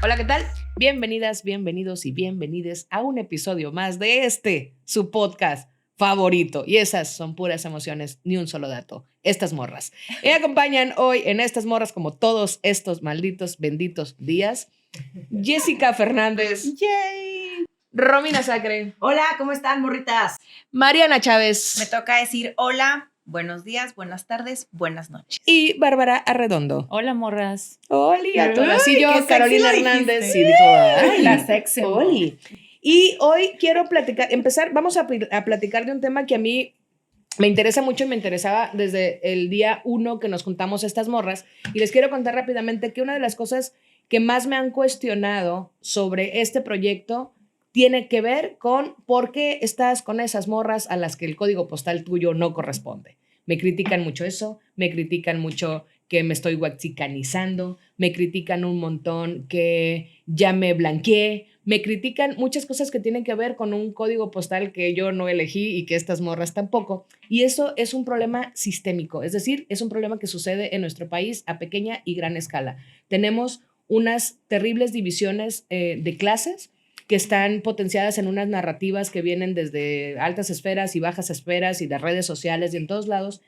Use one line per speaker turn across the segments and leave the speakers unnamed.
Hola, ¿qué tal? Bienvenidas, bienvenidos y bienvenides a un episodio más de su podcast favorito. Y esas son puras emociones, ni un solo dato. Estas morras. Me acompañan hoy en Estas Morras, como todos estos malditos, benditos días, Jessica Fernández.
¡Yay!
Romina Sacre.
Hola, ¿cómo están, morritas?
Mariana Chávez.
Me toca decir hola, buenos días, buenas tardes, buenas noches.
Y Bárbara Arredondo.
Hola, morras.
Oli, a todas. Y yo,
qué sexy
Carolina
lo
Hernández.
dijiste.
Y dijo, ay,
La sexy.
Oli. Y hoy quiero vamos a platicar de un tema que a mí me interesa mucho y me interesaba desde el día 1 que nos juntamos estas morras. Y les quiero contar rápidamente que una de las cosas que más me han cuestionado sobre este proyecto tiene que ver con por qué estás con esas morras a las que el código postal tuyo no corresponde. Me critican mucho eso, me critican mucho que me estoy guaxicanizando, me critican un montón que ya me blanqueé, me critican muchas cosas que tienen que ver con un código postal que yo no elegí y que estas morras tampoco. Y eso es un problema sistémico, es decir, es un problema que sucede en nuestro país a pequeña y gran escala. Tenemos unas terribles divisiones de clases que están potenciadas en unas narrativas que vienen desde altas esferas y bajas esferas y de redes sociales y en todos lados.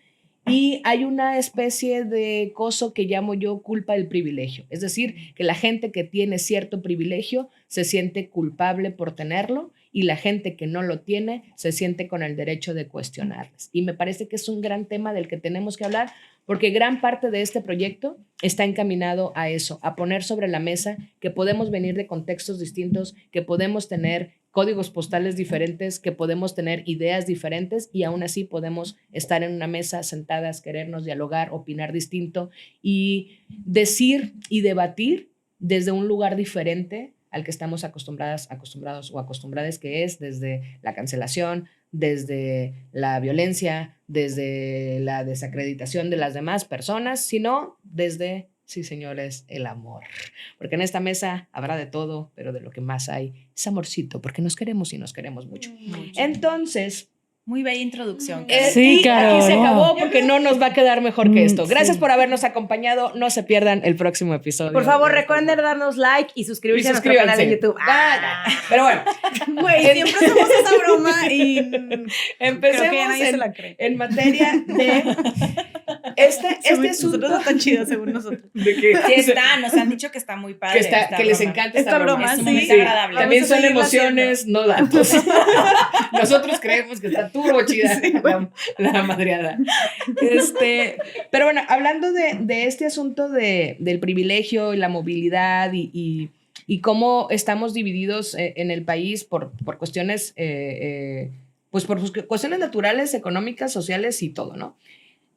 Y hay una especie de coso que llamo yo culpa del privilegio. Es decir, que la gente que tiene cierto privilegio se siente culpable por tenerlo y la gente que no lo tiene se siente con el derecho de cuestionarles. Y me parece que es un gran tema del que tenemos que hablar porque gran parte de este proyecto está encaminado a eso, a poner sobre la mesa que podemos venir de contextos distintos, que podemos tener códigos postales diferentes, que podemos tener ideas diferentes y aún así podemos estar en una mesa sentadas, querernos dialogar, opinar distinto y decir y debatir desde un lugar diferente al que estamos acostumbrados o acostumbradas, que es desde la cancelación, desde la violencia, desde la desacreditación de las demás personas, sino desde, sí señores, el amor. Porque en esta mesa habrá de todo, pero de lo que más hay es amorcito, porque nos queremos y nos queremos mucho. Entonces,
muy bella introducción.
Sí, Carol.
aquí se acabó porque no nos va a quedar mejor que esto. Gracias
Sí.
por habernos acompañado. No se pierdan el próximo episodio.
Por favor, recuerden darnos like y suscribirse a nuestro canal de YouTube.
Pero bueno,
Güey, siempre hacemos esa broma y
empecemos
creo que ya nadie se la cree.
en materia de este asunto.
Nosotros está chido según nosotros.
¿De qué?
Sí está, nos han dicho que está muy padre.
Que les encanta esta broma.
Es
sí.
muy agradable.
También
Vamos a
son
seguirla
emociones, no datos. Nosotros creemos que está turbo chida la madreada. Pero bueno, hablando de este asunto del privilegio y la movilidad y cómo estamos divididos en el país por cuestiones, pues por cuestiones naturales, económicas, sociales y todo, ¿no?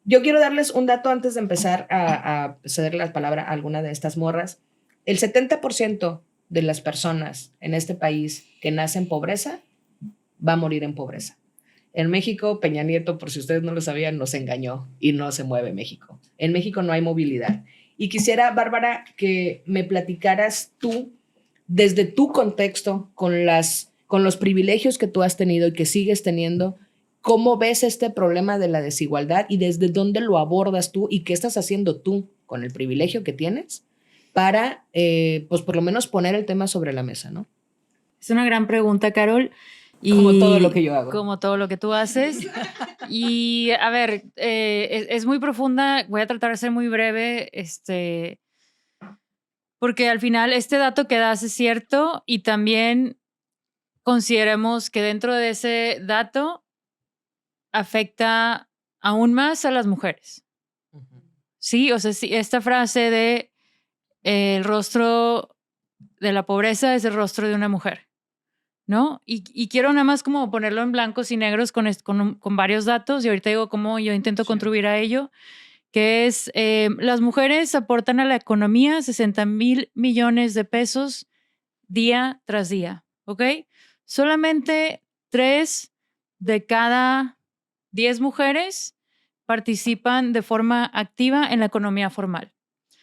Yo quiero darles un dato antes de empezar a ceder la palabra a alguna de estas morras. El 70% de las personas en este país que nacen en pobreza va a morir en pobreza. En México, Peña Nieto, por si ustedes no lo sabían, nos engañó y no se mueve México. En México no hay movilidad. Y quisiera, Bárbara, que me platicaras tú, desde tu contexto, con los privilegios que tú has tenido y que sigues teniendo, ¿cómo ves este problema de la desigualdad y desde dónde lo abordas tú y qué estás haciendo tú con el privilegio que tienes para, pues por lo menos poner el tema sobre la mesa, ¿no?
Es una gran pregunta, Carol. Y
Como todo lo que yo hago.
Como todo lo que tú haces. Y a ver, es muy profunda. Voy a tratar de ser muy breve, porque al final este dato que das es cierto y también consideremos que dentro de ese dato afecta aún más a las mujeres. Sí, o sea, sí, esta frase de el rostro de la pobreza es el rostro de una mujer, ¿no? Y quiero nada más como ponerlo en blancos y negros con varios datos y ahorita digo cómo yo intento contribuir a ello, que es las mujeres aportan a la economía 60,000 millones de pesos día tras día, ¿ok? Solamente 3 de cada 10 mujeres participan de forma activa en la economía formal.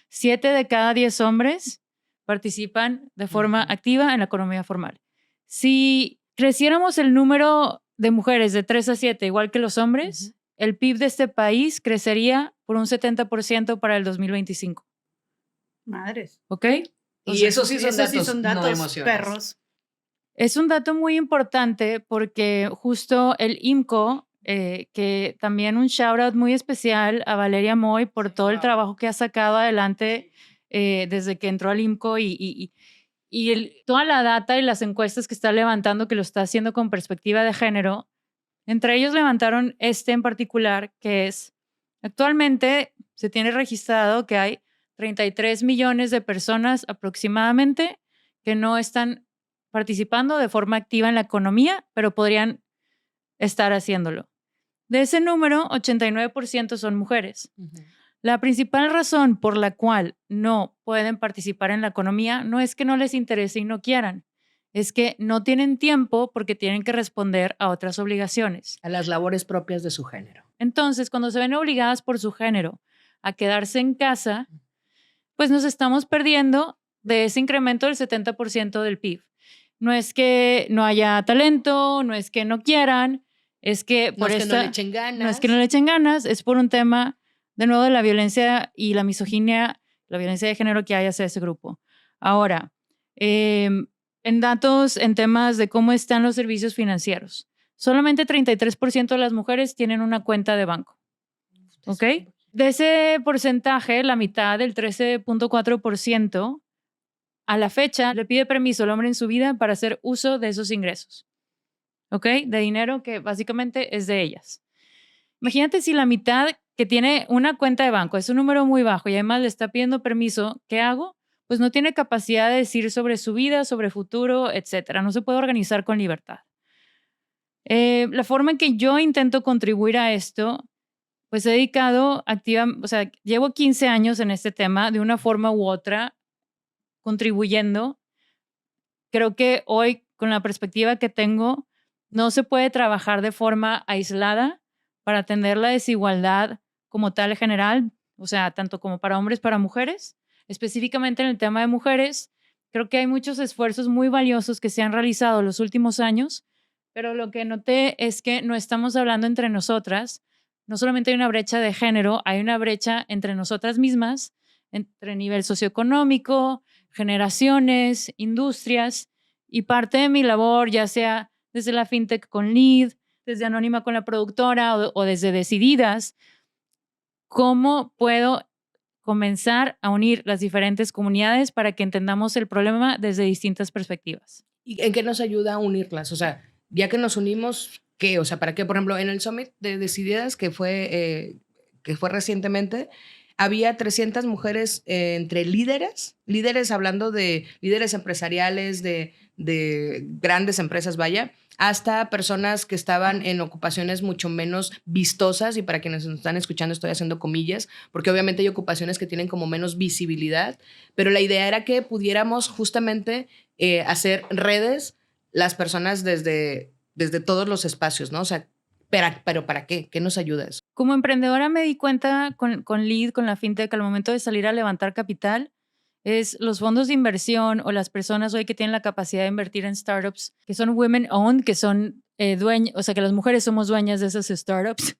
7 de cada 10 hombres participan de forma activa en la economía formal. Si creciéramos el número de mujeres de 3 a 7, igual que los hombres, el PIB de este país crecería por un 70% para el 2025.
Madres.
¿Ok?
Y esos sí son datos, no
datos
emociones.
perros.
Es un dato muy importante porque justo el IMCO, que también un shout out muy especial a Valeria Moy por todo el trabajo que ha sacado adelante desde que entró al IMCO y toda la data y las encuestas que está levantando, que lo está haciendo con perspectiva de género. Entre ellos levantaron en particular, que es, actualmente se tiene registrado que hay 33 millones de personas aproximadamente que no están participando de forma activa en la economía, pero podrían estar haciéndolo. De ese número, 89% son mujeres. La principal razón por la cual no pueden participar en la economía no es que no les interese y no quieran, es que no tienen tiempo porque tienen que responder a otras obligaciones.
A las labores propias de su género.
Entonces, cuando se ven obligadas por su género a quedarse en casa, pues nos estamos perdiendo de ese incremento del 70% del PIB. No es que no haya talento, no es que no quieran, es que
no es que no le echen ganas.
No es que no le echen ganas, es por un tema, de nuevo, de la violencia y la misoginia, la violencia de género que hay hacia ese grupo. Ahora, en datos, en temas de cómo están los servicios financieros, solamente 33% de las mujeres tienen una cuenta de banco. ¿Ok? De ese porcentaje, la mitad, del 13.4%, a la fecha le pide permiso al hombre en su vida para hacer uso de esos ingresos. ¿Ok? De dinero que básicamente es de ellas. Imagínate si la mitad que tiene una cuenta de banco es un número muy bajo y además le está pidiendo permiso, ¿qué hago? Pues no tiene capacidad de decir sobre su vida, sobre futuro, etcétera. No se puede organizar con libertad. La forma en que yo intento contribuir a esto, pues he dedicado o sea, llevo 15 años en este tema de una forma u otra contribuyendo. Creo que hoy, con la perspectiva que tengo, no se puede trabajar de forma aislada para atender la desigualdad como tal general, o sea, tanto como para hombres, para mujeres. Específicamente en el tema de mujeres, creo que hay muchos esfuerzos muy valiosos que se han realizado en los últimos años, pero lo que noté es que no estamos hablando entre nosotras. No solamente hay una brecha de género, hay una brecha entre nosotras mismas, entre nivel socioeconómico, generaciones, industrias, y parte de mi labor, ya sea desde la FinTech con Lead, desde Anónima con la productora o desde Decididas, ¿cómo puedo comenzar a unir las diferentes comunidades para que entendamos el problema desde distintas perspectivas?
¿Y en qué nos ayuda a unirlas? O sea, ya que nos unimos, ¿qué? O sea, ¿para qué? Por ejemplo, en el Summit de Decididas, que fue recientemente, había 300 mujeres entre líderes hablando de líderes empresariales, de grandes empresas, vaya, hasta personas que estaban en ocupaciones mucho menos vistosas, y para quienes nos están escuchando estoy haciendo comillas, porque obviamente hay ocupaciones que tienen como menos visibilidad, pero la idea era que pudiéramos justamente hacer redes las personas desde todos los espacios, ¿no? O sea, pero ¿para qué? ¿Qué nos ayuda eso?
Como emprendedora me di cuenta con Lead, con la FinTech, al momento de salir a levantar capital, es los fondos de inversión o las personas hoy que tienen la capacidad de invertir en startups, que son women owned, que son dueñas, o sea, que las mujeres somos dueñas de esas startups.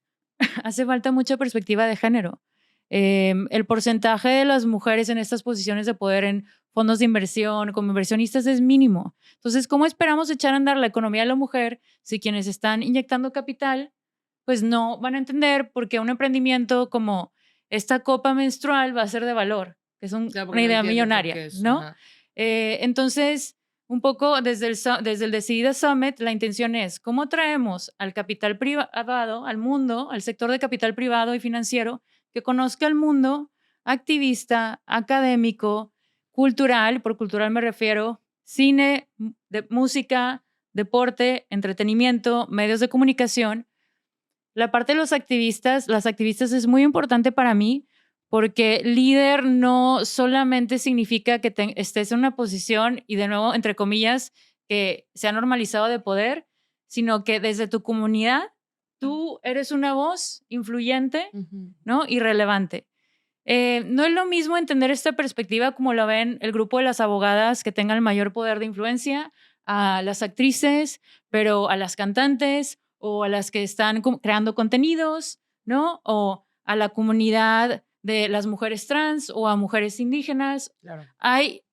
Hace falta mucha perspectiva de género. El porcentaje de las mujeres en estas posiciones de poder en fondos de inversión, como inversionistas, es mínimo. Entonces, ¿cómo esperamos echar a andar la economía de la mujer si quienes están inyectando capital pues no van a entender por qué un emprendimiento como esta copa menstrual va a ser de valor, que es una idea millonaria, ¿no? Entonces, un poco desde el Decididas Summit, la intención es cómo traemos al capital privado, al mundo, al sector de capital privado y financiero, que conozca el mundo activista, académico, cultural. Por cultural me refiero cine, música, deporte, entretenimiento, medios de comunicación. La parte de las activistas es muy importante para mí porque líder no solamente significa que estés en una posición y de nuevo, entre comillas, que se ha normalizado de poder, sino que desde tu comunidad tú eres una voz influyente, ¿no? Y relevante. No es lo mismo entender esta perspectiva como lo ven el grupo de las abogadas que tengan el mayor poder de influencia, a las actrices, pero a las cantantes o a las que están creando contenidos, ¿no? O a la comunidad de las mujeres trans o a mujeres indígenas.
Claro.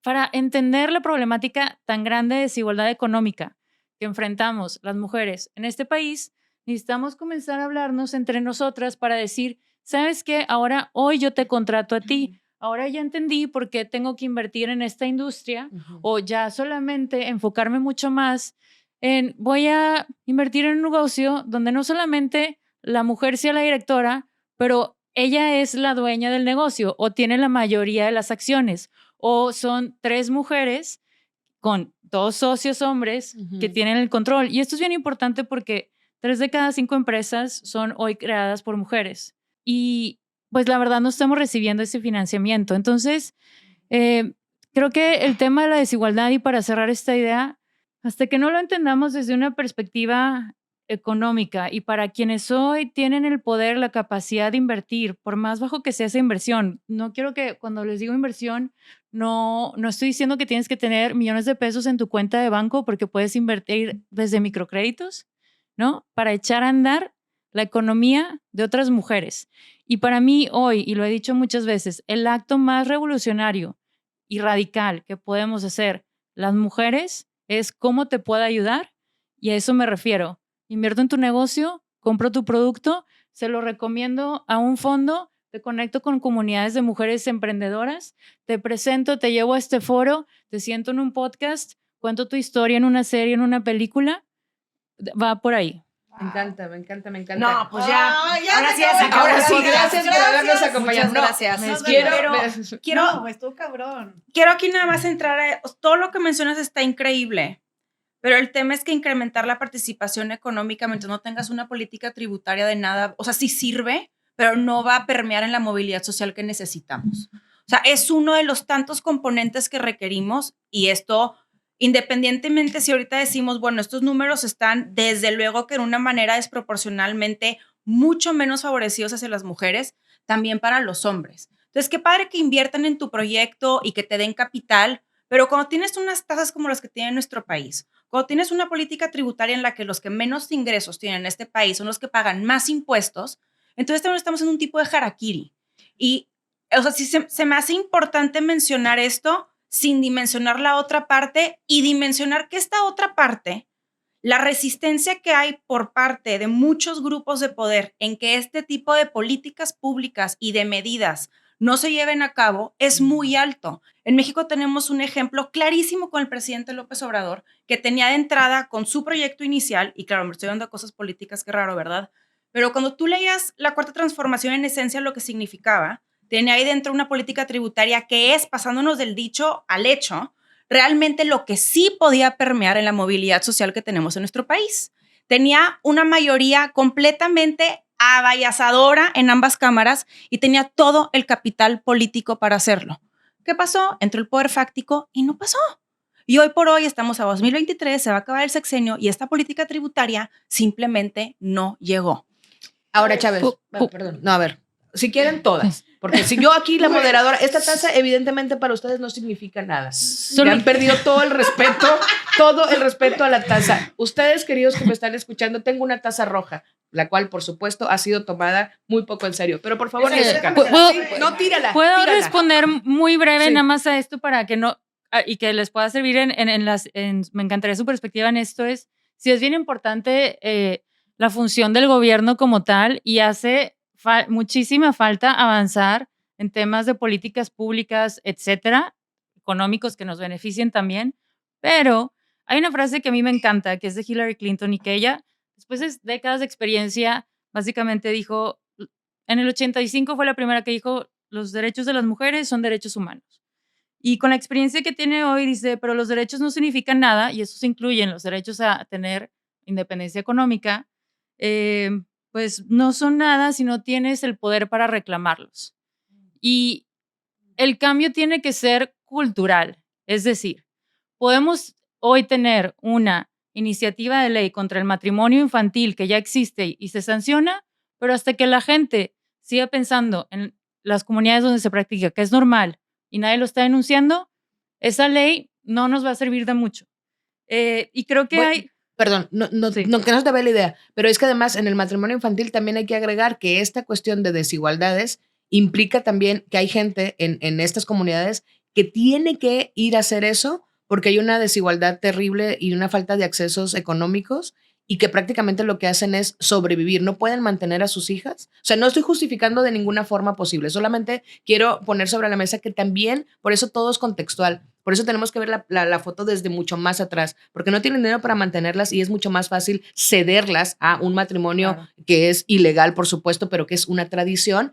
Para entender la problemática tan grande de desigualdad económica que enfrentamos las mujeres en este país, necesitamos comenzar a hablarnos entre nosotras para decir, ¿sabes qué? Ahora, hoy yo te contrato a ti. Ahora ya entendí por qué tengo que invertir en esta industria o ya solamente enfocarme mucho más en voy a invertir en un negocio donde no solamente la mujer sea la directora, pero ella es la dueña del negocio o tiene la mayoría de las acciones o son 3 mujeres con 2 socios hombres que tienen el control. Y esto es bien importante porque 3 de cada 5 empresas son hoy creadas por mujeres. Y pues la verdad no estamos recibiendo ese financiamiento. Entonces, creo que el tema de la desigualdad, y para cerrar esta idea, hasta que no lo entendamos desde una perspectiva económica y para quienes hoy tienen el poder, la capacidad de invertir, por más bajo que sea esa inversión, no quiero que cuando les digo inversión, no estoy diciendo que tienes que tener millones de pesos en tu cuenta de banco porque puedes invertir desde microcréditos, ¿no? Para echar a andar la economía de otras mujeres. Y para mí hoy, y lo he dicho muchas veces, el acto más revolucionario y radical que podemos hacer las mujeres es cómo te puedo ayudar, y a eso me refiero. Invierto en tu negocio, compro tu producto, se lo recomiendo a un fondo, te conecto con comunidades de mujeres emprendedoras, te presento, te llevo a este foro, te siento en un podcast, cuento tu historia en una serie, en una película, va por ahí.
Me encanta, me encanta, me encanta.
No, pues ya. Ahora sí,
Ahora sí, gracias por habernos acompañado.
Muchas gracias.
Quiero,
estuvo cabrón.
quiero aquí nada más entrar a todo lo que mencionas está increíble, pero el tema es que incrementar la participación económica mientras no tengas una política tributaria de nada, o sea, sí sirve, pero no va a permear en la movilidad social que necesitamos. O sea, es uno de los tantos componentes que requerimos y esto, independientemente si ahorita decimos, bueno, estos números están desde luego que en una manera desproporcionalmente mucho menos favorecidos hacia las mujeres, también para los hombres. Entonces, qué padre que inviertan en tu proyecto y que te den capital, pero cuando tienes unas tasas como las que tiene nuestro país, cuando tienes una política tributaria en la que los que menos ingresos tienen en este país son los que pagan más impuestos, entonces también estamos en un tipo de harakiri. Y, o sea, sí se me hace importante mencionar esto sin dimensionar la otra parte y dimensionar que esta otra parte, la resistencia que hay por parte de muchos grupos de poder en que este tipo de políticas públicas y de medidas no se lleven a cabo, es muy alto. En México tenemos un ejemplo clarísimo con el presidente López Obrador, que tenía de entrada con su proyecto inicial, y claro, me estoy dando cosas políticas, qué raro, ¿verdad? Pero cuando tú leías la Cuarta Transformación, en esencia lo que significaba, tenía ahí dentro una política tributaria que es, pasándonos del dicho al hecho, realmente lo que sí podía permear en la movilidad social que tenemos en nuestro país. Tenía una mayoría completamente avallazadora en ambas cámaras y tenía todo el capital político para hacerlo. ¿Qué pasó? Entró el poder fáctico y no pasó. Y hoy por hoy estamos a 2023, se va a acabar el sexenio y esta política tributaria simplemente no llegó.
Ahora, Chávez, perdón. No, a ver, si quieren todas, porque si yo aquí la moderadora, esta tasa evidentemente para ustedes no significa nada. Me han perdido todo el respeto a la tasa. Ustedes, queridos que me están escuchando, tengo una taza roja, la cual, por supuesto, ha sido tomada muy poco en serio. Pero por favor, Jessica, no, tírala.
¿Puedo
tírala.
responder muy breve
Sí.
nada más a esto para que no, y que les pueda servir me encantaría su perspectiva en esto es, si es bien importante la función del gobierno como tal y hace muchísima falta avanzar en temas de políticas públicas, etcétera, económicos que nos beneficien también, pero hay una frase que a mí me encanta, que es de Hillary Clinton y que ella, después de décadas de experiencia, básicamente dijo, en el 85 fue la primera que dijo, los derechos de las mujeres son derechos humanos. Y con la experiencia que tiene hoy dice, pero los derechos no significan nada, y esos incluyen los derechos a tener independencia económica, pues no son nada si no tienes el poder para reclamarlos. Y el cambio tiene que ser cultural, es decir, podemos hoy tener una iniciativa de ley contra el matrimonio infantil que ya existe y se sanciona, pero hasta que la gente siga pensando en las comunidades donde se practica que es normal y nadie lo está denunciando, esa ley no nos va a servir de mucho. Y creo que hay...
Perdón,
Sí.
no, que no se te ve la idea, pero es que además en el matrimonio infantil también hay que agregar que esta cuestión de desigualdades implica también que hay gente en estas comunidades que tiene que ir a hacer eso porque hay una desigualdad terrible y una falta de accesos económicos y que prácticamente lo que hacen es sobrevivir, no pueden mantener a sus hijas. O sea, no estoy justificando de ninguna forma posible, solamente quiero poner sobre la mesa que también, por eso todo es contextual, por eso tenemos que ver la foto desde mucho más atrás, porque no tienen dinero para mantenerlas y es mucho más fácil cederlas a un matrimonio que es ilegal, por supuesto, pero que es una tradición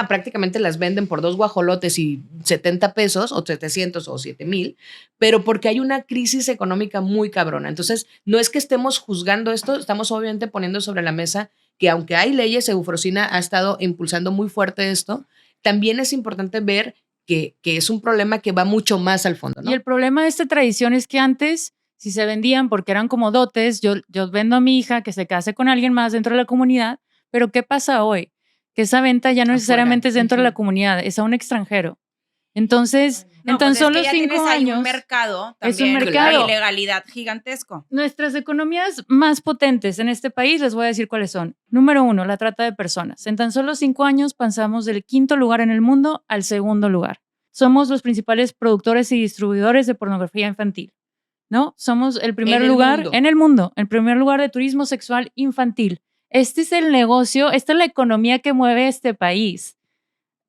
prácticamente las venden por 2 guajolotes y 70 pesos o 700 o 7,000, pero porque hay una crisis económica muy cabrona. Entonces, no es que estemos juzgando esto, estamos obviamente poniendo sobre la mesa que aunque hay leyes, Eufrosina ha estado impulsando muy fuerte esto, también es importante ver que es un problema que va mucho más al fondo, ¿no?
Y el problema de esta tradición es que antes, si se vendían porque eran como dotes, yo vendo a mi hija que se case con alguien más dentro de la comunidad, pero ¿qué pasa hoy? Que esa venta ya no necesariamente es dentro de la comunidad, es a un extranjero. Entonces, en tan solo 5 años,
un mercado también,
es un mercado.
de ilegalidad gigantesco.
Nuestras economías más potentes en este país, les voy a decir cuáles son. Número 1, la trata de personas. En tan solo 5 años pasamos del 5º lugar en el mundo al 2º lugar. Somos los principales productores y distribuidores de pornografía infantil, ¿no? Somos el primer lugar en el mundo, el primer lugar de turismo sexual infantil. Este es el negocio, esta es la economía que mueve este país.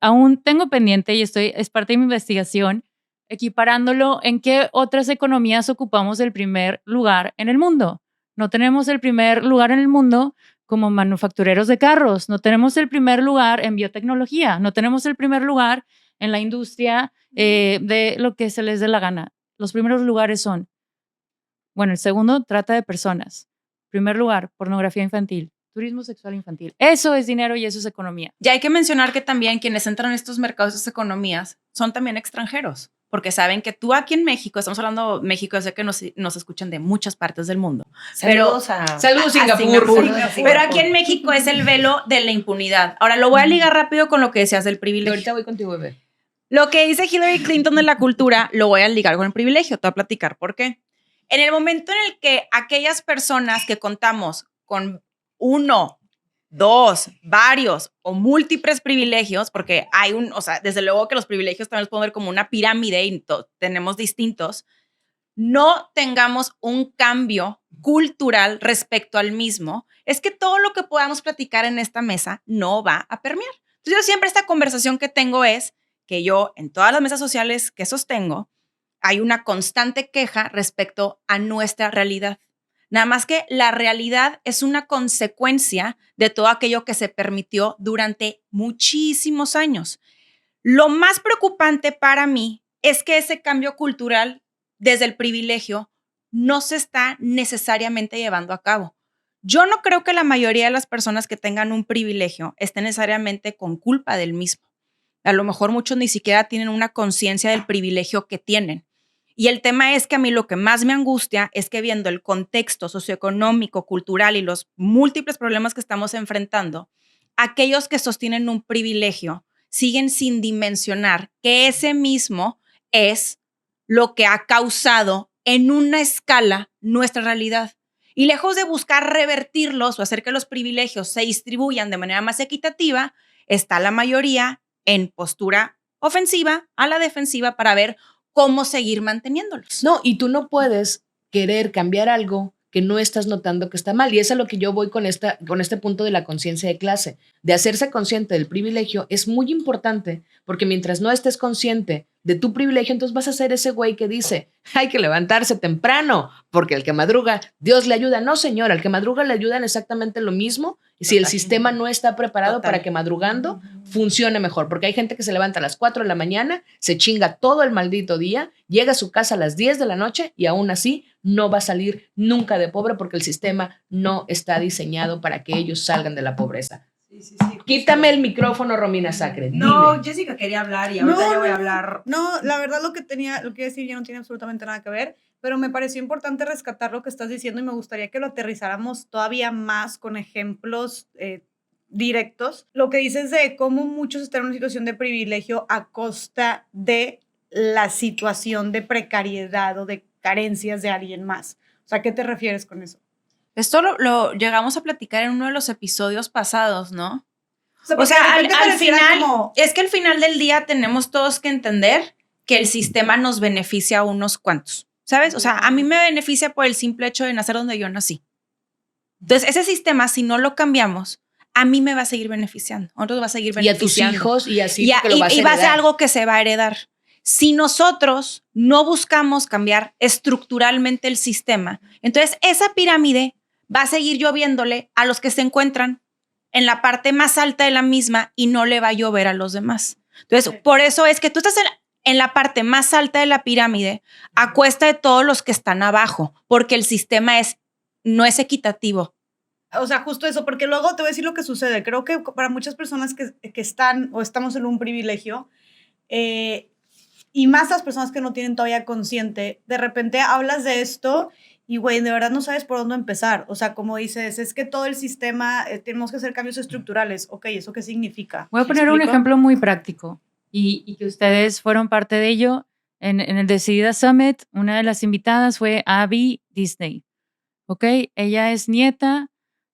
Aún tengo pendiente y es parte de mi investigación, equiparándolo en qué otras economías ocupamos el primer lugar en el mundo. No tenemos el primer lugar en el mundo como manufactureros de carros, no tenemos el primer lugar en biotecnología, no tenemos el primer lugar en la industria de lo que se les dé la gana. Los primeros lugares son, bueno, el segundo, trata de personas. Primer lugar, pornografía infantil. Turismo sexual infantil. Eso es dinero y eso es economía.
Y hay que mencionar que también quienes entran en estos mercados, estas economías, son también extranjeros, porque saben que tú aquí en México, estamos hablando de México, sé que nos escuchan de muchas partes del mundo.
Saludos
Saludos Singapur.
Pero aquí en México es el velo de la impunidad. Ahora, lo voy a ligar rápido con lo que decías del privilegio.
Ahorita voy contigo, bebé.
Lo que dice Hillary Clinton de la cultura, lo voy a ligar con el privilegio. Te voy a platicar por qué. En el momento en el que aquellas personas que contamos con 1, 2, varios o múltiples privilegios, porque hay desde luego que los privilegios también los podemos ver como una pirámide y tenemos distintos, no tengamos un cambio cultural respecto al mismo, es que todo lo que podamos platicar en esta mesa no va a permear. Entonces yo siempre esta conversación que tengo es que yo en todas las mesas sociales que sostengo, hay una constante queja respecto a nuestra realidad. Nada más que la realidad es una consecuencia de todo aquello que se permitió durante muchísimos años. Lo más preocupante para mí es que ese cambio cultural desde el privilegio no se está necesariamente llevando a cabo. Yo no creo que la mayoría de las personas que tengan un privilegio estén necesariamente con culpa del mismo. A lo mejor muchos ni siquiera tienen una conciencia del privilegio que tienen. Y el tema es que a mí lo que más me angustia es que viendo el contexto socioeconómico, cultural y los múltiples problemas que estamos enfrentando, aquellos que sostienen un privilegio siguen sin dimensionar que ese mismo es lo que ha causado en una escala nuestra realidad. Y lejos de buscar revertirlos o hacer que los privilegios se distribuyan de manera más equitativa, está la mayoría en postura ofensiva a la defensiva para ver cómo seguir manteniéndolos.
No, y tú no puedes querer cambiar algo que no estás notando que está mal. Y es a lo que yo voy con este punto de la conciencia de clase. De hacerse consciente del privilegio es muy importante, porque mientras no estés consciente de tu privilegio, entonces vas a ser ese güey que dice, hay que levantarse temprano, porque al que madruga, Dios le ayuda. No, señor, al que madruga le ayudan exactamente lo mismo si el sistema no está preparado para que madrugando funcione mejor, porque hay gente que se levanta a las 4 de la mañana, se chinga todo el maldito día, llega a su casa a las 10 de la noche y aún así no va a salir nunca de pobre porque el sistema no está diseñado para que ellos salgan de la pobreza.
Sí.
Quítame el micrófono, Romina Sacre.
No,
dime.
Jessica quería hablar y ahorita yo voy a hablar. No, la verdad lo que iba a decir ya no tiene absolutamente nada que ver, pero me pareció importante rescatar lo que estás diciendo y me gustaría que lo aterrizáramos todavía más con ejemplos directos. Lo que dices de cómo muchos están en una situación de privilegio a costa de la situación de precariedad o de carencias de alguien más. O sea, ¿qué te refieres con eso?
Esto lo llegamos a platicar en uno de los episodios pasados, ¿no? O O
porque
sea,
de
al
repente pareciera
final,
como-
es que al final del día tenemos todos que entender que el sistema nos beneficia a unos cuantos, ¿sabes? O sea, a mí me beneficia por el simple hecho de nacer donde yo nací. Entonces, ese sistema, si no lo cambiamos, a mí me va a seguir beneficiando, a otros va a seguir
Y a tus
beneficiando.
hijos y así.
Y,
porque lo vas a
y va a ser
heredar.
algo que se va a heredar. Si nosotros no buscamos cambiar estructuralmente el sistema, entonces esa pirámide va a seguir lloviéndole a los que se encuentran en la parte más alta de la misma y no le va a llover a los demás. Entonces, por eso es que tú estás en la parte más alta de la pirámide a cuesta de todos los que están abajo, porque el sistema no es equitativo.
O sea, justo eso, porque luego te voy a decir lo que sucede. Creo que para muchas personas que están o estamos en un privilegio, y más las personas que no tienen todavía consciente, de repente hablas de esto y, güey, de verdad no sabes por dónde empezar. O sea, como dices, es que todo el sistema, tenemos que hacer cambios estructurales. Ok, ¿eso qué significa?
Voy a
¿Me
poner un
explico?
ejemplo muy práctico y que ustedes fueron parte de ello. En el Decidida Summit, una de las invitadas fue Abby Disney. ¿Ok? Ella es nieta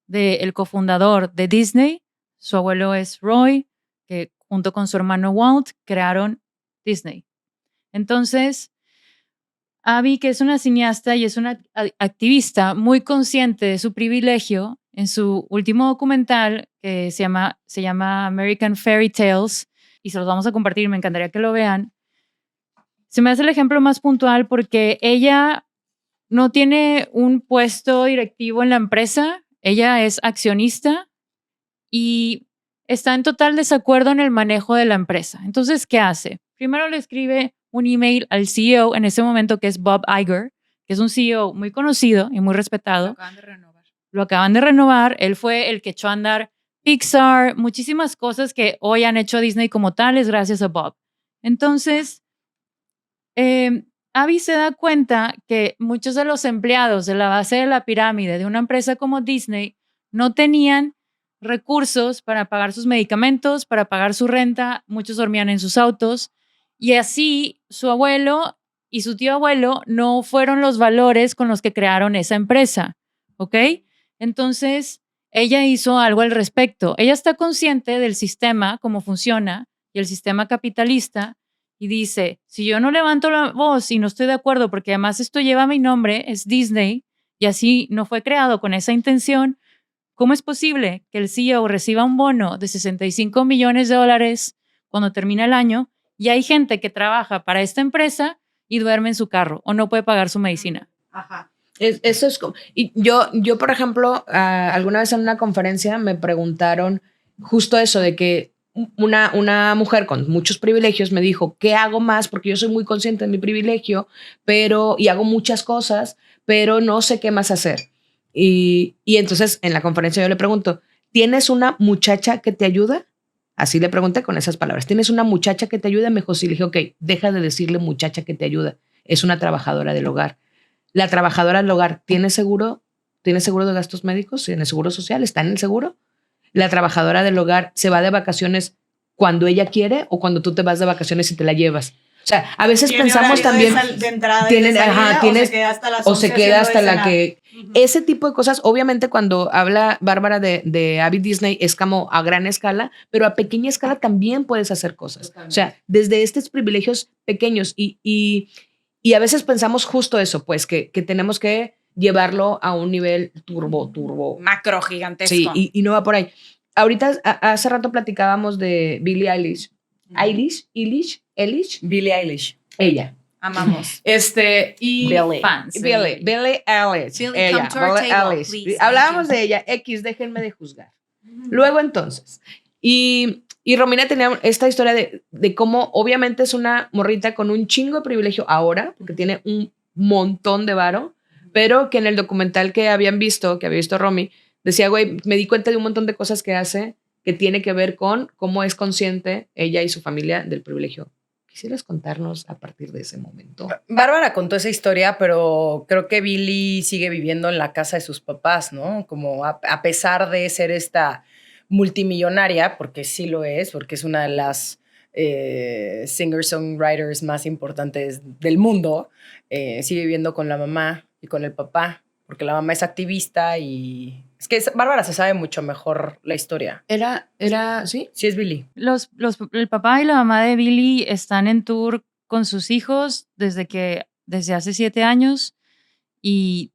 del cofundador de Disney. Su abuelo es Roy, que junto con su hermano Walt crearon Disney. Entonces, Abby, que es una cineasta y es una activista muy consciente de su privilegio, en su último documental que se llama American Fairy Tales, y se los vamos a compartir, me encantaría que lo vean, se me hace el ejemplo más puntual porque ella no tiene un puesto directivo en la empresa, ella es accionista y está en total desacuerdo en el manejo de la empresa. Entonces, ¿qué hace? Primero le escribe un email al CEO en ese momento, que es Bob Iger, que es un CEO muy conocido y muy respetado.
Lo acaban de renovar.
Lo acaban de renovar. Él fue el que echó a andar Pixar, muchísimas cosas que hoy han hecho Disney como tales gracias a Bob. Entonces, Abby se da cuenta que muchos de los empleados de la base de la pirámide de una empresa como Disney no tenían recursos para pagar sus medicamentos, para pagar su renta, muchos dormían en sus autos y así su abuelo y su tío abuelo no fueron los valores con los que crearon esa empresa, ¿ok? Entonces, ella hizo algo al respecto. Ella está consciente del sistema, cómo funciona y el sistema capitalista y dice, si yo no levanto la voz y no estoy de acuerdo porque además esto lleva mi nombre, es Disney y así no fue creado con esa intención, ¿cómo es posible que el CEO reciba un bono de $65 millones cuando termina el año y hay gente que trabaja para esta empresa y duerme en su carro o no puede pagar su medicina?
Ajá.
Eso es como... Y yo, por ejemplo, alguna vez en una conferencia me preguntaron justo eso de que una mujer con muchos privilegios me dijo, ¿qué hago más? Porque yo soy muy consciente de mi privilegio, y hago muchas cosas, pero no sé qué más hacer. Y entonces en la conferencia yo le pregunto, ¿tienes una muchacha que te ayuda? Así le pregunté con esas palabras. ¿Tienes una muchacha que te ayuda? Me dijo, sí. Le dije, ok, deja de decirle muchacha que te ayuda. Es una trabajadora del hogar. La trabajadora del hogar, ¿tiene seguro? ¿Tiene seguro de gastos médicos? ¿Tiene seguro social? ¿Está en el seguro? La trabajadora del hogar se va de vacaciones cuando ella quiere o cuando tú te vas de vacaciones y te la llevas. O sea, a veces pensamos también...
De entrada
tienen,
y de salida,
tienes,
o se queda hasta las
o se
11
queda
haciendo
hasta
de
la
cenar.
que... Ese tipo de cosas, obviamente cuando habla Bárbara de Abby Disney es como a gran escala, pero a pequeña escala también puedes hacer cosas. Totalmente. O sea, desde estos privilegios pequeños y a veces pensamos justo eso, pues que tenemos que llevarlo a un nivel turbo.
Macro gigantesco.
Sí, y no va por ahí. Ahorita, hace rato platicábamos de Billie Eilish. Eilish.
Billie Eilish.
Ella.
Amamos.
Y
Billie.
Fans.
Billie Eilish.
Billie,
Ella,
come to our
Billie
table,
Eilish.
please.
Hablábamos
Thank
de ella, déjenme de juzgar. Luego entonces, y Romina tenía esta historia de cómo obviamente es una morrita con un chingo de privilegio ahora, porque tiene un montón de varo, pero que en el documental que había visto Romy, decía, güey, me di cuenta de un montón de cosas que hace que tiene que ver con cómo es consciente ella y su familia del privilegio. ¿Quisieras contarnos a partir de ese momento?
Bárbara contó esa historia, pero creo que Billie sigue viviendo en la casa de sus papás, ¿no? Como a pesar de ser esta multimillonaria, porque sí lo es, porque es una de las singer-songwriters más importantes del mundo, sigue viviendo con la mamá y con el papá, porque la mamá es activista y Es que Bárbara se sabe mucho mejor la historia.
¿Sí?
Sí, es Billy.
El papá y la mamá de Billy están en tour con sus hijos desde hace 7 años, y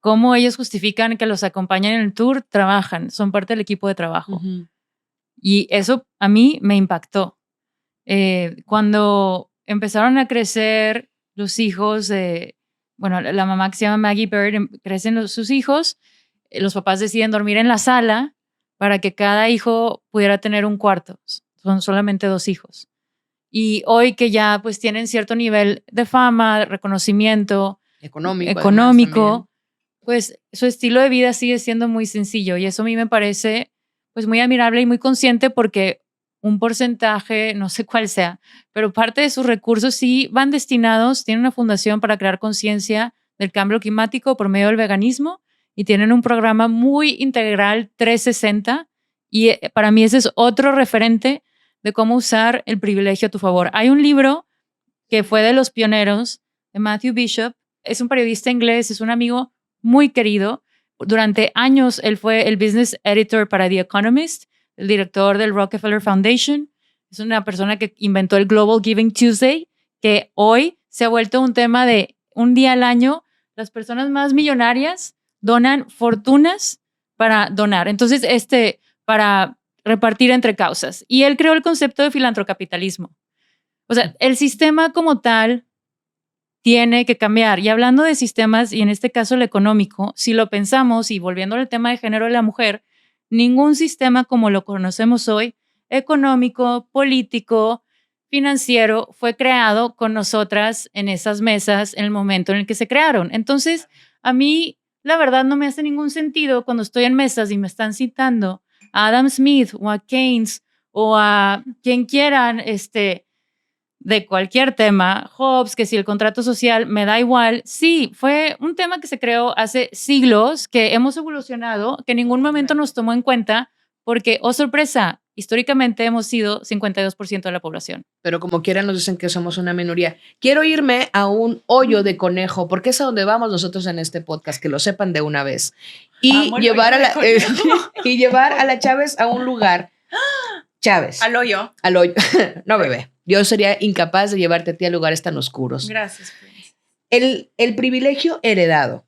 cómo ellos justifican que los acompañan en el tour, trabajan, son parte del equipo de trabajo.
Ujú.
Y eso a mí me impactó. Cuando empezaron a crecer los hijos la mamá que se llama Maggie Bird, crecen sus hijos, los papás deciden dormir en la sala para que cada hijo pudiera tener un cuarto. Son solamente 2 hijos. Y hoy que ya pues tienen cierto nivel de fama, reconocimiento económico, pues su estilo de vida sigue siendo muy sencillo, y eso a mí me parece pues muy admirable y muy consciente, porque un porcentaje, no sé cuál sea, pero parte de sus recursos sí van destinados, tienen una fundación para crear conciencia del cambio climático por medio del veganismo, y tienen un programa muy integral 360, y para mí ese es otro referente de cómo usar el privilegio a tu favor. Hay un libro que fue de los pioneros, de Matthew Bishop, es un periodista inglés, es un amigo muy querido. Durante años él fue el business editor para The Economist, el director del Rockefeller Foundation. Es una persona que inventó el Global Giving Tuesday, que hoy se ha vuelto un tema de un día al año. Las personas más millonarias donan fortunas para donar. Entonces, para repartir entre causas. Y él creó el concepto de filantrocapitalismo. O sea, el sistema como tal tiene que cambiar. Y hablando de sistemas, y en este caso el económico, si lo pensamos, y volviendo al tema de género de la mujer, ningún sistema como lo conocemos hoy, económico, político, financiero, fue creado con nosotras en esas mesas en el momento en el que se crearon. Entonces, a mí, la verdad, no me hace ningún sentido cuando estoy en mesas y me están citando a Adam Smith o a Keynes o a quien quieran, de cualquier tema, Hobbes, que si el contrato social, me da igual. Sí, fue un tema que se creó hace siglos, que hemos evolucionado, que en ningún momento nos tomó en cuenta, porque, oh sorpresa, históricamente hemos sido 52% de la población.
Pero como quieran nos dicen que somos una minoría. Quiero irme a un hoyo de conejo, porque es a donde vamos nosotros en este podcast, que lo sepan de una vez. Y llevar y llevar a la Chávez a un lugar. Chávez.
Al hoyo.
Al hoyo. No, bebé. Yo sería incapaz de llevarte a ti a lugares tan oscuros.
Gracias.
El privilegio heredado.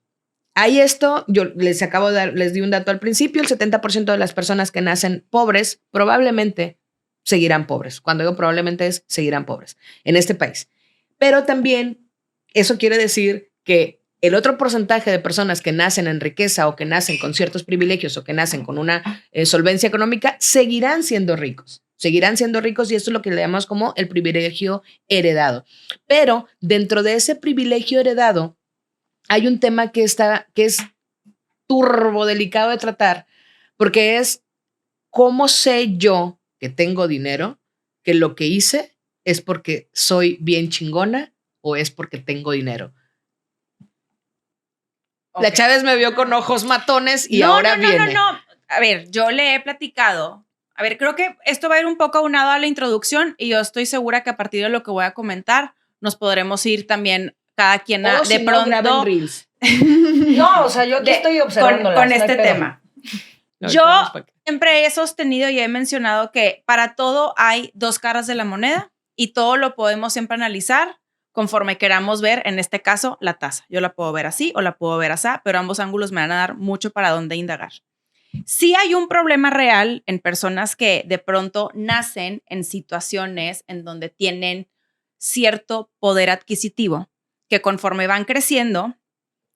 Hay esto, yo les di un dato al principio, el 70% de las personas que nacen pobres probablemente seguirán pobres. Cuando digo probablemente seguirán pobres en este país. Pero también eso quiere decir que el otro porcentaje de personas que nacen en riqueza o que nacen con ciertos privilegios o que nacen con una solvencia económica seguirán siendo ricos. Seguirán siendo ricos, y esto es lo que le llamamos como el privilegio heredado. Pero dentro de ese privilegio heredado hay un tema que es turbo delicado de tratar, porque es cómo sé yo que tengo dinero, que lo que hice es porque soy bien chingona o es porque tengo dinero. Okay. La Chávez me vio con ojos matones y ahora viene.
No. A ver, yo le he platicado. A ver, creo que esto va a ir un poco aunado a la introducción, y yo estoy segura que a partir de lo que voy a comentar nos podremos ir también cada quien
de
si pronto.
No, reels.
No, o sea, yo estoy observando
con este tema. Yo siempre he sostenido y he mencionado que para todo hay 2 caras de la moneda, y todo lo podemos siempre analizar conforme queramos ver, en este caso, la taza. Yo la puedo ver así o la puedo ver así, pero ambos ángulos me van a dar mucho para dónde indagar. Sí hay un problema real en personas que de pronto nacen en situaciones en donde tienen cierto poder adquisitivo, que conforme van creciendo,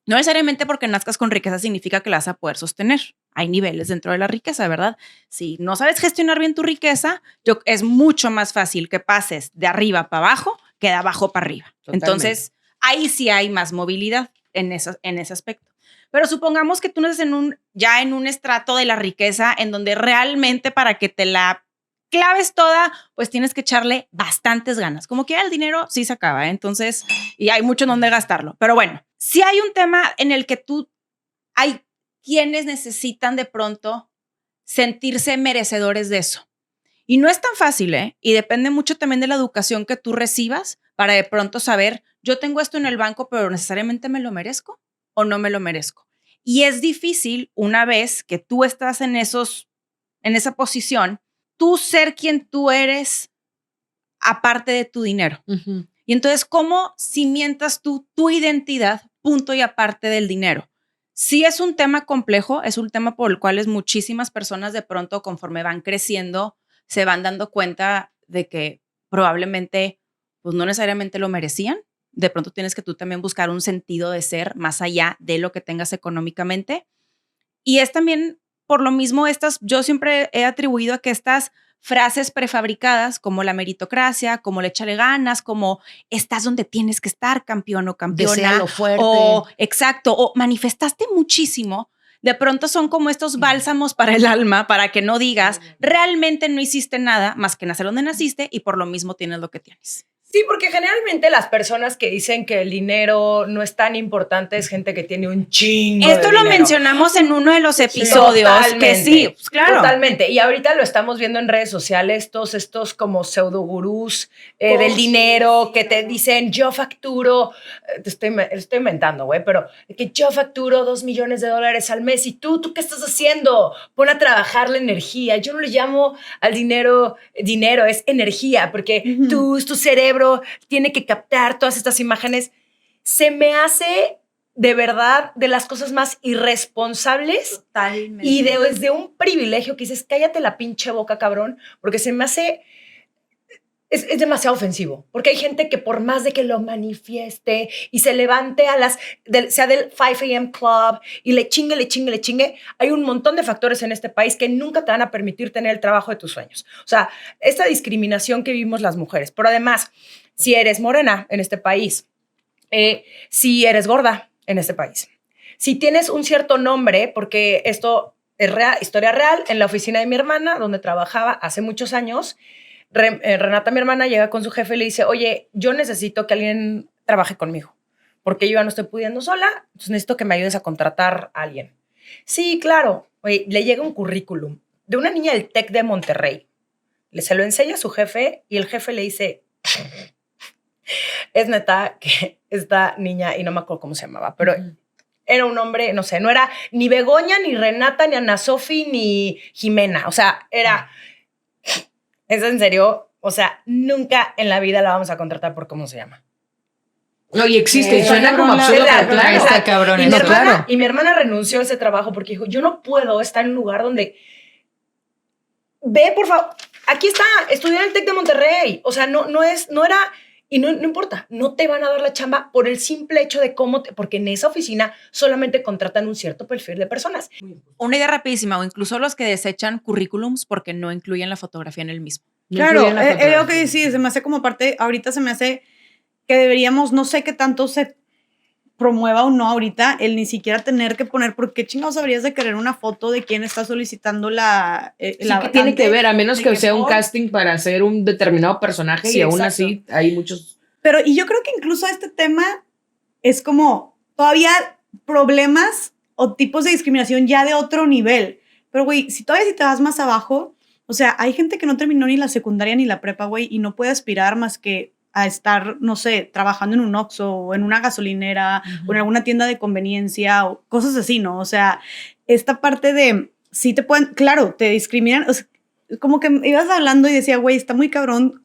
no necesariamente porque nazcas con riqueza significa que la vas a poder sostener. Hay niveles dentro de la riqueza, ¿verdad? Si no sabes gestionar bien tu riqueza, es mucho más fácil que pases de arriba para abajo que de abajo para arriba. Totalmente. Entonces, ahí sí hay más movilidad en ese aspecto. Pero supongamos que tú naces ya en un estrato de la riqueza en donde realmente para que te la claves toda, pues tienes que echarle bastantes ganas. Como que el dinero sí se acaba, ¿eh? Entonces, y hay mucho en donde gastarlo. Pero bueno, sí hay un tema en el que hay quienes necesitan de pronto sentirse merecedores de eso. Y no es tan fácil, ¿eh? Y depende mucho también de la educación que tú recibas para de pronto saber, yo tengo esto en el banco, pero necesariamente me lo merezco o no me lo merezco. Y es difícil, una vez que tú estás en esa posición, tú ser quien tú eres aparte de tu dinero. Y entonces, ¿cómo cimientas tú tu identidad, punto y aparte del dinero? Sí es un tema complejo, es un tema por el cual muchísimas personas de pronto, conforme van creciendo, se van dando cuenta de que probablemente pues no necesariamente lo merecían. De pronto tienes que tú también buscar un sentido de ser más allá de lo que tengas económicamente. Y es también, por lo mismo, yo siempre he atribuido a que estas frases prefabricadas como la meritocracia, como el échale ganas, como estás donde tienes que estar, campeón o campeona.
Deséalo fuerte.
O, exacto, o manifestaste muchísimo. De pronto son como estos bálsamos para el alma, para que no digas, realmente no hiciste nada más que nacer donde naciste y por lo mismo tienes lo que tienes.
Sí, porque generalmente las personas que dicen que el dinero no es tan importante es gente que tiene un chingo
Esto
de
lo
dinero.
mencionamos en uno de los episodios.
Totalmente,
que sí, pues claro.
Totalmente. Y ahorita lo estamos viendo en redes sociales, todos estos como pseudogurús del dinero que te dicen, yo facturo, te estoy inventando, güey, pero que yo facturo $2 millones al mes. ¿Y tú qué estás haciendo? Pon a trabajar la energía. Yo no le llamo al dinero, es energía, porque tu cerebro tiene que captar todas estas imágenes. Se me hace de verdad de las cosas más irresponsables.
Totalmente.
Y desde un privilegio que dices, cállate la pinche boca, cabrón, porque se me hace, es demasiado ofensivo, porque hay gente que por más de que lo manifieste y se levante sea del 5 a.m. club y le chingue, hay un montón de factores en este país que nunca te van a permitir tener el trabajo de tus sueños. O sea, esta discriminación que vivimos las mujeres, pero además, si eres morena en este país, si eres gorda en este país, si tienes un cierto nombre, porque esto es historia real, en la oficina de mi hermana, donde trabajaba hace muchos años, Renata, mi hermana, llega con su jefe y le dice, oye, yo necesito que alguien trabaje conmigo, porque yo ya no estoy pudiendo sola, entonces necesito que me ayudes a contratar a alguien. Sí, claro. Oye, le llega un currículum de una niña del TEC de Monterrey. Se lo enseña a su jefe y el jefe le dice, es neta que esta niña, y no me acuerdo cómo se llamaba, pero era un hombre, no sé, no era ni Begoña, ni Renata, ni Ana Sofi, ni Jimena. O sea, era... ¿Es en serio? O sea, nunca en la vida la vamos a contratar por cómo se llama.
No, y existe, y suena como absurdo, pero claro.
Está cabrón.
Y mi hermana renunció a ese trabajo porque dijo, yo no puedo estar en un lugar donde... Ve, por favor, aquí está, estudié en el TEC de Monterrey. O sea, no era... Y no importa, no te van a dar la chamba por el simple hecho de porque en esa oficina solamente contratan un cierto perfil de personas.
Una idea rapidísima, o incluso los que desechan currículums porque no incluyen la fotografía en el mismo.
Claro, es lo que decís, se me hace como parte, ahorita se me hace que deberíamos, no sé qué tanto se promueva o no ahorita, el ni siquiera tener que poner, ¿por qué chingados habrías de querer una foto de quién está solicitando la
sí, que tiene que ver, a menos que sea un casting para hacer un determinado personaje, sí, y aún así hay muchos.
Pero, y yo creo que incluso este tema es como todavía problemas o tipos de discriminación ya de otro nivel. Pero, güey, si te vas más abajo, o sea, hay gente que no terminó ni la secundaria ni la prepa, güey, y no puede aspirar más que a estar, no sé, trabajando en un Oxxo o en una gasolinera o en alguna tienda de conveniencia o cosas así, ¿no? O sea, esta parte de, sí te pueden, claro, te discriminan, o sea, como que ibas hablando y decía, güey, está muy cabrón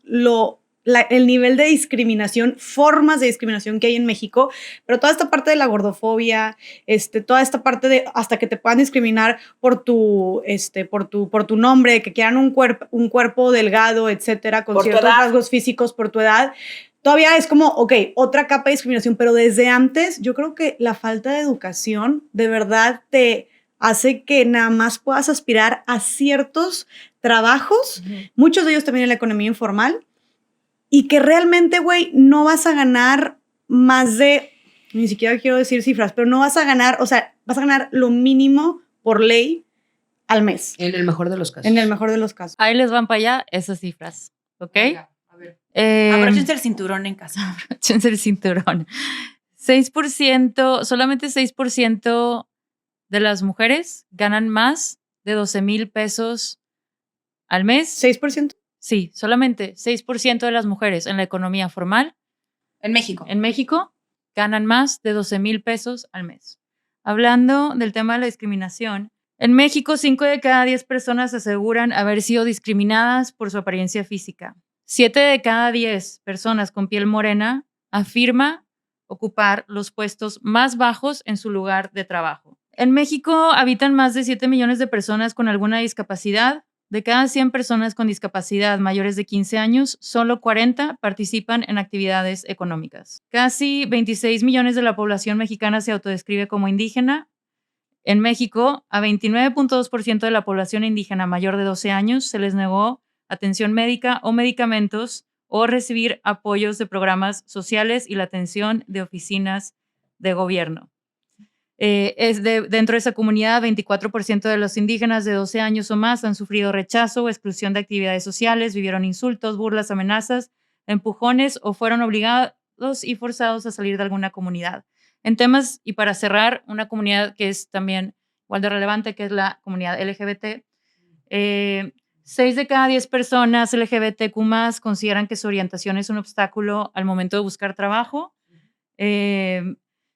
el nivel de discriminación, formas de discriminación que hay en México, pero toda esta parte de la gordofobia, toda esta parte de hasta que te puedan discriminar por tu nombre, que quieran un cuerpo delgado, etcétera, con ciertos rasgos físicos por tu edad, todavía es como, ok, otra capa de discriminación, pero desde antes yo creo que la falta de educación de verdad te hace que nada más puedas aspirar a ciertos trabajos, muchos de ellos también en la economía informal, y que realmente, güey, no vas a ganar más de, ni siquiera quiero decir cifras, pero no vas a ganar, o sea, vas a ganar lo mínimo por ley al mes.
En el mejor de los casos.
En el mejor de los casos.
Ahí les van para allá esas cifras, ¿ok?
Venga, a ver.
Abróchense el cinturón en casa.
Abróchense el cinturón. 6%, solamente 6% de las mujeres ganan más de 12,000 pesos al mes.
¿6%?
Sí, solamente 6% de las mujeres en la economía formal
En México.
en México ganan más de 12,000 pesos al mes. hablando del tema de la discriminación, en México 5 de cada 10 personas aseguran haber sido discriminadas por su apariencia física. 7 de cada 10 personas con piel morena afirma ocupar los puestos más bajos en su lugar de trabajo. En México habitan más de 7 millones de personas con alguna discapacidad. De cada 100 personas con discapacidad mayores de 15 años, solo 40 participan en actividades económicas. Casi 26 millones de la población mexicana se autodescribe como indígena. En México, a 29.2% de la población indígena mayor de 12 años se les negó atención médica o medicamentos o recibir apoyos de programas sociales y la atención de oficinas de gobierno. Dentro de esa comunidad, 24% de los indígenas de 12 años o más han sufrido rechazo o exclusión de actividades sociales, vivieron insultos, burlas, amenazas, empujones o fueron obligados y forzados a salir de alguna comunidad. En temas, y para cerrar, una comunidad que es también igual de relevante, que es la comunidad LGBT, 6 de cada 10 personas LGBTQ+ consideran que su orientación es un obstáculo al momento de buscar trabajo.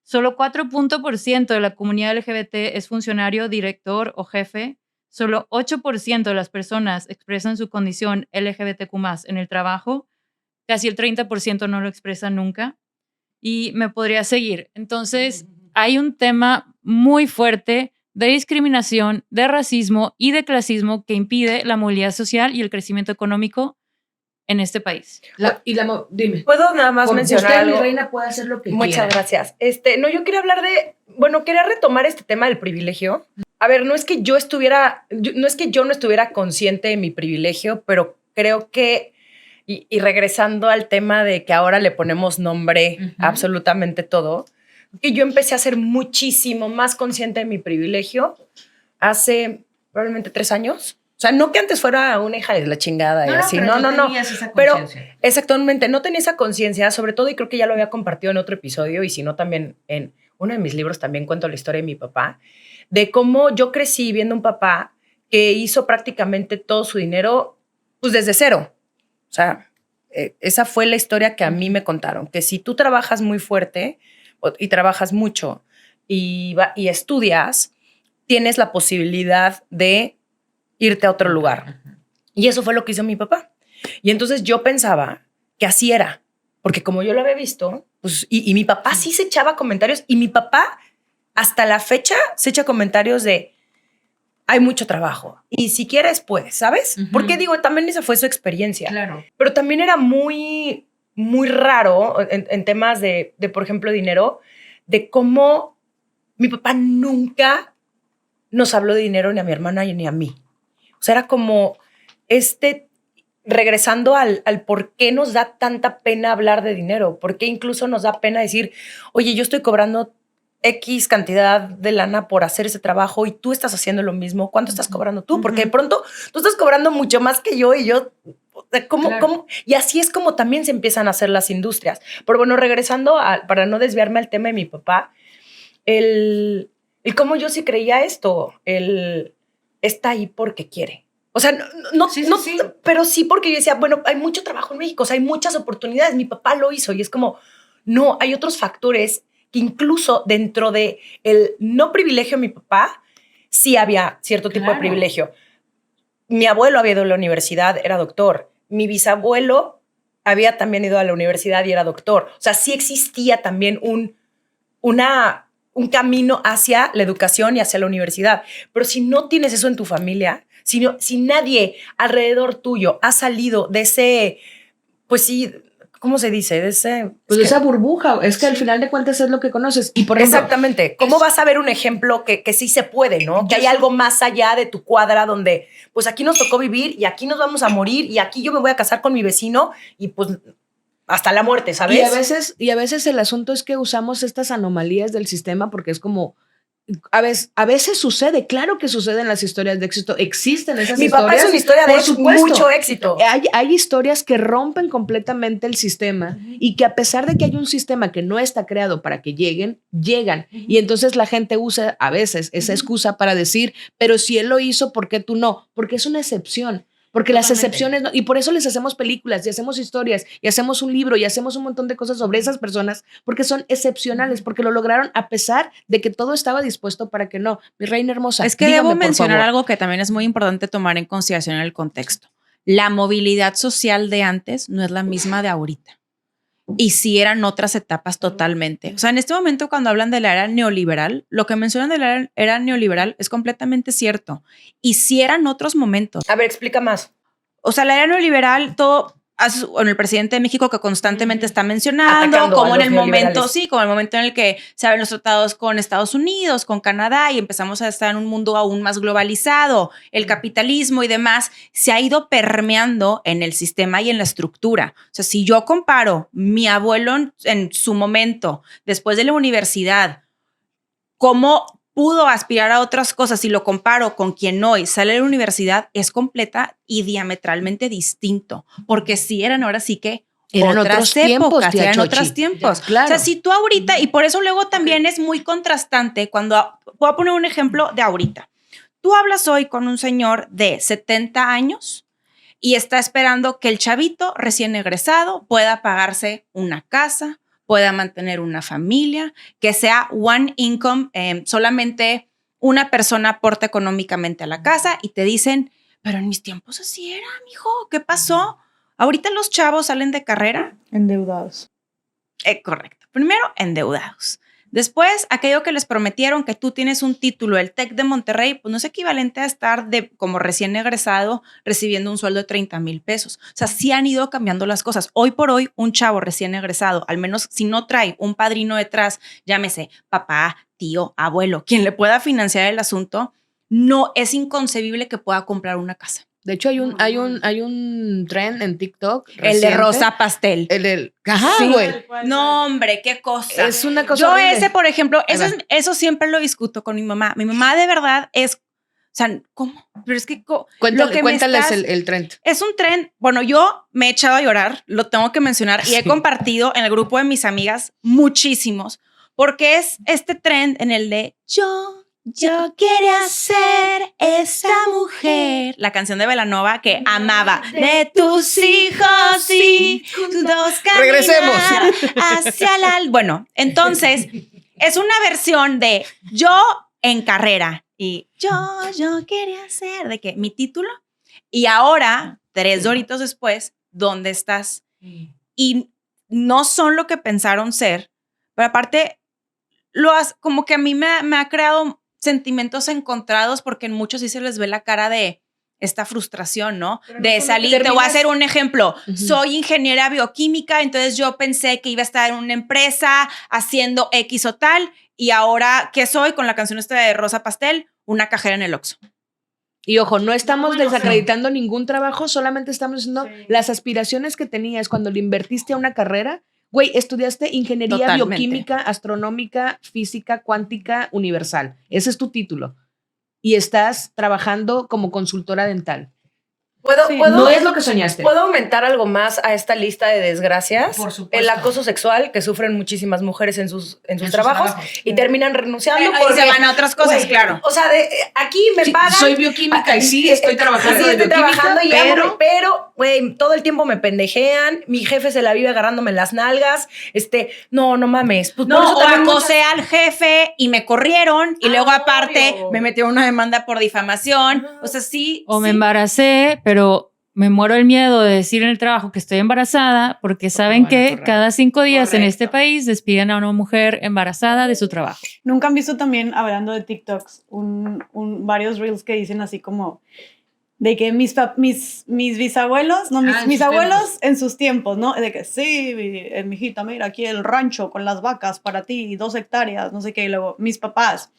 Solo 4% de la comunidad LGBT es funcionario, director o jefe. Solo 8% de las personas expresan su condición LGBTQ+ en el trabajo. Casi el 30% no lo expresa nunca. Y me podría seguir. Entonces, hay un tema muy fuerte de discriminación, de racismo y de clasismo que impide la movilidad social y el crecimiento económico en este país.
Dime.
¿Puedo nada más mencionar
usted,
algo?
mi reina, puede hacer lo que quiera.
Muchas gracias. No, yo quería hablar quería retomar este tema del privilegio. A ver, no es que yo no estuviera consciente de mi privilegio, pero creo que, y regresando al tema de que ahora le ponemos nombre a absolutamente todo, que yo empecé a ser muchísimo más consciente de mi privilegio hace probablemente 3 años. O sea, no que antes fuera una hija de la chingada y así, no. Pero exactamente, no tenía esa conciencia, sobre todo, y creo que ya lo había compartido en otro episodio, y si no también en uno de mis libros también cuento la historia de mi papá, de cómo yo crecí viendo un papá que hizo prácticamente todo su dinero pues desde cero. O sea, esa fue la historia que a mí me contaron, que si tú trabajas muy fuerte y trabajas mucho y estudias, tienes la posibilidad de irte a otro lugar. Y eso fue lo que hizo mi papá. Y entonces yo pensaba que así era, porque como yo lo había visto, pues, y mi papá sí se echaba comentarios, y mi papá hasta la fecha se echa comentarios de hay mucho trabajo y si quieres puedes, ¿sabes? Porque digo, también esa fue su experiencia.
Claro.
Pero también era muy, muy raro en temas de, por ejemplo, dinero, de cómo mi papá nunca nos habló de dinero ni a mi hermana ni a mí. O sea, era como regresando al por qué nos da tanta pena hablar de dinero, por qué incluso nos da pena decir, oye, yo estoy cobrando X cantidad de lana por hacer ese trabajo y tú estás haciendo lo mismo. ¿Cuánto estás cobrando tú? Porque de pronto tú estás cobrando mucho más que yo y yo, ¿cómo? Y así es como también se empiezan a hacer las industrias. Pero bueno, regresando para no desviarme al tema de mi papá, el cómo yo sí creía esto, está ahí porque quiere. O sea, sí. Pero sí porque yo decía, bueno, hay mucho trabajo en México, o sea, hay muchas oportunidades, mi papá lo hizo y es como, no, hay otros factores que incluso dentro de el no privilegio de mi papá, sí había cierto tipo de privilegio. Mi abuelo había ido a la universidad, era doctor. Mi bisabuelo había también ido a la universidad y era doctor. O sea, sí existía también un camino hacia la educación y hacia la universidad. Pero si no tienes eso en tu familia, si nadie alrededor tuyo ha salido de ese, pues sí, ¿cómo se dice? De
esa burbuja. Es que al final de cuentas es lo que conoces. Y por ejemplo,
exactamente. ¿Cómo vas a ver un ejemplo que sí se puede, ¿no? Que hay algo más allá de tu cuadra donde, pues aquí nos tocó vivir y aquí nos vamos a morir y aquí yo me voy a casar con mi vecino y pues hasta la muerte, ¿sabes?
Y a veces el asunto es que usamos estas anomalías del sistema porque es como, a veces sucede, claro que sucede en las historias de éxito, existen esas historias.
Mi papá es una historia de mucho éxito.
Hay historias que rompen completamente el sistema y que a pesar de que hay un sistema que no está creado para que llegan. Y entonces la gente usa a veces esa excusa para decir, pero si él lo hizo, ¿por qué tú no? Porque es una excepción. Porque las
Totalmente.
excepciones, y por eso les hacemos películas y hacemos historias y hacemos un libro y hacemos un montón de cosas sobre esas personas, porque son excepcionales, porque lo lograron a pesar de que todo estaba dispuesto para que no. Mi reina hermosa,
Es que
dígame,
debo
por
mencionar
favor.
algo que también es muy importante tomar en consideración en el contexto. La movilidad social de antes no es la misma de ahorita. Y sí eran otras etapas totalmente. O sea, en este momento cuando hablan de la era neoliberal, lo que mencionan de la era neoliberal es completamente cierto. Y sí eran otros momentos.
A ver, explica más.
O sea, la era neoliberal, todo, bueno, el presidente de México que constantemente está mencionando,
Atacando
como
a
en
los
el momento,
neoliberales.
sí, como el momento en el que se abren los tratados con Estados Unidos, con Canadá y empezamos a estar en un mundo aún más globalizado, el capitalismo y demás, se ha ido permeando en el sistema y en la estructura. O sea, si yo comparo mi abuelo en su momento, después de la universidad, cómo pudo aspirar a otras cosas y lo comparo con quien hoy sale de la universidad, es completa y diametralmente distinto, porque sí eran ahora sí que
Eran
otras
otros tiempos,
épocas,
tía
eran
Chochi.
otros tiempos.
Ya, claro.
O sea, si tú ahorita, y por eso luego también es muy contrastante cuando, voy a poner un ejemplo de ahorita. Tú hablas hoy con un señor de 70 años y está esperando que el chavito recién egresado pueda pagarse una casa, pueda mantener una familia, que sea one income, solamente una persona aporta económicamente a la casa y te dicen, pero en mis tiempos así era, mijo, ¿qué pasó? Ahorita los chavos salen de carrera.
Endeudados.
Correcto. Primero, endeudados. Después, aquello que les prometieron que tú tienes un título, el TEC de Monterrey, pues no es equivalente a estar como recién egresado recibiendo un sueldo de 30,000 pesos. O sea, sí han ido cambiando las cosas. Hoy por hoy, un chavo recién egresado, al menos si no trae un padrino detrás, llámese papá, tío, abuelo, quien le pueda financiar el asunto, no es inconcebible que pueda comprar una casa.
De hecho, hay un trend en TikTok.
El de
reciente.
rosa pastel.
El del. Ajá,
Sí.
güey.
No, hombre, qué cosa.
Es una cosa
Yo
horrible.
ese, por ejemplo,
Ahí va.
eso siempre lo discuto con mi mamá. Mi mamá de verdad es, o sea, ¿cómo? Pero es que
Cuéntales el trend.
es un tren. Bueno, yo me he echado a llorar, lo tengo que mencionar, y he compartido en el grupo de mis amigas muchísimos, porque es este trend en el de yo quería ser esa mujer. La canción de Belanova que amaba. De tus hijos y tus dos caminar
Regresemos.
hacia la... Bueno, entonces es una versión de yo en carrera y yo quería ser, de que mi título. Y ahora, 3 doritos después, ¿dónde estás? Y no son lo que pensaron ser, pero aparte, como que a mí me ha creado sentimientos encontrados porque en muchos sí se les ve la cara de esta frustración, ¿no? De salir, te voy a hacer un ejemplo. Soy ingeniera bioquímica, entonces yo pensé que iba a estar en una empresa haciendo X o tal, y ahora, ¿qué soy? Con la canción esta de Rosa Pastel, una cajera en el Oxxo.
Y ojo, no estamos desacreditando ningún trabajo, solamente estamos diciendo las aspiraciones que tenías cuando le invertiste a una carrera. Güey, estudiaste ingeniería
Totalmente.
bioquímica, astronómica, física, cuántica, universal. Ese es tu título. Y estás trabajando como consultora dental. No es lo que soñaste.
¿Puedo aumentar algo más a esta lista de desgracias?
Por supuesto.
El acoso sexual que sufren muchísimas mujeres en sus trabajos y terminan renunciando porque
se van a otras cosas,
güey,
claro.
O sea, aquí me pagan.
Soy bioquímica y sí, estoy trabajando
Sí,
de
estoy
bioquímica,
trabajando y
pero...
pero, güey, todo el tiempo me pendejean. Mi jefe se la vive agarrándome las nalgas. No mames. Pues por
No,
eso
o
también
acosé al jefe y me corrieron y luego aparte
obvio.
me metieron una demanda por difamación. O sea, sí.
O me
sí.
embaracé, pero me muero el miedo de decir en el trabajo que estoy embarazada porque saben
van a
que
correr.
cada 5 días en este
Correcto.
país despiden a una mujer embarazada de su trabajo.
Nunca han visto también, hablando de TikToks, varios reels que dicen así como de que mis bisabuelos, no, mis abuelos en sus tiempos, ¿no? De que sí, mijita, mira aquí el rancho con las vacas para ti, 2 hectáreas, no sé qué. Y luego mis papás,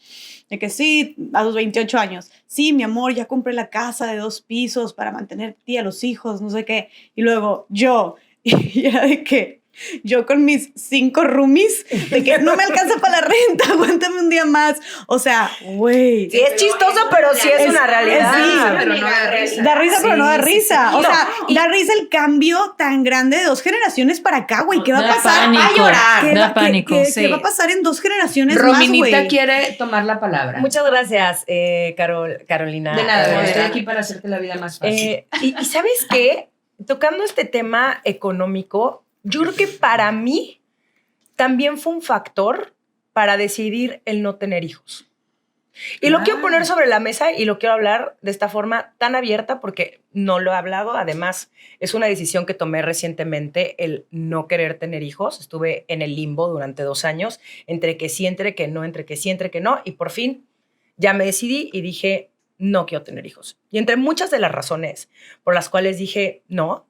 de que sí, a sus 28 años, sí, mi amor, ya compré la casa de 2 pisos para mantener a los hijos, no sé qué. Y luego yo, y era de que Yo con mis 5 roomies, de que no me alcanza para la renta, aguántame un día más. O sea, güey.
Sí, es chistoso, pero sí es una realidad.
pero no da risa.
Da risa, pero no da risa.
sí.
O sea,
No,
da risa el cambio tan grande de 2 generaciones para acá, güey. ¿Qué va a
Da
pasar?
pánico,
Va a llorar. ¿Qué
da
va-
pánico.
qué
Sí.
va a pasar en 2 generaciones más,
Rominita
güey?
quiere tomar la palabra.
Muchas gracias, Carolina.
De nada,
Eh,
estoy aquí para hacerte la vida más fácil.
y ¿sabes qué? Tocando este tema económico, yo creo que para mí también fue un factor para decidir el no tener hijos. Y lo quiero poner sobre la mesa y lo quiero hablar de esta forma tan abierta porque no lo he hablado. Además, es una decisión que tomé recientemente, el no querer tener hijos. Estuve en el limbo durante 2 años, entre que sí, entre que no, entre que sí, entre que no. Y por fin ya me decidí y dije, no quiero tener hijos. Y entre muchas de las razones por las cuales dije no,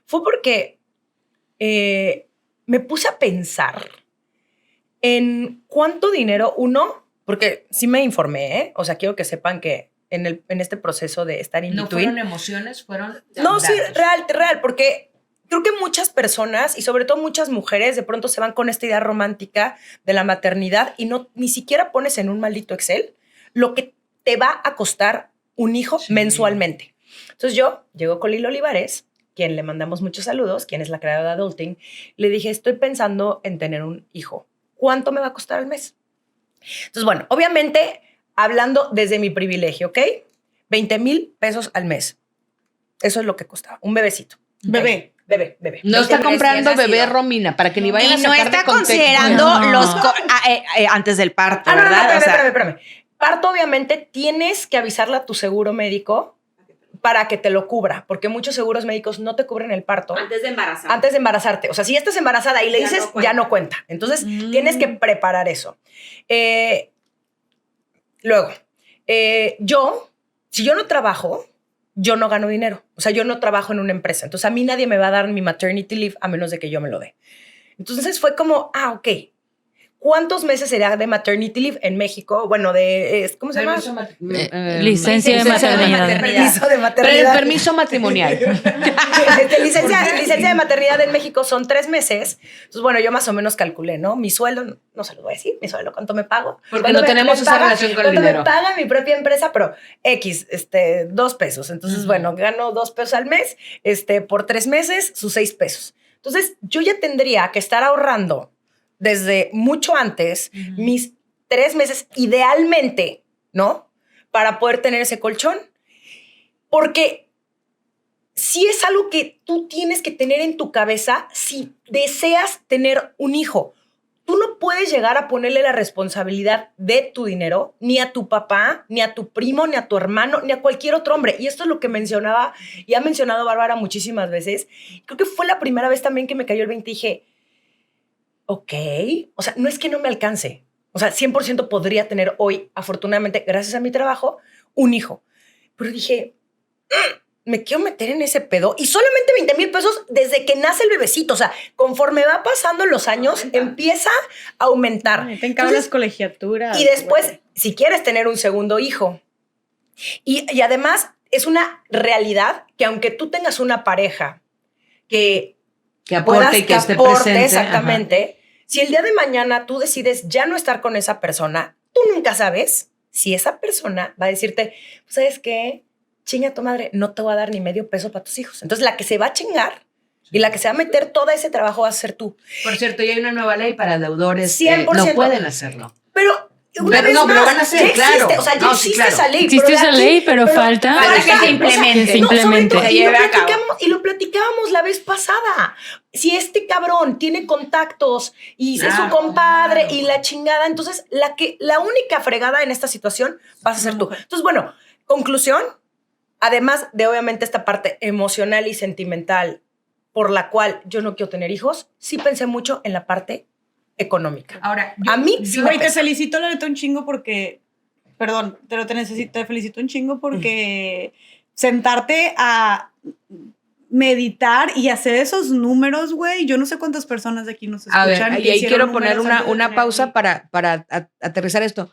fue porque me puse a pensar en cuánto dinero porque sí me informé, ¿eh? O sea, quiero que sepan que en este proceso de estar in
No
between.
fueron emociones, fueron
No, sí,
datos.
real, porque creo que muchas personas y sobre todo muchas mujeres de pronto se van con esta idea romántica de la maternidad y ni siquiera pones en un maldito Excel lo que te va a costar un hijo mensualmente. Entonces yo llego con Lilo Olivares, quien le mandamos muchos saludos, quien es la creadora de Adulting, le dije, estoy pensando en tener un hijo. ¿Cuánto me va a costar al mes? Entonces, bueno, obviamente, hablando desde mi privilegio, ¿ok? 20,000 pesos al mes. Eso es lo que costaba. Un bebecito.
Bebé.
Bebé.
No está
20,000
comprando
recién
bebé
nacido.
Romina, para que ni vayan a
Y no
sacar de
está
contexto.
considerando
No.
antes del parto,
Ah, no,
¿verdad?
espérame. Parto, obviamente, tienes que avisarle a tu seguro médico para que te lo cubra, porque muchos seguros médicos no te cubren el parto
Antes de embarazar.
antes de embarazarte. O sea, si ya estás embarazada y le
Ya
dices,
no cuenta.
ya no cuenta. Entonces, tienes que preparar eso. Luego, si yo no trabajo, yo no gano dinero. O sea, yo no trabajo en una empresa. Entonces, a mí nadie me va a dar mi maternity leave a menos de que yo me lo dé. Entonces, fue como, ok. ¿Cuántos meses será de maternity leave en México? Bueno, ¿cómo se llama?
Licencia de maternidad.
Permiso de maternidad.
Permiso matrimonial.
Licencia de maternidad en México son 3 meses. Entonces, bueno, yo más o menos calculé, ¿no? Mi sueldo, no se lo voy a decir, mi sueldo, ¿cuánto me pago?
Porque no tenemos esa relación con el dinero.
Me paga mi propia empresa, pero 2 pesos. Entonces, bueno, gano 2 pesos al mes, por 3 meses, sus 6 pesos. Entonces, yo ya tendría que estar ahorrando desde mucho antes, mis 3 meses, idealmente, ¿no? Para poder tener ese colchón. Porque sí es algo que tú tienes que tener en tu cabeza si deseas tener un hijo. Tú no puedes llegar a ponerle la responsabilidad de tu dinero ni a tu papá, ni a tu primo, ni a tu hermano, ni a cualquier otro hombre. Y esto es lo que mencionaba y ha mencionado Bárbara muchísimas veces. Creo que fue la primera vez también que me cayó el 20 y dije, ok, o sea, no es que no me alcance. O sea, 100% podría tener hoy, afortunadamente, gracias a mi trabajo, un hijo. Pero dije, me quiero meter en ese pedo. Y solamente 20,000 pesos desde que nace el bebecito. O sea, conforme va pasando los años, empieza a aumentar.
Te encargan las colegiaturas.
Y después, si quieres tener un segundo hijo. Y además, es una realidad que aunque tú tengas una pareja que
aporte y que esté presente.
Exactamente. Ajá. Si el día de mañana tú decides ya no estar con esa persona, tú nunca sabes si esa persona va a decirte, ¿sabes qué? Chinga tu madre, no te voy a dar ni medio peso para tus hijos. Entonces, la que se va a chingar y la que se va a meter todo ese trabajo va a ser tú.
Por cierto, ya hay una nueva ley para deudores.
100%.
No pueden hacerlo.
Pero una vez
no,
más,
pero van a hacer,
ya
claro.
existe, o sea, ya
No, sí,
existe
claro.
esa ley.
Existe esa ley, pero falta
que se implemente.
Que se implemente.
Y lo platicábamos la vez pasada. Si este cabrón tiene contactos y es su compadre y la chingada, entonces la única fregada en esta situación vas a ser tú. Entonces, bueno, conclusión, además de obviamente esta parte emocional y sentimental por la cual yo no quiero tener hijos, sí pensé mucho en la parte económica.
Ahora,
A mí sí me
Güey, te
pesa.
felicito, la neta, un chingo porque... Perdón, te felicito un chingo porque sentarte a meditar y hacer esos números, güey. Yo no sé cuántas personas de aquí nos escuchan.
A ver, y
que
ahí
hicieron
quiero poner
números antes de
una
tener
pausa
hijos.
para aterrizar esto.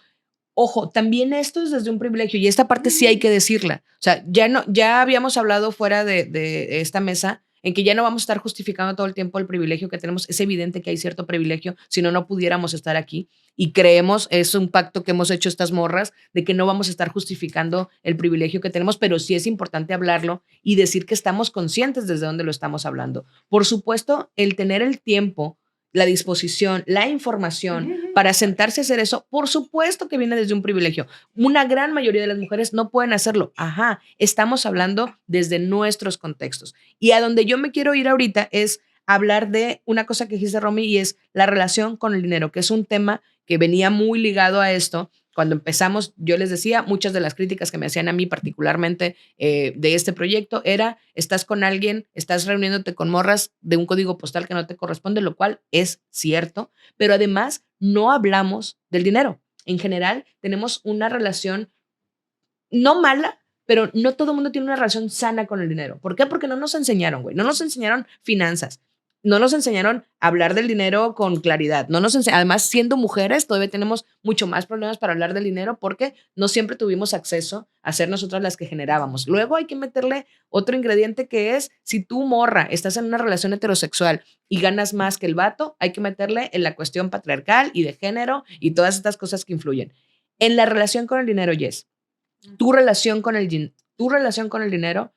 Ojo, también esto es desde un privilegio y esta parte sí hay que decirla. O sea, ya habíamos hablado fuera de esta mesa en que ya no vamos a estar justificando todo el tiempo el privilegio que tenemos. Es evidente que hay cierto privilegio, si no, no pudiéramos estar aquí. Y creemos, es un pacto que hemos hecho estas morras, de que no vamos a estar justificando el privilegio que tenemos, pero sí es importante hablarlo y decir que estamos conscientes desde dónde lo estamos hablando. Por supuesto, el tener el tiempo, la disposición, la información para sentarse a hacer eso, por supuesto que viene desde un privilegio. Una gran mayoría de las mujeres no pueden hacerlo. Ajá, estamos hablando desde nuestros contextos. Y a donde yo me quiero ir ahorita es hablar de una cosa que dijiste, Romy, y es la relación con el dinero, que es un tema que venía muy ligado a esto. Cuando empezamos, yo les decía, muchas de las críticas que me hacían a mí particularmente de este proyecto era, estás con alguien, estás reuniéndote con morras de un código postal que no te corresponde, lo cual es cierto, pero además no hablamos del dinero. En general, tenemos una relación no mala, pero no todo el mundo tiene una relación sana con el dinero. ¿Por qué? Porque no nos enseñaron, güey. No nos enseñaron finanzas. No nos enseñaron a hablar del dinero con claridad. Además, siendo mujeres, todavía tenemos mucho más problemas para hablar del dinero porque no siempre tuvimos acceso a ser nosotras las que generábamos. Luego hay que meterle otro ingrediente que es, si tú, morra, estás en una relación heterosexual y ganas más que el vato, hay que meterle en la cuestión patriarcal y de género y todas estas cosas que influyen. En la relación con el dinero, Jess, tu relación con el dinero,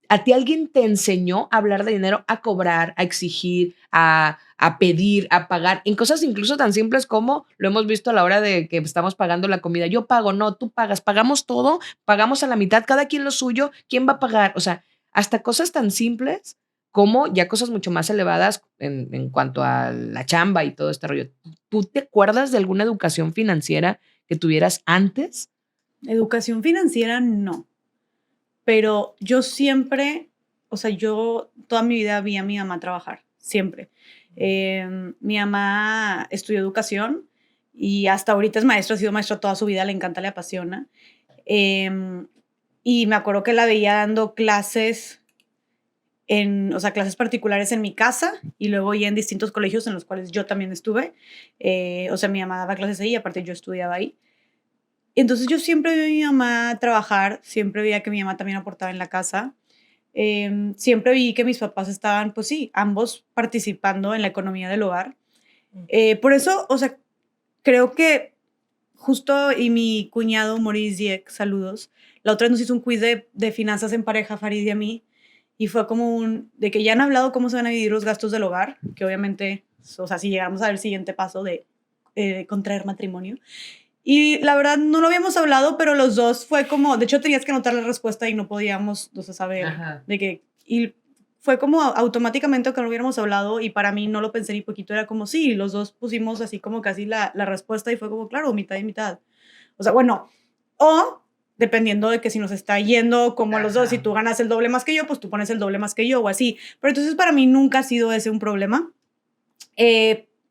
¿a ti alguien te enseñó a hablar de dinero, a cobrar, a exigir, a pedir, a pagar? En cosas incluso tan simples como lo hemos visto a la hora de que estamos pagando la comida. Yo pago, no, tú pagas, pagamos todo, pagamos a la mitad, cada quien lo suyo, ¿quién va a pagar? O sea, hasta cosas tan simples como ya cosas mucho más elevadas en cuanto a la chamba y todo este rollo. ¿Tú te acuerdas de alguna educación financiera que tuvieras antes?
Educación financiera, no. Pero yo siempre, o sea, yo toda mi vida vi a mi mamá trabajar, siempre. Mi mamá estudió educación y hasta ahorita es maestra, ha sido maestra toda su vida, le encanta, le apasiona. Y me acuerdo que la veía dando clases, o sea, clases particulares en mi casa y luego ya en distintos colegios en los cuales yo también estuve. O sea, mi mamá daba clases ahí y aparte yo estudiaba ahí. Entonces yo siempre vi a mi mamá trabajar, siempre veía que mi mamá también aportaba en la casa, siempre vi que mis papás estaban, pues sí, ambos participando en la economía del hogar. Por eso, o sea, creo que justo y mi cuñado Maurice Dieck, saludos, la otra vez nos hizo un quiz de finanzas en pareja, Farid y a mí, y fue como de que ya han hablado cómo se van a dividir los gastos del hogar, que obviamente, o sea, si llegamos al siguiente paso de contraer matrimonio. Y la verdad no lo habíamos hablado, pero los dos fue como, de hecho tenías que anotar la respuesta y no podíamos, o sea, saber de qué. Y fue como automáticamente que no lo hubiéramos hablado y para mí no lo pensé ni poquito, era como sí, los dos pusimos así como casi la respuesta y fue como claro, mitad y mitad. O sea, bueno, o dependiendo de que si nos está yendo como a los dos, si tú ganas el doble más que yo, pues tú pones el doble más que yo o así. Pero entonces para mí nunca ha sido ese un problema.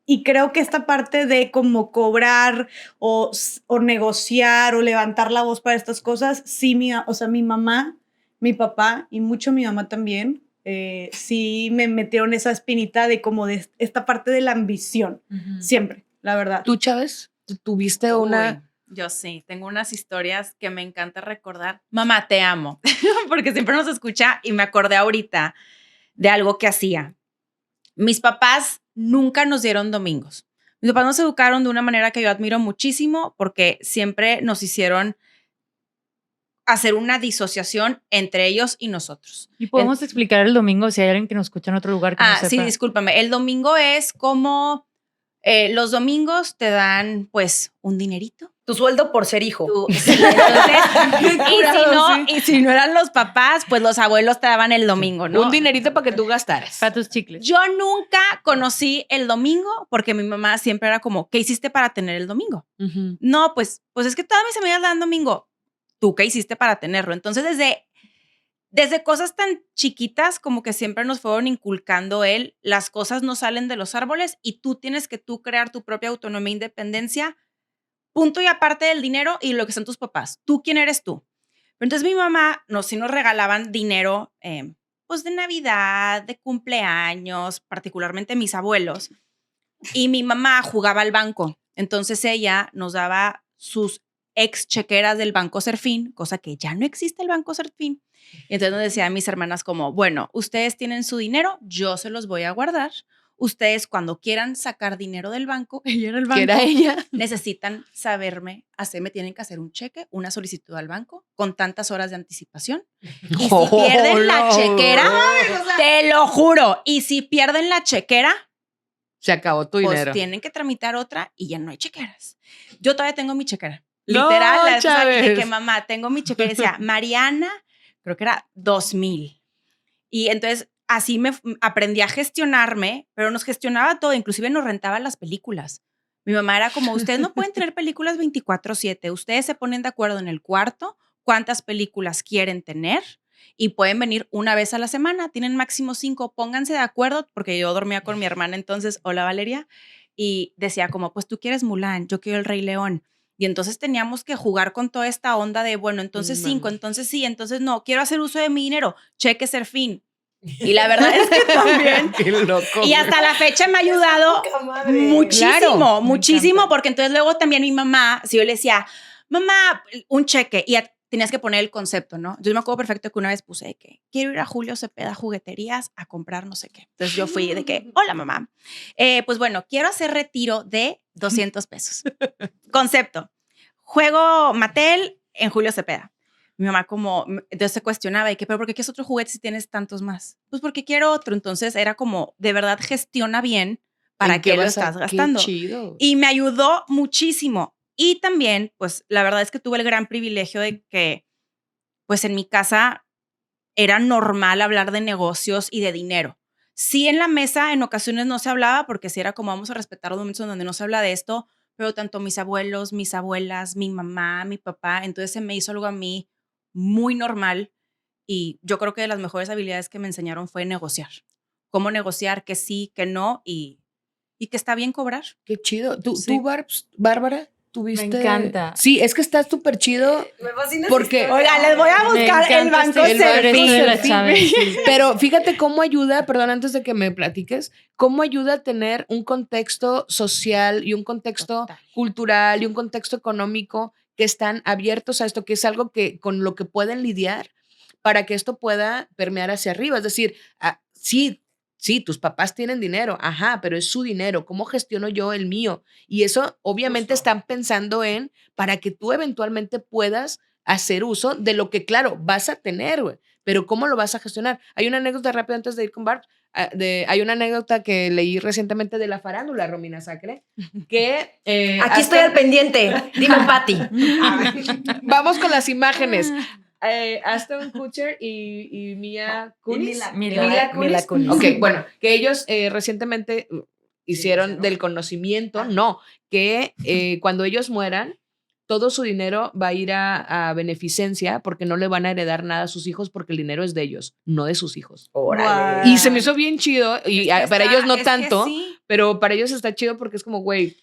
Y creo que esta parte de como cobrar o negociar o levantar la voz para estas cosas, sí, o sea, mi mamá, mi papá y mucho mi mamá también, sí me metieron esa espinita de como de esta parte de la ambición, siempre, la verdad.
¿Tú, Chávez, tuviste una...?
Yo sí, tengo unas historias que me encanta recordar. Mamá, te amo, porque siempre nos escucha y me acordé ahorita de algo que hacía. Mis papás nunca nos dieron domingos. Mis papás nos educaron de una manera que yo admiro muchísimo porque siempre nos hicieron hacer una disociación entre ellos y nosotros.
¿Y podemos explicar el domingo si hay alguien que nos escucha en otro lugar que no sepa?
Sí, discúlpame. El domingo es como los domingos te dan pues un dinerito.
Tu sueldo por ser hijo.
Entonces, y si no eran los papás, pues los abuelos te daban el domingo, ¿no?
Un dinerito para que tú gastaras.
Para tus chicles.
Yo nunca conocí el domingo porque mi mamá siempre era como, ¿qué hiciste para tener el domingo? No, pues es que todas mis amigas dan domingo. ¿Tú qué hiciste para tenerlo? Entonces, desde cosas tan chiquitas como que siempre nos fueron inculcando las cosas no salen de los árboles y tú tienes que crear tu propia autonomía e independencia. Punto y aparte del dinero y lo que son tus papás. ¿Tú quién eres tú? Pero entonces mi mamá sí nos regalaban dinero, pues de Navidad, de cumpleaños, particularmente mis abuelos. Y mi mamá jugaba al banco. Entonces ella nos daba sus ex chequeras del Banco Serfín, cosa que ya no existe el Banco Serfín. Y entonces nos decían mis hermanas como, bueno, ustedes tienen su dinero, yo se los voy a guardar. Ustedes cuando quieran sacar dinero del banco, ella era el banco,
Que era ella.
necesitan saberme, me tienen que hacer un cheque, una solicitud al banco con tantas horas de anticipación. Y si pierden la chequera, te lo juro, y si pierden la chequera,
se acabó tu
pues
dinero.
tienen que tramitar otra y ya no hay chequeras. Yo todavía tengo mi chequera.
No,
Literal, la
Chávez.
de que mamá, tengo mi chequera, decía Mariana, creo que era 2000. Y entonces así aprendí a gestionarme, pero nos gestionaba todo, inclusive nos rentaba las películas. Mi mamá era como, ustedes no pueden tener películas 24/7, ustedes se ponen de acuerdo en el cuarto, cuántas películas quieren tener y pueden venir una vez a la semana, tienen máximo 5, pónganse de acuerdo, porque yo dormía con mi hermana entonces, hola Valeria, y decía como, pues tú quieres Mulan, yo quiero El Rey León. Y entonces teníamos que jugar con toda esta onda de, bueno, entonces 5, entonces sí, entonces no, quiero hacer uso de mi dinero, cheque Serfín. Y la verdad es que también.
Qué loco.
Y hasta la fecha me ha ayudado muchísimo,
Claro,
muchísimo, porque entonces luego también mi mamá, si yo le decía, mamá, un cheque, y tenías que poner el concepto, ¿no? Yo me acuerdo perfecto que una vez puse que quiero ir a Julio Cepeda Jugueterías a comprar no sé qué. Entonces yo fui de que, hola mamá, pues bueno, quiero hacer retiro de 200 pesos. Concepto, juego Mattel en Julio Cepeda. Mi mamá como, entonces se cuestionaba, pero ¿por qué quieres otro juguete si tienes tantos más? Pues porque quiero otro. Entonces era como, de verdad gestiona bien para qué lo estás gastando.
Qué chido.
Y me ayudó muchísimo. Y también, pues la verdad es que tuve el gran privilegio de que, pues en mi casa era normal hablar de negocios y de dinero. Sí, en la mesa en ocasiones no se hablaba porque sí era como vamos a respetar los momentos en donde no se habla de esto, pero tanto mis abuelos, mis abuelas, mi mamá, mi papá, entonces se me hizo algo a mí muy normal y yo creo que de las mejores habilidades que me enseñaron fue negociar. Cómo negociar, que sí, que no y que está bien cobrar.
Qué chido. ¿Tú,
Sí.
Bárbara, tuviste?
Me encanta.
Sí, es que está súper chido.
Me fascina
Porque-
esa historia.
Oiga, les voy a
Me
buscar el
encanta
banco
esta historia
Serfín.
de la
Serfín.
Chávez, sí.
Pero fíjate cómo ayuda, perdón, antes de que me platiques, cómo ayuda a tener un contexto social y un contexto
Total.
cultural y un contexto económico que están abiertos a esto, que es algo que con lo que pueden lidiar para que esto pueda permear hacia arriba. Es decir, sí, tus papás tienen dinero, ajá, pero es su dinero. ¿Cómo gestiono yo el mío? Y eso obviamente están pensando en para que tú eventualmente puedas hacer uso de lo que, claro, vas a tener, güey. Pero ¿cómo lo vas a gestionar? Hay una anécdota rápida antes de ir con Bart. Hay una anécdota que leí recientemente de la farándula, Romina Sacre, que...
Aquí estoy al pendiente. Dime, Pati.
Vamos con las imágenes. Aston Kutcher y Mila Kunis.
Mila
Kunis.
Ok, bueno, que ellos recientemente hicieron del conocimiento, que cuando ellos mueran, todo su dinero va a ir a beneficencia porque no le van a heredar nada a sus hijos porque el dinero es de ellos, no de sus hijos.
Órale.
Y se me hizo bien chido, y para ellos no tanto,
Sí.
pero para ellos está chido porque es como, güey,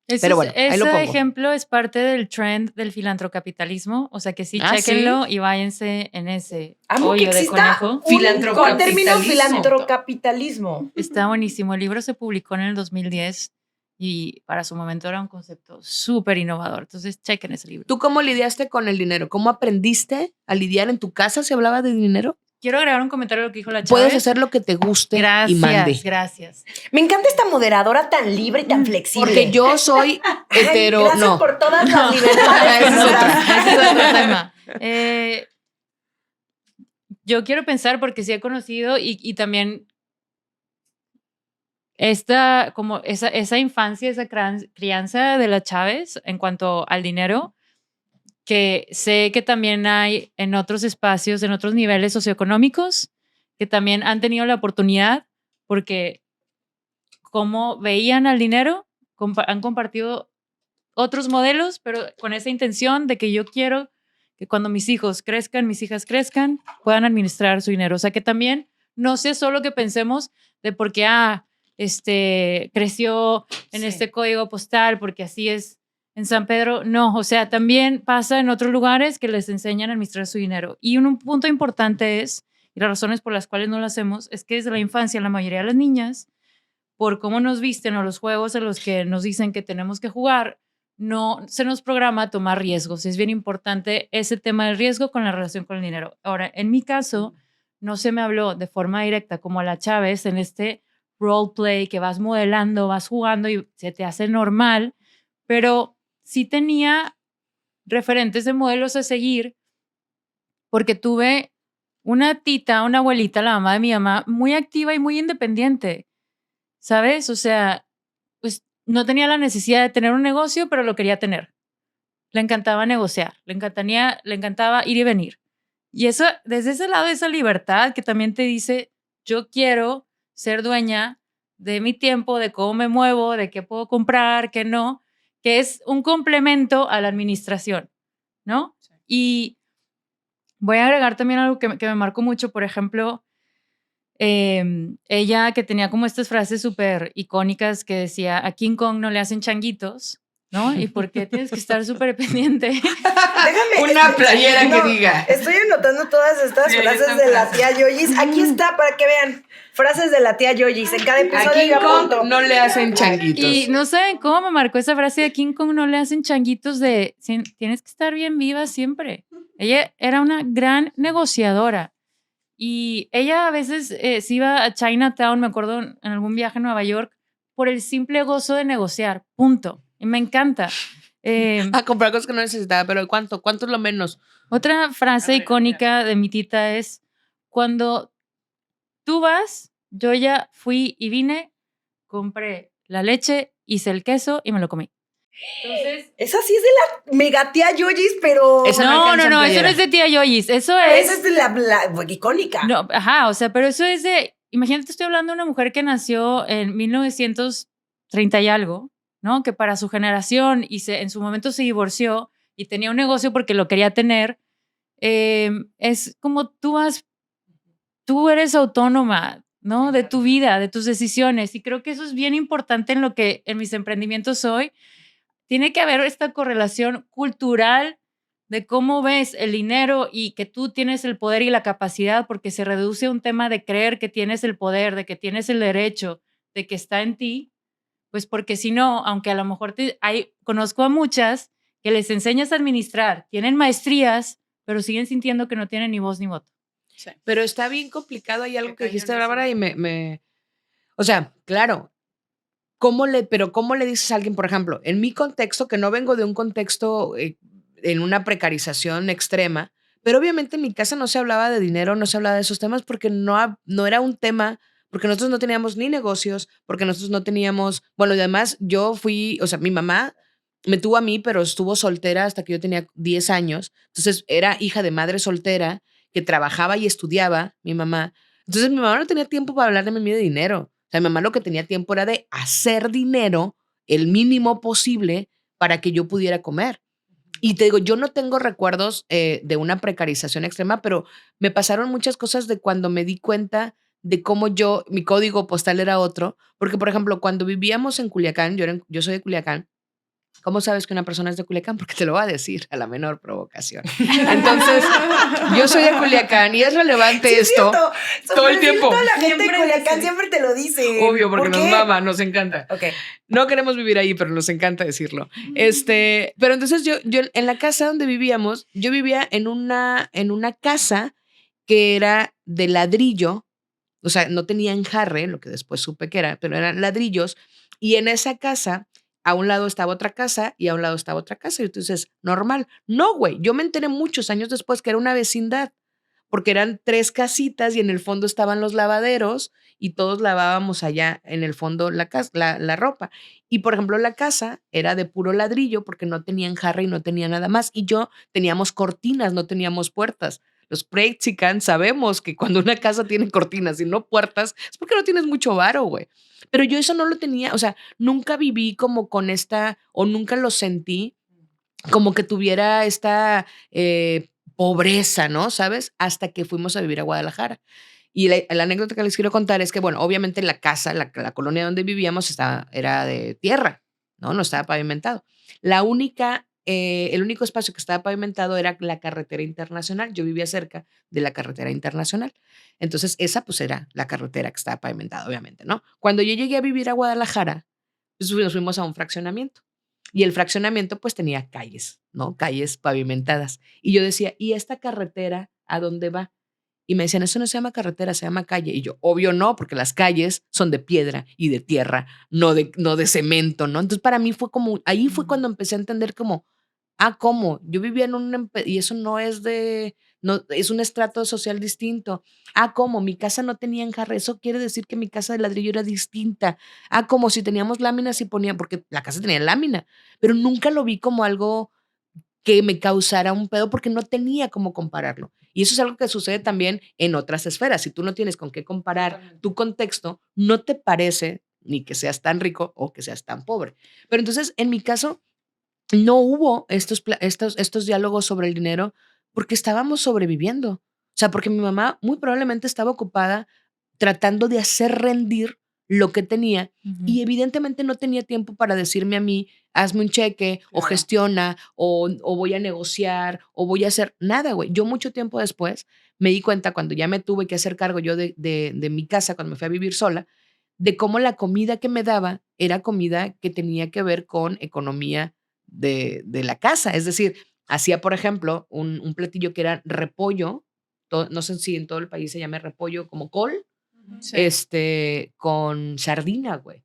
Ese,
pero bueno, ahí lo
ese
pongo.
ejemplo es parte del trend del filantrocapitalismo, o sea que sí,
Ah,
chéquenlo y váyanse en ese
Amo que
hoyo de
exista
conejo.
un término
Filantrocapitalismo.
filantrocapitalismo.
Está buenísimo. El libro se publicó en el 2010 y para su momento era un concepto súper innovador. Entonces, chequen ese libro.
¿tú cómo lidiaste con el dinero? ¿Cómo aprendiste a lidiar en tu casa? ¿Se hablaba de dinero?
Quiero agregar un comentario a lo que dijo la Chávez.
Puedes hacer lo que te guste y mande.
Gracias.
Me encanta esta moderadora tan libre y tan flexible.
Porque yo soy
Ay,
hetero,
gracias
no.
por todas las libertades.
Esa es otra.
Ese es otro tema. Yo quiero pensar porque sí he conocido y también esa infancia, esa crianza de la Chávez en cuanto al dinero, que sé que también hay en otros espacios, en otros niveles socioeconómicos, que también han tenido la oportunidad porque como veían al dinero, han compartido otros modelos, pero con esa intención de que yo quiero que cuando mis hijos crezcan, mis hijas crezcan, puedan administrar su dinero. O sea, que también no sea solo que pensemos de por qué creció en este código postal, porque así es en San Pedro. No, o sea, también pasa en otros lugares que les enseñan a administrar su dinero. Y un punto importante es, y las razones por las cuales no lo hacemos, es que desde la infancia la mayoría de las niñas, por cómo nos visten o los juegos a los que nos dicen que tenemos que jugar, no se nos programa a tomar riesgos. Es bien importante ese tema del riesgo con la relación con el dinero. Ahora, en mi caso, no se me habló de forma directa como a la Chávez en este role play que vas modelando, vas jugando y se te hace normal, pero sí tenía referentes de modelos a seguir porque tuve una tita, una abuelita, la mamá de mi mamá, muy activa y muy independiente, ¿sabes? O sea, pues no tenía la necesidad de tener un negocio, pero lo quería tener. Le encantaba negociar, le encantaba ir y venir. Y eso, desde ese lado, esa libertad que también te dice, yo quiero ser dueña de mi tiempo, de cómo me muevo, de qué puedo comprar, qué no, que es un complemento a la administración, ¿no? Sí. Y voy a agregar también algo que me marcó mucho, por ejemplo, ella que tenía como estas frases súper icónicas que decía, a King Kong no le hacen changuitos, ¿no? ¿Y por qué tienes que estar súper pendiente?
Déjame. Una playera que diga.
Estoy anotando todas estas frases de la tía Yoyis. Aquí está, para que vean. Frases de la tía Yoyis. En cada episodio.
A King Kong no le hacen changuitos.
Y no saben cómo me marcó esa frase de a King Kong no le hacen changuitos de tienes que estar bien viva siempre. Ella era una gran negociadora. Y ella a veces se iba a Chinatown, me acuerdo en algún viaje a Nueva York, por el simple gozo de negociar, punto. Y me encanta.
A comprar cosas que no necesitaba, pero ¿cuánto? ¿Cuánto es lo menos?
Otra frase icónica de mi tita es, cuando tú vas, yo ya fui y vine, compré la leche, hice el queso y me lo comí. Entonces,
esa sí es de la mega tía Yoyis, pero...
No, eso no es de tía Yoyis, eso es...
Esa es de la icónica.
No, ajá, o sea, pero eso es de... Imagínate, estoy hablando de una mujer que nació en 1930 y algo, ¿no? Que para su generación en su momento se divorció y tenía un negocio porque lo quería tener. Es como tú eres autónoma, ¿no? De tu vida, de tus decisiones. Y creo que eso es bien importante en lo que en mis emprendimientos hoy. Tiene que haber esta correlación cultural de cómo ves el dinero y que tú tienes el poder y la capacidad, porque se reduce a un tema de creer que tienes el poder, de que tienes el derecho, de que está en ti, pues porque si no, aunque a lo mejor conozco a muchas que les enseñas a administrar, tienen maestrías, pero siguen sintiendo que no tienen ni voz ni voto.
Sí. Pero está bien complicado, hay algo que dijiste, Bárbara, y o sea, claro, ¿cómo le dices a alguien, por ejemplo, en mi contexto, que no vengo de un contexto en una precarización extrema, pero obviamente en mi casa no se hablaba de dinero, no se hablaba de esos temas porque no era un tema, porque nosotros no teníamos ni negocios, porque nosotros no teníamos, bueno, y además mi mamá me tuvo a mí, pero estuvo soltera hasta que yo tenía 10 años, entonces era hija de madre soltera que trabajaba y estudiaba, mi mamá. Entonces mi mamá no tenía tiempo para hablarme a mí de dinero. O sea, mi mamá lo que tenía tiempo era de hacer dinero el mínimo posible para que yo pudiera comer. Y te digo, yo no tengo recuerdos de una precarización extrema, pero me pasaron muchas cosas de cuando me di cuenta de cómo mi código postal era otro. Porque, por ejemplo, cuando vivíamos en Culiacán, yo soy de Culiacán. ¿Cómo sabes que una persona es de Culiacán? Porque te lo va a decir a la menor provocación. Entonces, yo soy de Culiacán y es relevante sí, esto todo el tiempo.
La gente de Culiacán siempre te lo dice.
Obvio, porque nos mama, nos encanta.
Okay.
No queremos vivir ahí, pero nos encanta decirlo. Pero entonces yo en la casa donde vivíamos, yo vivía en una casa que era de ladrillo, o sea, no tenía enjarre, lo que después supe que era, pero eran ladrillos, y en esa casa a un lado estaba otra casa y a un lado estaba otra casa. Y entonces, normal. No, güey. Yo me enteré muchos años después que era una vecindad, porque eran 3 casitas y en el fondo estaban los lavaderos y todos lavábamos allá en el fondo la ropa. Y, por ejemplo, la casa era de puro ladrillo porque no tenía enjarre y no tenía nada más. Y teníamos cortinas, no teníamos puertas. Los Prexicans sabemos que cuando una casa tiene cortinas y no puertas, es porque no tienes mucho varo, güey. Pero yo eso no lo tenía, o sea, nunca viví como con o nunca lo sentí como que tuviera esta pobreza, ¿no? ¿Sabes? Hasta que fuimos a vivir a Guadalajara. Y la anécdota que les quiero contar es que, bueno, obviamente la casa, la colonia donde vivíamos era de tierra, ¿no? No estaba pavimentado. El único espacio que estaba pavimentado era la carretera internacional. Yo vivía cerca de la carretera internacional. Entonces, esa pues era la carretera que estaba pavimentada, obviamente, ¿no? Cuando yo llegué a vivir a Guadalajara, pues nos fuimos a un fraccionamiento. Y el fraccionamiento pues tenía calles, ¿no? Calles pavimentadas. Y yo decía, ¿y esta carretera a dónde va? Y me decían, eso no se llama carretera, se llama calle. Y yo, obvio no, porque las calles son de piedra y de tierra, no de cemento, ¿no? Entonces para mí fue como, ahí fue cuando empecé a entender como, ¿cómo? Yo vivía en y eso no es no, es un estrato social distinto. ¿Cómo? Mi casa no tenía enjarre, eso quiere decir que mi casa de ladrillo era distinta. Como si teníamos láminas y ponía, porque la casa tenía lámina, pero nunca lo vi como algo que me causara un pedo porque no tenía cómo compararlo. Y eso es algo que sucede también en otras esferas. Si tú no tienes con qué comparar tu contexto, no te parece ni que seas tan rico o que seas tan pobre. Pero entonces, en mi caso, no hubo estos diálogos sobre el dinero porque estábamos sobreviviendo. O sea, porque mi mamá muy probablemente estaba ocupada tratando de hacer rendir lo que tenía y evidentemente no tenía tiempo para decirme a mí, hazme un cheque o gestiona o voy a negociar o voy a hacer nada, güey. Yo mucho tiempo después me di cuenta cuando ya me tuve que hacer cargo yo de mi casa, cuando me fui a vivir sola, de cómo la comida que me daba era comida que tenía que ver con economía de la casa. Es decir, hacía, por ejemplo, un platillo que era repollo, no sé si en todo el país se llama repollo como col, con sardina, güey.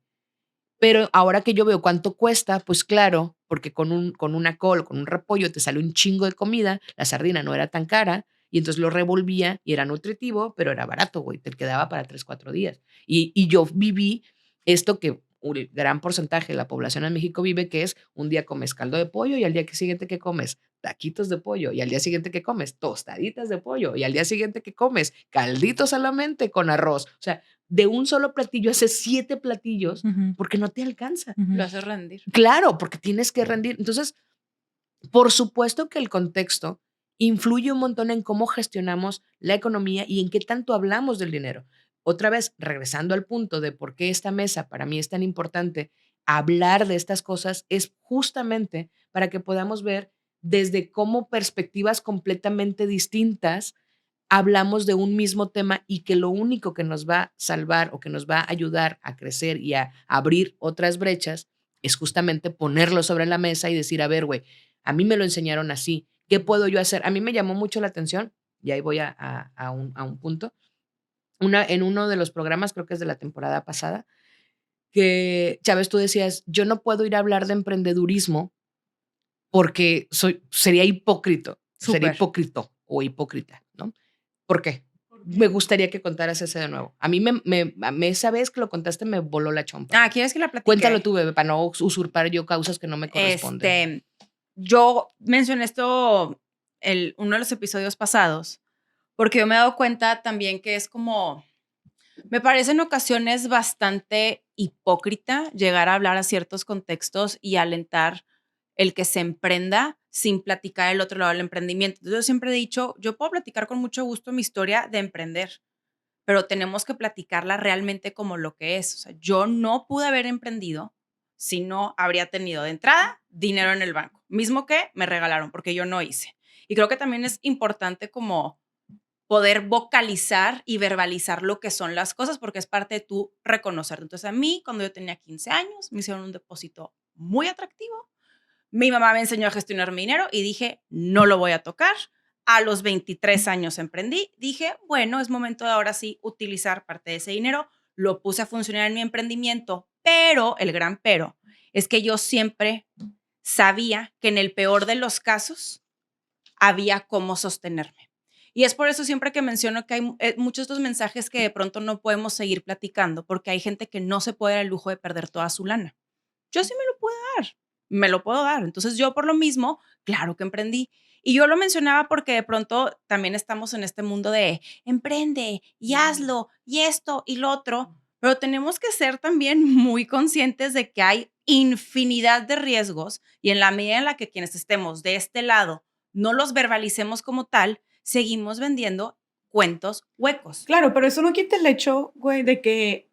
Pero ahora que yo veo cuánto cuesta, pues claro, porque con una col, con un repollo te sale un chingo de comida, la sardina no era tan cara, y entonces lo revolvía y era nutritivo, pero era barato, güey, te quedaba para 3, 4 días. Y yo viví esto que un gran porcentaje de la población en México vive, que es un día comes caldo de pollo y al día siguiente que comes taquitos de pollo y al día siguiente que comes tostaditas de pollo y al día siguiente que comes caldito solamente con arroz. O sea, de un solo platillo haces 7 platillos porque no te alcanza.
Lo haces rendir.
Claro, porque tienes que rendir. Entonces, por supuesto que el contexto influye un montón en cómo gestionamos la economía y en qué tanto hablamos del dinero. Otra vez, regresando al punto de por qué esta mesa para mí es tan importante, hablar de estas cosas es justamente para que podamos ver desde cómo perspectivas completamente distintas hablamos de un mismo tema y que lo único que nos va a salvar o que nos va a ayudar a crecer y a abrir otras brechas es justamente ponerlo sobre la mesa y decir, a ver, güey, a mí me lo enseñaron así, ¿qué puedo yo hacer? A mí me llamó mucho la atención, y ahí voy a un punto, en uno de los programas, creo que es de la temporada pasada, que, Chávez, tú decías, yo no puedo ir a hablar de emprendedurismo porque sería hipócrita o hipócrita, ¿no? ¿Por qué? Me gustaría que contaras ese de nuevo. A mí esa vez que lo contaste me voló la chompa.
¿Quieres que la platique?
Cuéntalo tú, bebé, para no usurpar yo causas que no me corresponden.
Yo mencioné esto uno de los episodios pasados, porque yo me he dado cuenta también que es como, me parece en ocasiones bastante hipócrita llegar a hablar a ciertos contextos y alentar el que se emprenda sin platicar el otro lado del emprendimiento. Entonces, yo siempre he dicho, yo puedo platicar con mucho gusto mi historia de emprender, pero tenemos que platicarla realmente como lo que es. O sea, yo no pude haber emprendido si no habría tenido de entrada dinero en el banco, mismo que me regalaron porque yo no hice. Y creo que también es importante como poder vocalizar y verbalizar lo que son las cosas porque es parte de tu reconocer. Entonces, a mí, cuando yo tenía 15 años, me hicieron un depósito muy atractivo. Mi mamá me enseñó a gestionar mi dinero y dije, no lo voy a tocar. A los 23 años emprendí. Dije, bueno, es momento de ahora sí utilizar parte de ese dinero. Lo puse a funcionar en mi emprendimiento, pero el gran pero es que yo siempre sabía que en el peor de los casos había cómo sostenerme. Y es por eso siempre que menciono que hay muchos de estos mensajes que de pronto no podemos seguir platicando porque hay gente que no se puede dar el lujo de perder toda su lana. Yo sí me lo puedo dar. Entonces yo por lo mismo, claro que emprendí. Y yo lo mencionaba porque de pronto también estamos en este mundo de emprende y hazlo y esto y lo otro, pero tenemos que ser también muy conscientes de que hay infinidad de riesgos y en la medida en la que quienes estemos de este lado no los verbalicemos como tal, seguimos vendiendo cuentos huecos.
Claro, pero eso no quita el hecho, güey, de que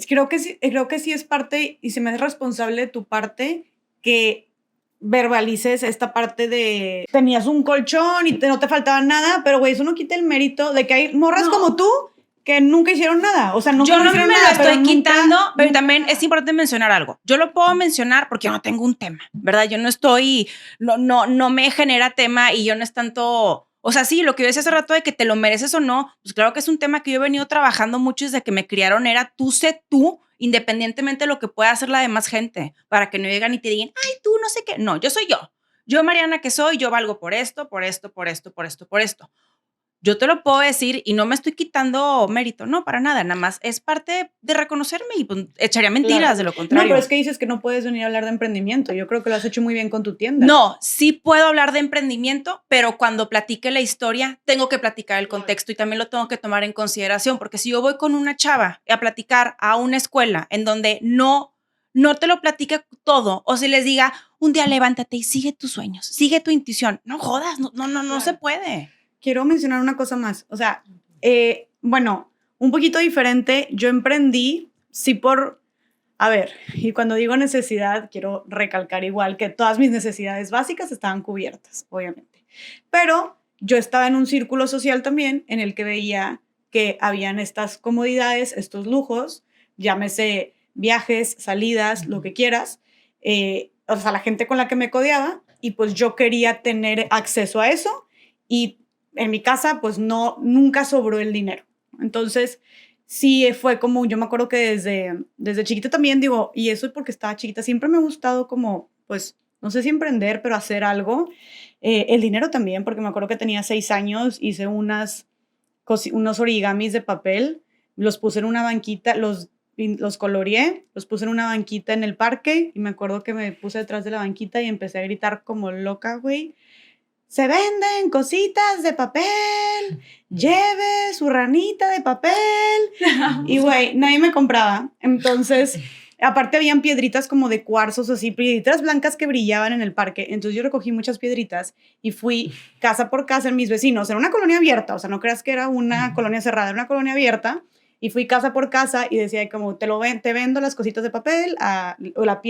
creo que sí es parte y se me es responsable de tu parte que verbalices esta parte de tenías un colchón y no te faltaba nada, pero güey, eso no quita el mérito de que hay morras como tú que nunca hicieron nada. O sea, no
yo no me
hicieron
lo
nada,
estoy
pero
quitando, pero
nunca-
también es importante mencionar algo. Yo lo puedo mencionar porque yo no tengo un tema, ¿verdad? Yo no estoy, no me genera tema y yo no es tanto, o sea, sí, lo que yo decía hace rato de que te lo mereces o no, pues claro que es un tema que yo he venido trabajando mucho desde que me criaron, era tú sé tú, independientemente de lo que pueda hacer la demás gente, para que no llegan y te digan, ay, tú no sé qué. No, yo soy yo. Yo, Mariana, que soy, yo valgo por esto, por esto, por esto, por esto, por esto. Yo te lo puedo decir y no me estoy quitando mérito, no, para nada, nada más es parte de reconocerme y pues, echaría mentiras
Claro.
de lo
No,
contrario.
pero es que dices que no puedes venir a hablar de emprendimiento. Yo creo que lo has hecho muy bien con tu tienda.
No, sí puedo hablar de emprendimiento, pero cuando platique la historia, tengo que platicar el contexto y también lo tengo que tomar en consideración, porque si yo voy con una chava a platicar a una escuela en donde no te lo platica todo, o si les diga, un día levántate y sigue tus sueños, sigue tu intuición, no jodas, no se puede.
Quiero mencionar una cosa más. O sea, bueno, un poquito diferente. Yo emprendí, sí por... A ver, y cuando digo necesidad, quiero recalcar igual que todas mis necesidades básicas estaban cubiertas, obviamente. Pero yo estaba en un círculo social también en el que veía que habían estas comodidades, estos lujos, llámese viajes, salidas, lo que quieras, o sea, la gente con la que me codeaba, y pues yo quería tener acceso a eso, y en mi casa pues nunca sobró el dinero. Entonces sí fue como, yo me acuerdo que desde chiquita también digo, y eso es porque estaba chiquita, siempre me ha gustado como, pues, no sé si emprender, pero hacer algo. El dinero también, porque me acuerdo que tenía 6 años, hice unos origamis de papel, los puse en una banquita, los coloreé, los puse en una banquita en el parque, y me acuerdo que me puse detrás de la banquita y empecé a gritar como loca, güey. Se venden cositas de papel, lleve su ranita de papel. Y güey, nadie me compraba. Entonces, aparte habían piedritas como de cuarzos, así, piedritas blancas que brillaban en el parque. Entonces yo recogí muchas piedritas y fui casa por casa en mis vecinos. Era una colonia abierta, o sea, no creas que era una colonia cerrada, era una colonia abierta. Y fui casa por casa y decía como, te vendo las cositas de papel o la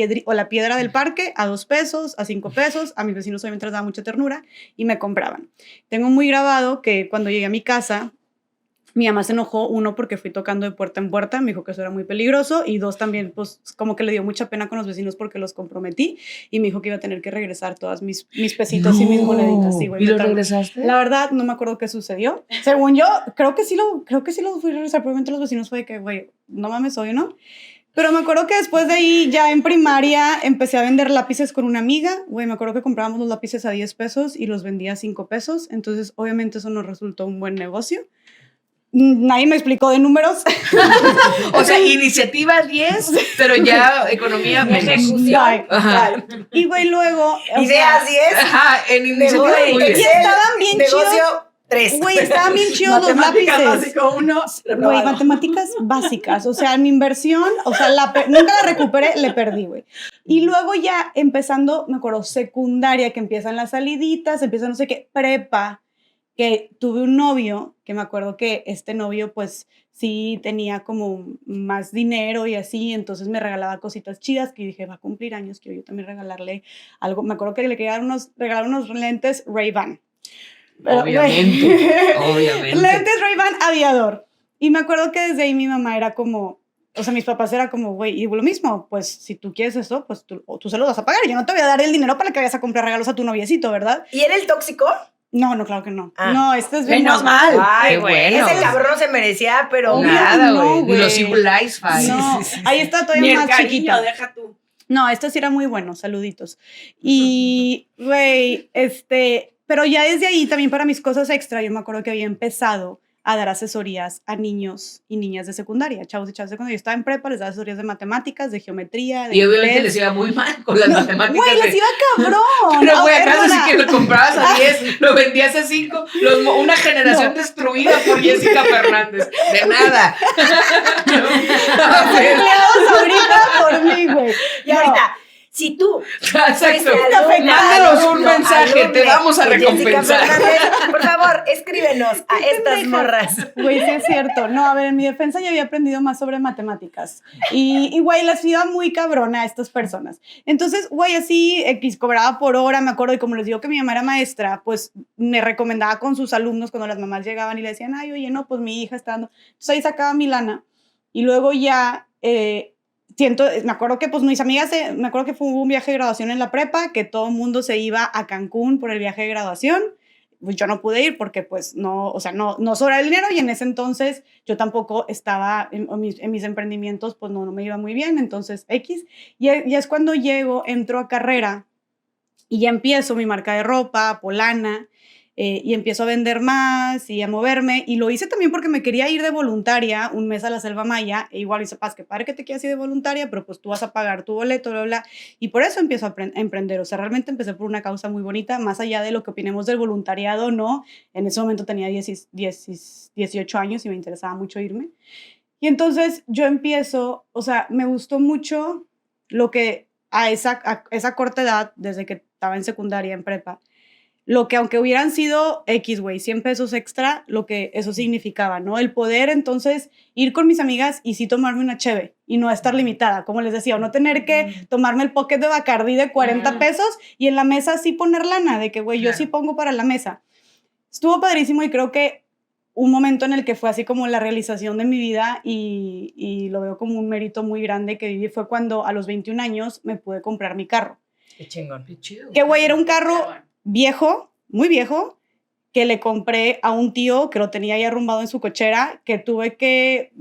piedra del parque a 2 pesos, a 5 pesos. A mis vecinos obviamente les daba mucha ternura y me compraban. Tengo muy grabado que cuando llegué a mi casa, mi mamá se enojó, 1, porque fui tocando de puerta en puerta, me dijo que eso era muy peligroso, y 2, también, pues, como que le dio mucha pena con los vecinos porque los comprometí, y me dijo que iba a tener que regresar todas mis pesitos y mis moneditas. Sí, güey,
¿Y lo regresaste?
La verdad, no me acuerdo qué sucedió. Según yo, creo que sí lo fui a regresar. Probablemente los vecinos fue de que, güey, no mames, hoy, ¿no? Pero me acuerdo que después de ahí, ya en primaria, empecé a vender lápices con una amiga. Güey, me acuerdo que comprábamos los lápices a 10 pesos y los vendía a 5 pesos. Entonces, obviamente, eso nos resultó un buen negocio. Nadie me explicó de números.
O sea, iniciativa 10, pero ya economía
Ejecución.
Ajá.
Y güey, luego... o
Ideas
sea,
10.
Ajá, en iniciativa
Negocio,
muy bien.
y estaban bien
negocio
chidos.
3.
Güey, estaban bien chidos los
Matemáticas
lápices.
básico 1.
Güey, matemáticas básicas. O sea, mi inversión, o sea, nunca la recuperé, le perdí, güey. Y luego ya empezando, me acuerdo, secundaria, que empiezan las saliditas, empiezan no sé qué, prepa, que tuve un novio, que me acuerdo que este novio, pues, sí tenía como más dinero y así, entonces me regalaba cositas chidas, que dije, va a cumplir años, quiero yo también regalarle algo. Me acuerdo que le quería regalar unos lentes Ray-Ban.
Obviamente.
Lentes Ray-Ban aviador. Y me acuerdo que desde ahí mi mamá era como, o sea, mis papás era como, güey, y lo mismo, pues si tú quieres eso, pues tú se lo vas a pagar. Yo no te voy a dar el dinero para que vayas a comprar regalos a tu noviecito, ¿verdad?
¿Y era el tóxico?
No, claro que no.
Ah.
No, este es bien.
Menos mal.
Ay,
Qué
bueno.
Ese cabrón no se merecía, pero
Obvio.
Nada,
No,
güey. Ni
güey.
los Life Five.
No, ahí está
Ni
todavía
el
más
cariño,
chiquita.
deja tú.
No, este sí era muy bueno, saluditos. Y, güey, pero ya desde ahí también para mis cosas extra, yo me acuerdo que había empezado a dar asesorías a niños y niñas de secundaria, chavos y chavas de secundaria. Yo estaba en prepa, les daba asesorías de matemáticas, de geometría, de
Y obviamente
inglés.
les iba muy mal con las matemáticas.
Güey, les iba cabrón.
Pero, güey, ¿acaso
perdona.
sí que lo comprabas a 10, lo vendías a 5? Una generación destruida por Jessica Fernández. De nada.
Empleados ahorita por mí, güey.
Y ahorita, Si tú
Exacto.
Mándanos un mensaje, te vamos a
de Jessica
recompensar.
Fernández, por favor, escríbenos a estas morras.
Güey, sí es cierto. No, a ver, en mi defensa yo había aprendido más sobre matemáticas. Y güey, las iba muy cabrona a estas personas. Entonces, güey, así, cobraba por hora, me acuerdo, y como les digo que mi mamá era maestra, pues me recomendaba con sus alumnos cuando las mamás llegaban y le decían, ay, oye, no, pues mi hija está dando. Entonces ahí sacaba mi lana. Y luego ya... me acuerdo que pues mis amigas, me acuerdo que fue un viaje de graduación en la prepa, que todo el mundo se iba a Cancún por el viaje de graduación. Pues yo no pude ir porque pues no, o sea, no sobra el dinero, y en ese entonces yo tampoco estaba en mis emprendimientos, pues no me iba muy bien, entonces X. Y es cuando entro a carrera y ya empiezo mi marca de ropa, Polana, y empiezo a vender más y a moverme, y lo hice también porque me quería ir de voluntaria un mes a la Selva Maya, e igual dice, Paz, que padre que te quieras ir de voluntaria, pero pues tú vas a pagar tu boleto, bla, bla, y por eso empiezo a emprender. O sea, realmente empecé por una causa muy bonita, más allá de lo que opinemos del voluntariado, no, en ese momento tenía 18 años y me interesaba mucho irme, y entonces yo empiezo, o sea, me gustó mucho lo que a esa corta edad, desde que estaba en secundaria, en prepa, lo que aunque hubieran sido X, güey, 100 pesos extra, lo que eso significaba, ¿no? El poder entonces ir con mis amigas y sí tomarme una cheve y no estar limitada, como les decía, o no tener que tomarme el pocket de Bacardí de 40 pesos y en la mesa sí poner lana, de que, güey, yo sí pongo para la mesa. Estuvo padrísimo, y creo que un momento en el que fue así como la realización de mi vida, y lo veo como un mérito muy grande que viví, fue cuando a los 21 años me pude comprar mi carro.
Qué chingón.
Qué chido.
Que, güey, era un carro viejo, muy viejo, que le compré a un tío que lo tenía ahí arrumbado en su cochera, que tuve que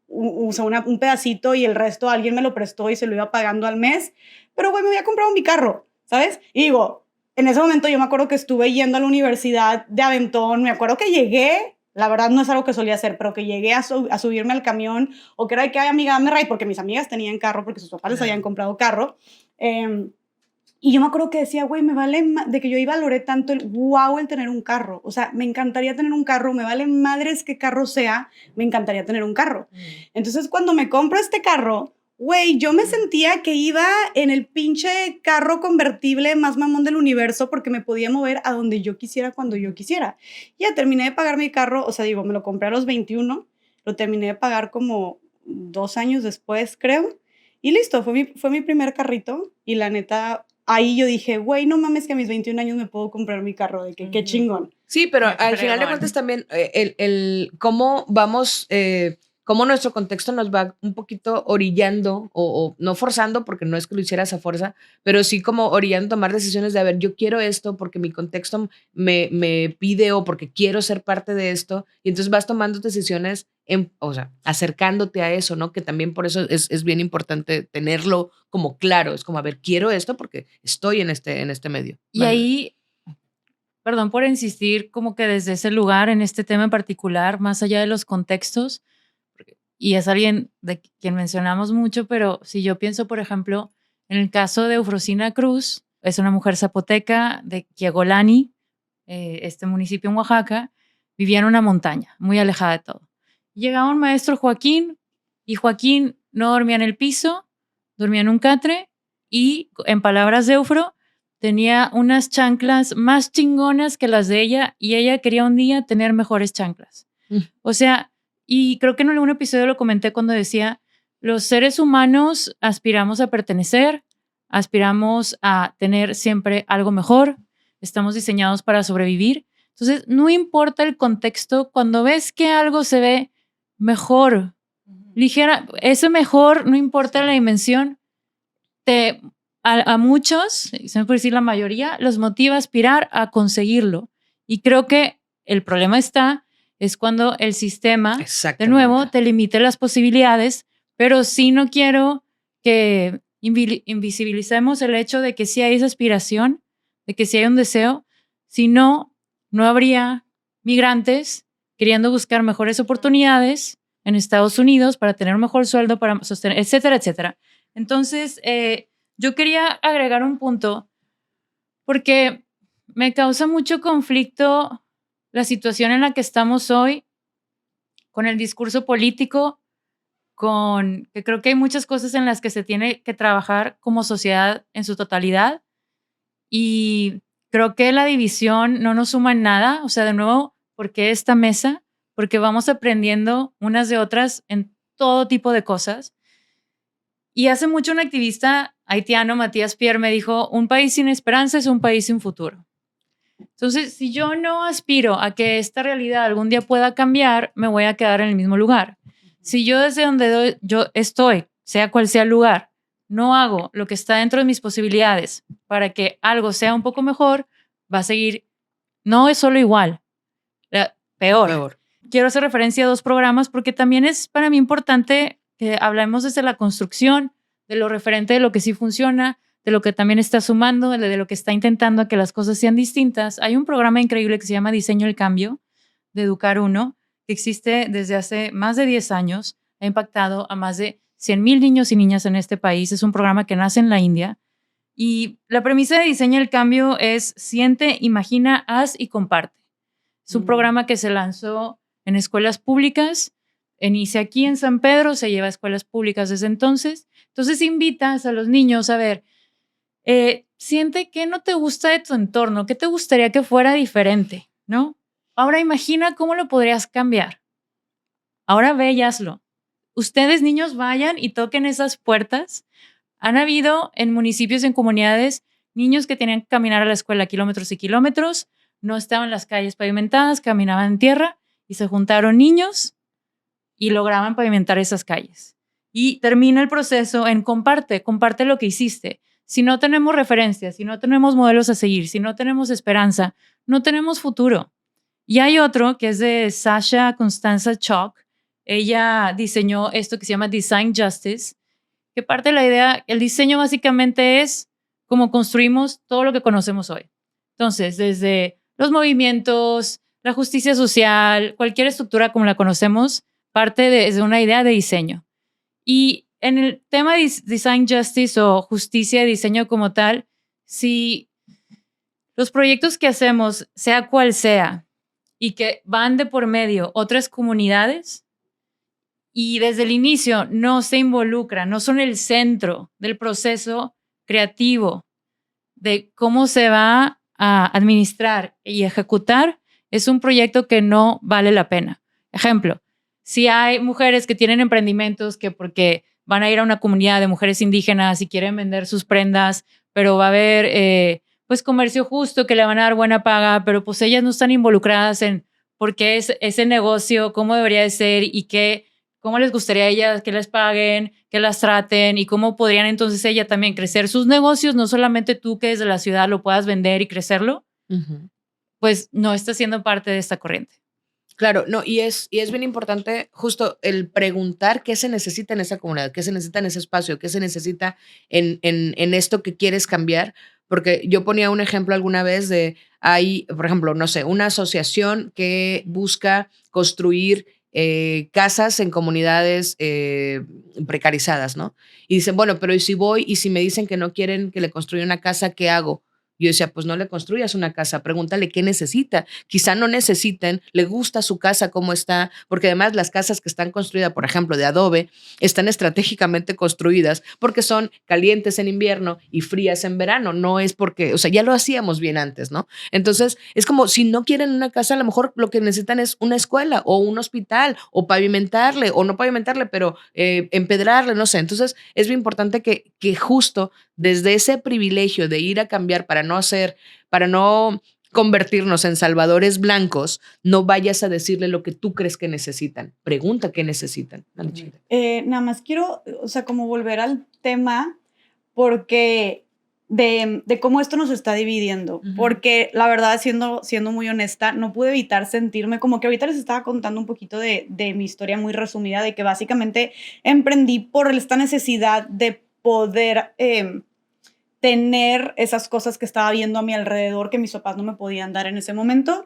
un pedacito y el resto alguien me lo prestó y se lo iba pagando al mes. Pero, güey, me había comprado mi carro, ¿sabes? Y digo, en ese momento yo me acuerdo que estuve yendo a la universidad de aventón, me acuerdo que llegué, la verdad no es algo que solía hacer, pero que llegué a subirme al camión, o que era de que, ay, amiga, dame ride, porque mis amigas tenían carro, porque sus papás les habían comprado carro. Y yo me acuerdo que decía, güey, me vale de que yo ahí valoré tanto el tener un carro. O sea, me encantaría tener un carro, me vale madres qué carro sea, me encantaría tener un carro. Entonces, cuando me compro este carro, güey, yo me sentía que iba en el pinche carro convertible más mamón del universo, porque me podía mover a donde yo quisiera, cuando yo quisiera. Ya terminé de pagar mi carro, o sea, digo, me lo compré a los 21, lo terminé de pagar como 2 años después, creo. Y listo, fue mi primer carrito, y la neta... Ahí yo dije, güey, no mames que a mis 21 años me puedo comprar mi carro, de que qué chingón.
Sí, pero
Qué
al final de
fregón.
cuentas también el cómo vamos, cómo nuestro contexto nos va un poquito orillando o no forzando, porque no es que lo hicieras a fuerza, pero sí como orillando a tomar decisiones de, a ver, yo quiero esto porque mi contexto me pide, o porque quiero ser parte de esto, y entonces vas tomando decisiones, o sea, acercándote a eso, ¿no? Que también por eso es bien importante tenerlo como claro, es como, a ver, quiero esto porque estoy en este medio.
Y ahí, perdón por insistir, como que desde ese lugar, en este tema en particular, más allá de los contextos, y es alguien de quien mencionamos mucho, pero si yo pienso, por ejemplo, en el caso de Eufrosina Cruz, es una mujer zapoteca de Quiegolani, este municipio en Oaxaca, vivía en una montaña, muy alejada de todo. Llegaba un maestro Joaquín, y Joaquín no dormía en el piso, dormía en un catre, y en palabras de Eufro, tenía unas chanclas más chingonas que las de ella, y ella quería un día tener mejores chanclas. O sea, y creo que en algún episodio lo comenté cuando decía, los seres humanos aspiramos a pertenecer, aspiramos a tener siempre algo mejor, estamos diseñados para sobrevivir. Entonces, no importa el contexto, cuando ves que algo se ve mejor, ligera, ese mejor, no importa la dimensión, a muchos, se me puede decir la mayoría, los motiva a aspirar a conseguirlo. Y creo que el problema es cuando el sistema, de nuevo, te limite las posibilidades, pero sí no quiero que invisibilicemos el hecho de que sí hay esa aspiración, de que sí hay un deseo, si no, no habría migrantes queriendo buscar mejores oportunidades en Estados Unidos para tener un mejor sueldo, para sostener, etcétera, etcétera. Entonces, yo quería agregar un punto porque me causa mucho conflicto la situación en la que estamos hoy con el discurso político, que creo que hay muchas cosas en las que se tiene que trabajar como sociedad en su totalidad, y creo que la división no nos suma en nada. O sea, de nuevo, ¿por qué esta mesa? Porque vamos aprendiendo unas de otras en todo tipo de cosas. Y hace mucho un activista haitiano, Matías Pierre, me dijo, un país sin esperanza es un país sin futuro. Entonces, si yo no aspiro a que esta realidad algún día pueda cambiar, me voy a quedar en el mismo lugar. Si yo desde donde yo estoy, sea cual sea el lugar, no hago lo que está dentro de mis posibilidades para que algo sea un poco mejor, va a seguir, no es solo igual, peor. Quiero hacer referencia a 2 programas porque también es para mí importante que hablemos desde la construcción, de lo referente de lo que sí funciona, de lo que también está sumando, de lo que está intentando a que las cosas sean distintas. Hay un programa increíble que se llama Diseño el Cambio, de Educar Uno, que existe desde hace más de 10 años, ha impactado a más de 100,000 niños y niñas en este país. Es un programa que nace en la India. Y la premisa de Diseño el Cambio es siente, imagina, haz y comparte. Es un programa que se lanzó en escuelas públicas, inicia aquí en San Pedro, se lleva a escuelas públicas desde entonces. Entonces invitas a los niños a ver, siente qué no te gusta de tu entorno, qué te gustaría que fuera diferente, ¿no? Ahora imagina cómo lo podrías cambiar. Ahora ve y hazlo. Ustedes, niños, vayan y toquen esas puertas. Han habido en municipios, en comunidades, niños que tenían que caminar a la escuela kilómetros y kilómetros, no estaban las calles pavimentadas, caminaban en tierra y se juntaron niños y lograban pavimentar esas calles. Y termina el proceso en comparte lo que hiciste. Si no tenemos referencias, si no tenemos modelos a seguir, si no tenemos esperanza, no tenemos futuro. Y hay otro que es de Sasha Constanza Chalk. Ella diseñó esto que se llama Design Justice, que parte de la idea, el diseño básicamente es cómo construimos todo lo que conocemos hoy. Entonces, desde los movimientos, la justicia social, cualquier estructura como la conocemos, parte desde una idea de diseño. Y en el tema de Design Justice o justicia de diseño como tal, si los proyectos que hacemos, sea cual sea, y que van de por medio otras comunidades y desde el inicio no se involucran, no son el centro del proceso creativo de cómo se va a administrar y ejecutar, es un proyecto que no vale la pena. Ejemplo, si hay mujeres que tienen emprendimientos que porque van a ir a una comunidad de mujeres indígenas y quieren vender sus prendas, pero va a haber pues comercio justo que le van a dar buena paga, pero pues ellas no están involucradas en por qué es ese negocio, cómo debería de ser y cómo les gustaría a ellas que les paguen, que las traten y cómo podrían entonces ella también crecer sus negocios, no solamente tú que desde la ciudad lo puedas vender y crecerlo, pues no está siendo parte de esta corriente.
Claro, no, y es bien importante justo el preguntar qué se necesita en esa comunidad, qué se necesita en ese espacio, qué se necesita en esto que quieres cambiar, porque yo ponía un ejemplo alguna vez de, hay, por ejemplo, no sé, una asociación que busca construir casas en comunidades precarizadas, ¿no? Y dicen, bueno, pero ¿y si voy y si me dicen que no quieren que le construya una casa, qué hago? Yo decía, pues no le construyas una casa, pregúntale qué necesita. Quizá no necesiten, le gusta su casa, cómo está, porque además las casas que están construidas, por ejemplo, de adobe, están estratégicamente construidas porque son calientes en invierno y frías en verano. No es porque, o sea, ya lo hacíamos bien antes, ¿no? Entonces, es como si no quieren una casa, a lo mejor lo que necesitan es una escuela o un hospital o pavimentarle, o no pavimentarle, pero empedrarle, no sé. Entonces, es bien importante que justo desde ese privilegio de ir a cambiar para no convertirnos en salvadores blancos, no vayas a decirle lo que tú crees que necesitan. Pregunta qué necesitan.
Nada más quiero, o sea, como volver al tema porque de cómo esto nos está dividiendo. Porque la verdad, siendo muy honesta, no pude evitar sentirme como que ahorita les estaba contando un poquito de mi historia muy resumida, de que básicamente emprendí por esta necesidad de poder tener esas cosas que estaba viendo a mi alrededor que mis papás no me podían dar en ese momento,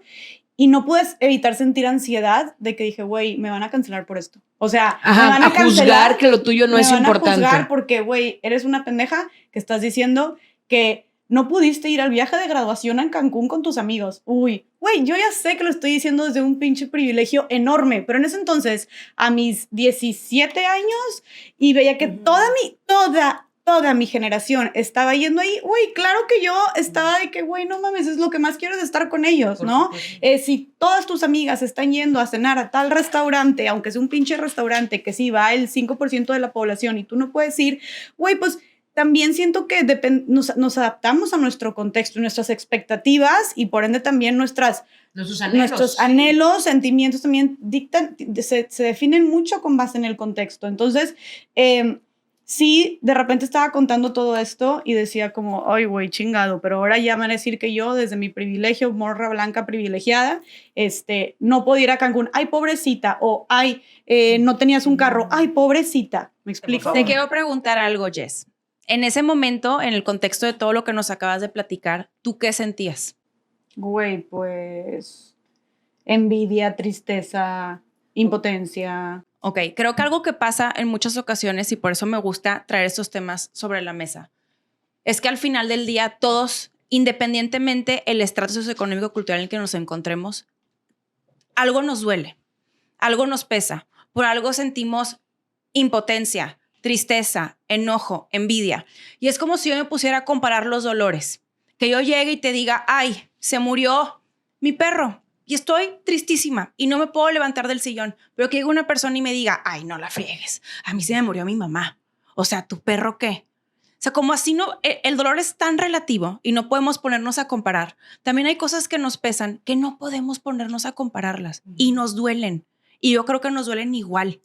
y no pude evitar sentir ansiedad de que dije, güey, me van a cancelar por esto. O sea, me van a cancelar,
juzgar que lo tuyo no es importante.
Me van a juzgar porque, güey, eres una pendeja que estás diciendo que no pudiste ir al viaje de graduación en Cancún con tus amigos. Uy, güey, yo ya sé que lo estoy diciendo desde un pinche privilegio enorme, pero en ese entonces, a mis 17 años, y veía que toda mi generación estaba yendo ahí, güey, claro que yo estaba de que, güey, no mames, es lo que más quiero es estar con ellos, ¿no? Si todas tus amigas están yendo a cenar a tal restaurante, aunque sea un pinche restaurante que sí va el 5% de la población y tú no puedes ir, güey, pues también siento que nos adaptamos a nuestro contexto, nuestras expectativas y por ende también nuestros anhelos, sentimientos también se definen mucho con base en el contexto. Entonces, sí, de repente estaba contando todo esto y decía como, ay, güey, chingado, pero ahora ya me van a decir que yo, desde mi privilegio, morra blanca privilegiada, no puedo ir a Cancún. Ay, pobrecita. O, ay, no tenías un carro. Ay, pobrecita. ¿Me explico?
Te quiero preguntar algo, Jess. En ese momento, en el contexto de todo lo que nos acabas de platicar, ¿tú qué sentías?
Güey, pues envidia, tristeza, impotencia.
Ok, creo que algo que pasa en muchas ocasiones, y por eso me gusta traer estos temas sobre la mesa, es que al final del día todos, independientemente el estrato socioeconómico cultural en el que nos encontremos, algo nos duele, algo nos pesa, por algo sentimos impotencia, tristeza, enojo, envidia. Y es como si yo me pusiera a comparar los dolores. Que yo llegue y te diga, ay, se murió mi perro y estoy tristísima y no me puedo levantar del sillón. Pero que llegue una persona y me diga, ay, no la friegues, a mí se me murió mi mamá. O sea, ¿tu perro qué? O sea, como así no, el dolor es tan relativo y no podemos ponernos a comparar. También hay cosas que nos pesan que no podemos ponernos a compararlas y nos duelen. Y yo creo que nos duelen igual.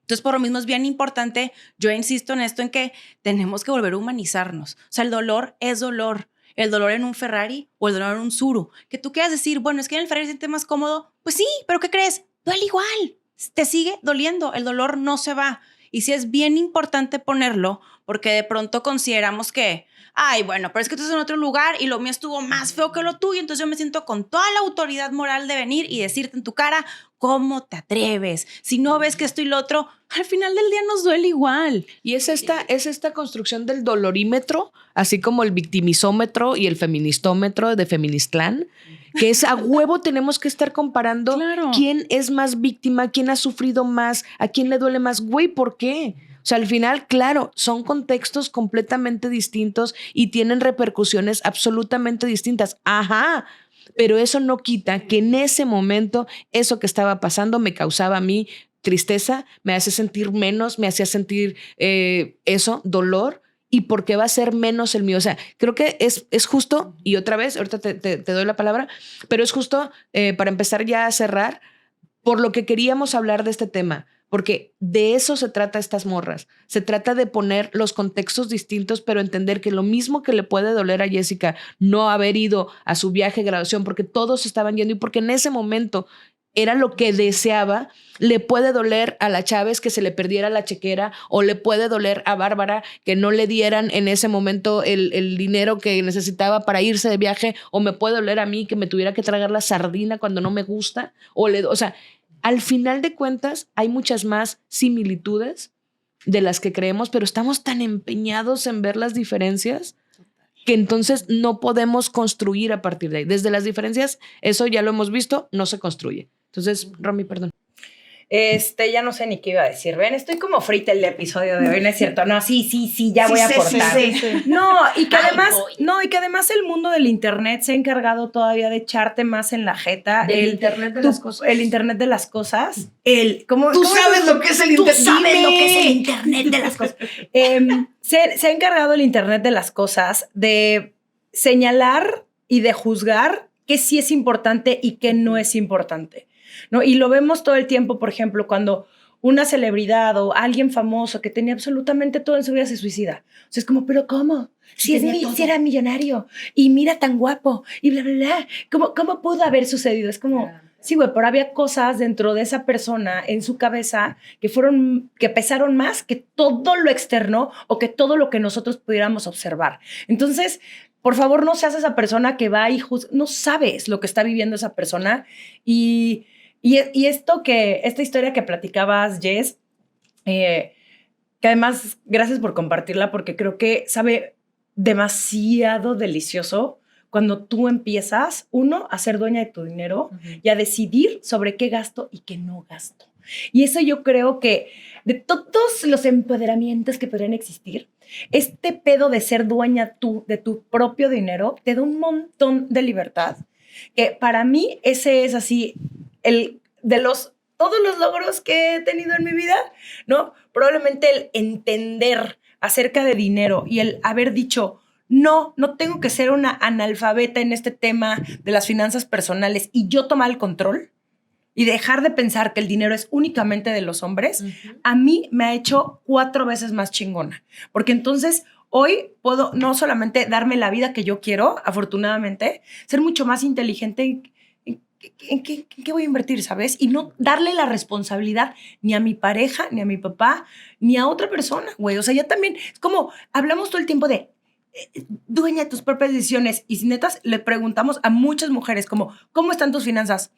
Entonces, por lo mismo es bien importante, yo insisto en esto, en que tenemos que volver a humanizarnos. O sea, el dolor es dolor. El dolor en un Ferrari o el dolor en un Tsuru. Que tú quieras decir, bueno, es que en el Ferrari se siente más cómodo. Pues sí, pero ¿qué crees? Duele igual. Te sigue doliendo. El dolor no se va. Y sí es bien importante ponerlo porque de pronto consideramos que, ay, bueno, pero es que tú estás en otro lugar y lo mío estuvo más feo que lo tuyo, entonces yo me siento con toda la autoridad moral de venir y decirte en tu cara, ¿cómo te atreves? Si no ves que esto y lo otro, al final del día nos duele igual.
Y es esta construcción del dolorímetro, así como el victimizómetro y el feministómetro de Feministlán, que es a huevo tenemos que estar comparando
Claro.
quién es más víctima, quién ha sufrido más, a quién le duele más. Güey, ¿por qué? O sea, al final, claro, son contextos completamente distintos y tienen repercusiones absolutamente distintas. Ajá, pero eso no quita que en ese momento eso que estaba pasando me causaba a mí tristeza, me hace sentir menos, me hacía sentir dolor. ¿Y por qué va a ser menos el mío? O sea, creo que es justo, y otra vez, ahorita te doy la palabra, pero es justo para empezar ya a cerrar, por lo que queríamos hablar de este tema, porque de eso se trata estas morras. Se trata de poner los contextos distintos, pero entender que lo mismo que le puede doler a Jessica no haber ido a su viaje de graduación, porque todos estaban yendo y porque en ese momento era lo que deseaba, le puede doler a la Chávez que se le perdiera la chequera, o le puede doler a Bárbara que no le dieran en ese momento el dinero que necesitaba para irse de viaje, o me puede doler a mí que me tuviera que tragar la sardina cuando no me gusta, o sea, al final de cuentas hay muchas más similitudes de las que creemos, pero estamos tan empeñados en ver las diferencias que entonces no podemos construir a partir de ahí. Desde las diferencias, eso ya lo hemos visto, no se construye. Entonces, Romy, perdón.
Ya no sé ni qué iba a decir. Ven, estoy como frita el episodio de hoy, ¿no es cierto? No, sí, ya voy a aportar.
Sí.
No, y que además el mundo del internet se ha encargado todavía de echarte más en la jeta.
El internet de las cosas.
El internet de las cosas.
Tú sabes lo que es el internet.
Tú sabes lo que es el internet de las cosas. Se ha encargado el internet de las cosas de señalar y de juzgar qué sí es importante y qué no es importante, ¿no? Y lo vemos todo el tiempo, por ejemplo, cuando una celebridad o alguien famoso que tenía absolutamente todo en su vida se suicida. O sea, es como, ¿pero cómo? Si era millonario y mira tan guapo y bla, bla, bla. ¿Cómo pudo haber sucedido? Es como, sí, güey, pero había cosas dentro de esa persona en su cabeza que pesaron más que todo lo externo o que todo lo que nosotros pudiéramos observar. Entonces, por favor, no seas esa persona que va y no sabes lo que está viviendo esa persona. Y esta historia que platicabas, Jess, que además, gracias por compartirla, porque creo que sabe demasiado delicioso cuando tú empiezas, uno, a ser dueña de tu dinero y a decidir sobre qué gasto y qué no gasto. Y eso yo creo que de todos los empoderamientos que podrían existir, este pedo de ser dueña tú de tu propio dinero te da un montón de libertad. Que para mí ese es así el de todos los logros que he tenido en mi vida, ¿no? Probablemente el entender acerca de dinero y el haber dicho, no tengo que ser una analfabeta en este tema de las finanzas personales y yo tomar el control y dejar de pensar que el dinero es únicamente de los hombres, a mí me ha hecho 4 veces más chingona. Porque entonces hoy puedo no solamente darme la vida que yo quiero, afortunadamente, ser mucho más inteligente en qué voy a invertir, ¿sabes? Y no darle la responsabilidad ni a mi pareja, ni a mi papá, ni a otra persona, güey. O sea, ya también es como hablamos todo el tiempo de dueña de tus propias decisiones. Y si netas le preguntamos a muchas mujeres como, ¿cómo están tus finanzas?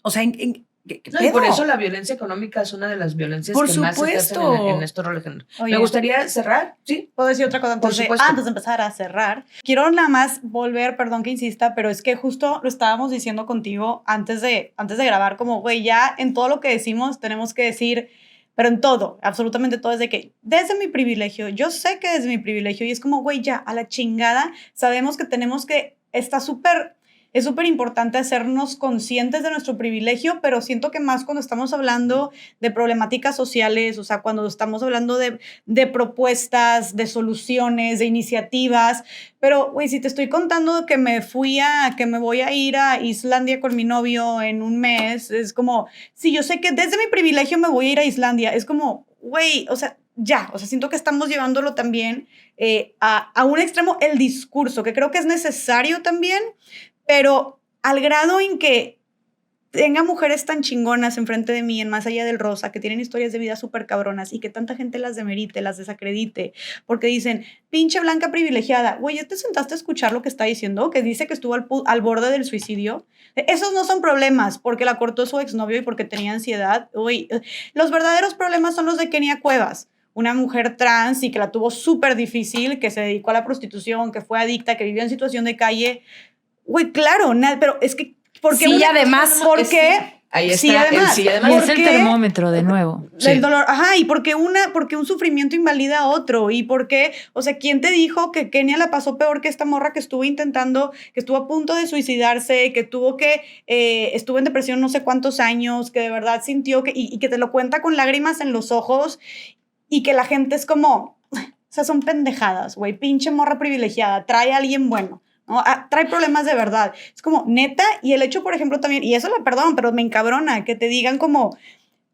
O sea, ¿qué
no, y por eso la violencia económica es una de las violencias que más se hacen en estos roles. Me gustaría cerrar, ¿sí?
¿Puedo decir otra cosa antes de empezar a cerrar? Quiero nada más volver, perdón que insista, pero es que justo lo estábamos diciendo contigo antes de grabar, como, güey, ya en todo lo que decimos tenemos que decir, pero en todo, absolutamente todo, es de que desde mi privilegio, yo sé que desde mi privilegio, y es como, güey, ya, a la chingada, sabemos que tenemos que, es súper importante hacernos conscientes de nuestro privilegio, pero siento que más cuando estamos hablando de problemáticas sociales, o sea, cuando estamos hablando de propuestas, de soluciones, de iniciativas, pero, güey, si te estoy contando que me voy a ir a Islandia con mi novio en un mes, es como, sí, yo sé que desde mi privilegio me voy a ir a Islandia, es como, güey, o sea, ya, o sea, siento que estamos llevándolo también a un extremo el discurso, que creo que es necesario también, pero al grado en que tenga mujeres tan chingonas enfrente de mí, en Más Allá del Rosa, que tienen historias de vida súper cabronas y que tanta gente las demerite, las desacredite, porque dicen, pinche blanca privilegiada, güey, ¿ya te sentaste a escuchar lo que está diciendo? Que dice que estuvo al borde del suicidio. Esos no son problemas, porque la cortó su exnovio y porque tenía ansiedad. Güey, los verdaderos problemas son los de Kenia Cuevas, una mujer trans y que la tuvo súper difícil, que se dedicó a la prostitución, que fue adicta, que vivió en situación de calle. Güey, claro, pero es que... ¿por qué
sí, además...
¿Por qué?
Ahí está,
sí, además,
y es el termómetro de nuevo.
El dolor, ajá, y porque un sufrimiento invalida a otro, y porque, o sea, ¿quién te dijo que Kenia la pasó peor que esta morra que estuvo a punto de suicidarse, que estuvo en depresión no sé cuántos años, que de verdad sintió y que te lo cuenta con lágrimas en los ojos, y que la gente es como, o sea, son pendejadas, güey, pinche morra privilegiada, trae a alguien bueno. ¿No? Trae problemas de verdad. Es como, neta, y el hecho, por ejemplo, también, y eso la perdón, pero me encabrona, que te digan como,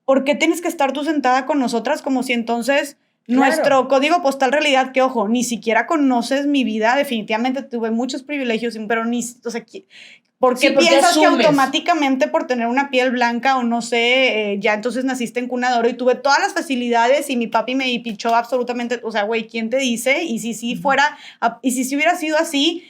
¿por qué tienes que estar tú sentada con nosotras? Como si entonces nuestro código postal realidad, que ojo, ni siquiera conoces mi vida, definitivamente tuve muchos privilegios, pero o sea, ¿por qué piensas que automáticamente por tener una piel blanca o no sé, ya entonces naciste en cuna de oro y tuve todas las facilidades y mi papi me pichó absolutamente? O sea, güey, ¿quién te dice? Y si hubiera sido así,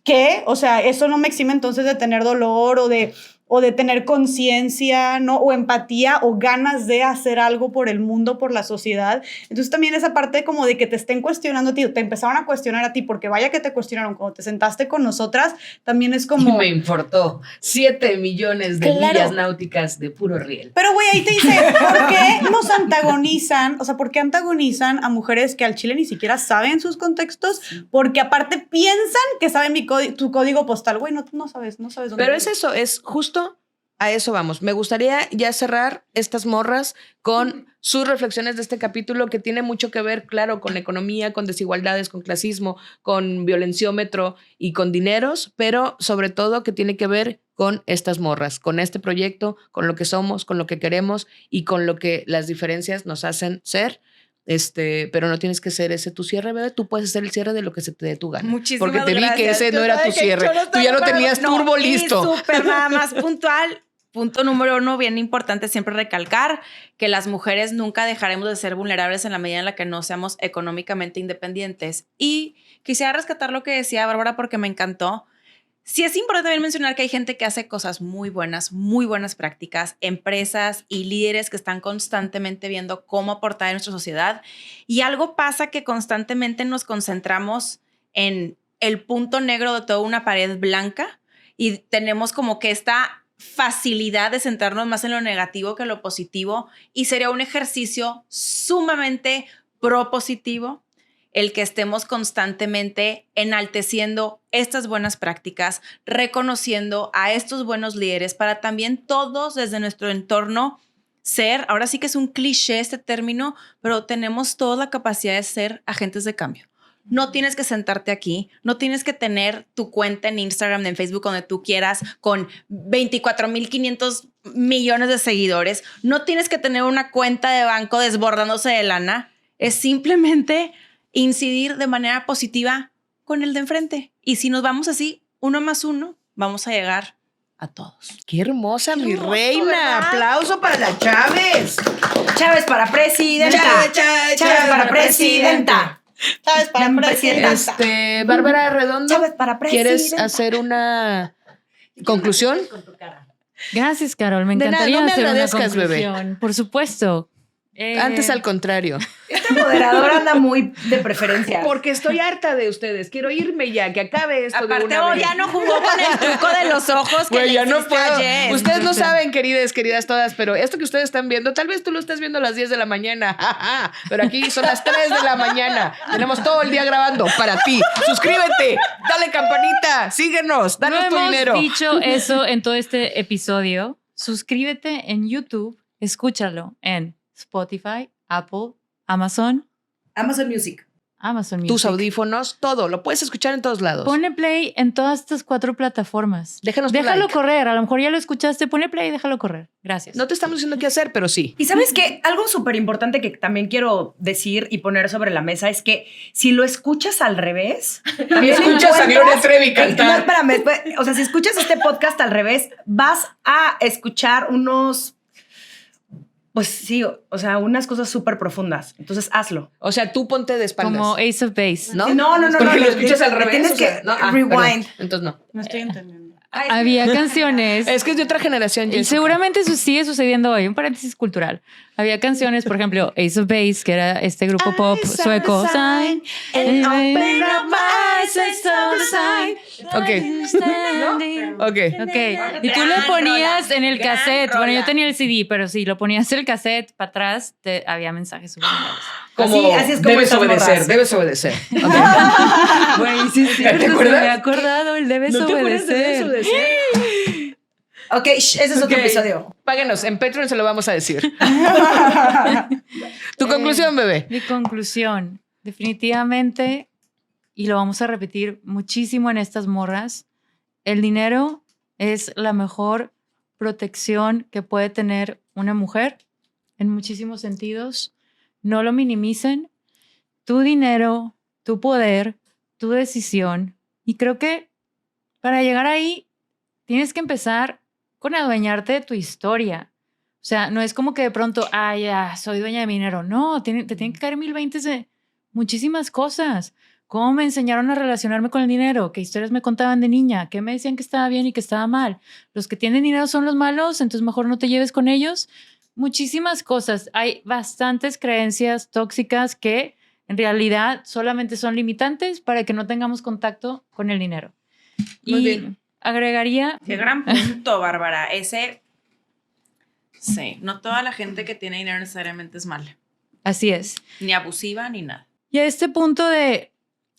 ¿qué? O sea, eso no me exime entonces de tener dolor o de tener conciencia, ¿no? O empatía o ganas de hacer algo por el mundo, por la sociedad. Entonces también esa parte como de que te estén cuestionando a ti, te empezaron a cuestionar a ti, porque vaya que te cuestionaron cuando te sentaste con nosotras, también es como...
Y me importó 7 millones de millas náuticas de puro riel.
Pero güey, ahí te dice, ¿por qué nos antagonizan? O sea, ¿por qué antagonizan a mujeres que al chile ni siquiera saben sus contextos? Porque aparte piensan que saben tu código postal. Güey, no sabes dónde.
Pero es eso, es justo a eso vamos. Me gustaría ya cerrar estas morras con sus reflexiones de este capítulo, que tiene mucho que ver, claro, con economía, con desigualdades, con clasismo, con violenciómetro y con dineros, pero sobre todo que tiene que ver con estas morras, con este proyecto, con lo que somos, con lo que queremos y con lo que las diferencias nos hacen ser. Pero no tienes que ser ese tu cierre, bebé. Tú puedes hacer el cierre de lo que se te dé tu gana.
Muchísimas
porque te
gracias.
vi que ese no era tu cierre. Tú ya lo tenías turbo listo.
Súper nada más puntual. Punto número 1, bien importante siempre recalcar que las mujeres nunca dejaremos de ser vulnerables en la medida en la que no seamos económicamente independientes. Y quisiera rescatar lo que decía Bárbara porque me encantó. Sí es importante también mencionar que hay gente que hace cosas muy buenas prácticas, empresas y líderes que están constantemente viendo cómo aportar en nuestra sociedad. Y algo pasa que constantemente nos concentramos en el punto negro de toda una pared blanca y tenemos como que esta facilidad de centrarnos más en lo negativo que en lo positivo, y sería un ejercicio sumamente propositivo el que estemos constantemente enalteciendo estas buenas prácticas, reconociendo a estos buenos líderes para también todos desde nuestro entorno ser, ahora sí que es un cliché este término, pero tenemos toda la capacidad de ser agentes de cambio. No tienes que sentarte aquí, no tienes que tener tu cuenta en Instagram, en Facebook, donde tú quieras, con 24,500 millones de seguidores. No tienes que tener una cuenta de banco desbordándose de lana. Es simplemente incidir de manera positiva con el de enfrente. Y si nos vamos así, 1 más 1, vamos a llegar a todos.
Qué hermosa, mi
hermoso,
reina.
¿verdad?
Aplauso para la Chávez.
Chávez para presidenta. Chávez para presidenta.
¿Sabes? Para presidenta.
Bárbara Redondo,
Chávez para presidenta.
¿quieres hacer una conclusión?
Gracias, Carol. Me
De nada,
encantaría
no me
hacer una
agradezcas, bebé.
conclusión. Por supuesto.
Antes al contrario.
Esta moderadora anda muy de preferencia.
Porque estoy harta de ustedes. Quiero irme ya, que acabe esto de
Aparte,
una vez.
ya no jugó con el truco de los ojos que
Güey,
le
ya no
hiciste
puedo.
ayer.
Ustedes no saben, queridas todas, pero esto que ustedes están viendo, tal vez tú lo estés viendo a las 10 de la mañana. Pero aquí son las 3 de la mañana. Tenemos todo el día grabando para ti. Suscríbete, dale campanita, síguenos, danos
No
tu
hemos
dinero.
dicho eso en todo este episodio. Suscríbete en YouTube, escúchalo en Spotify, Apple, Amazon
Music.
Music.
Tus audífonos, todo, lo puedes escuchar en todos lados.
Ponle play en todas estas 4 plataformas.
Déjanos tu
Déjalo
like.
correr, a lo mejor ya lo escuchaste. Ponle play y déjalo correr. Gracias.
No te estamos diciendo qué hacer, pero sí.
Y sabes qué, algo súper importante que también quiero decir y poner sobre la mesa es que si lo escuchas al revés, también
escuchas a
encuentras-
Gloria Trevi cantar.
No, espérame, o sea, si escuchas este podcast al revés, vas a escuchar unos, pues sí, o sea, unas cosas súper profundas. Entonces hazlo.
O sea, tú ponte de espaldas.
Como Ace of Base.
¿No?
No,
Porque lo
no,
escuchas al revés.
Tienes
o sea,
que
no,
rewind.
perdón. Entonces no.
No estoy entendiendo.
Había canciones.
Es que es de otra generación,
Y
Jessica.
seguramente eso sigue sucediendo hoy. Un paréntesis cultural. Había canciones, por ejemplo, Ace of Base, que era este grupo pop sueco. Sign, and open up my eyes, I saw the sign.
Ok.
Ok. Y tú le ponías en el cassette. Bueno, yo tenía el CD, pero si lo ponías el cassette para atrás, había mensajes subliminales.
Como
Así es como
debes
estas
obedecer,
morras.
debes obedecer.
Güey, sí, sí.
¿Te acuerdas?
Me he acordado, el debes
¿No te acuerdas de
obedecer.
debes obedecer?
Ok, ese es otro
Ok.
episodio.
Páguenos, en Patreon se lo vamos a decir. Tu conclusión, bebé.
Mi conclusión, definitivamente, y lo vamos a repetir muchísimo en estas morras, el dinero es la mejor protección que puede tener una mujer en muchísimos sentidos. No lo minimicen. Tu dinero, tu poder, tu decisión. Y creo que para llegar ahí tienes que empezar con adueñarte de tu historia. O sea, no es como que de pronto, ya, soy dueña de mi dinero. No, te tienen que caer 1020 de muchísimas cosas. ¿Cómo me enseñaron a relacionarme con el dinero? ¿Qué historias me contaban de niña? ¿Qué me decían que estaba bien y que estaba mal? Los que tienen dinero son los malos, entonces mejor no te lleves con ellos. Muchísimas cosas. Hay bastantes creencias tóxicas que en realidad solamente son limitantes para que no tengamos contacto con el dinero.
Muy
Y
bien.
agregaría...
Qué gran punto, Bárbara. Sí, no toda la gente que tiene dinero necesariamente es mala.
Así es.
Ni abusiva, ni nada.
Y a este punto de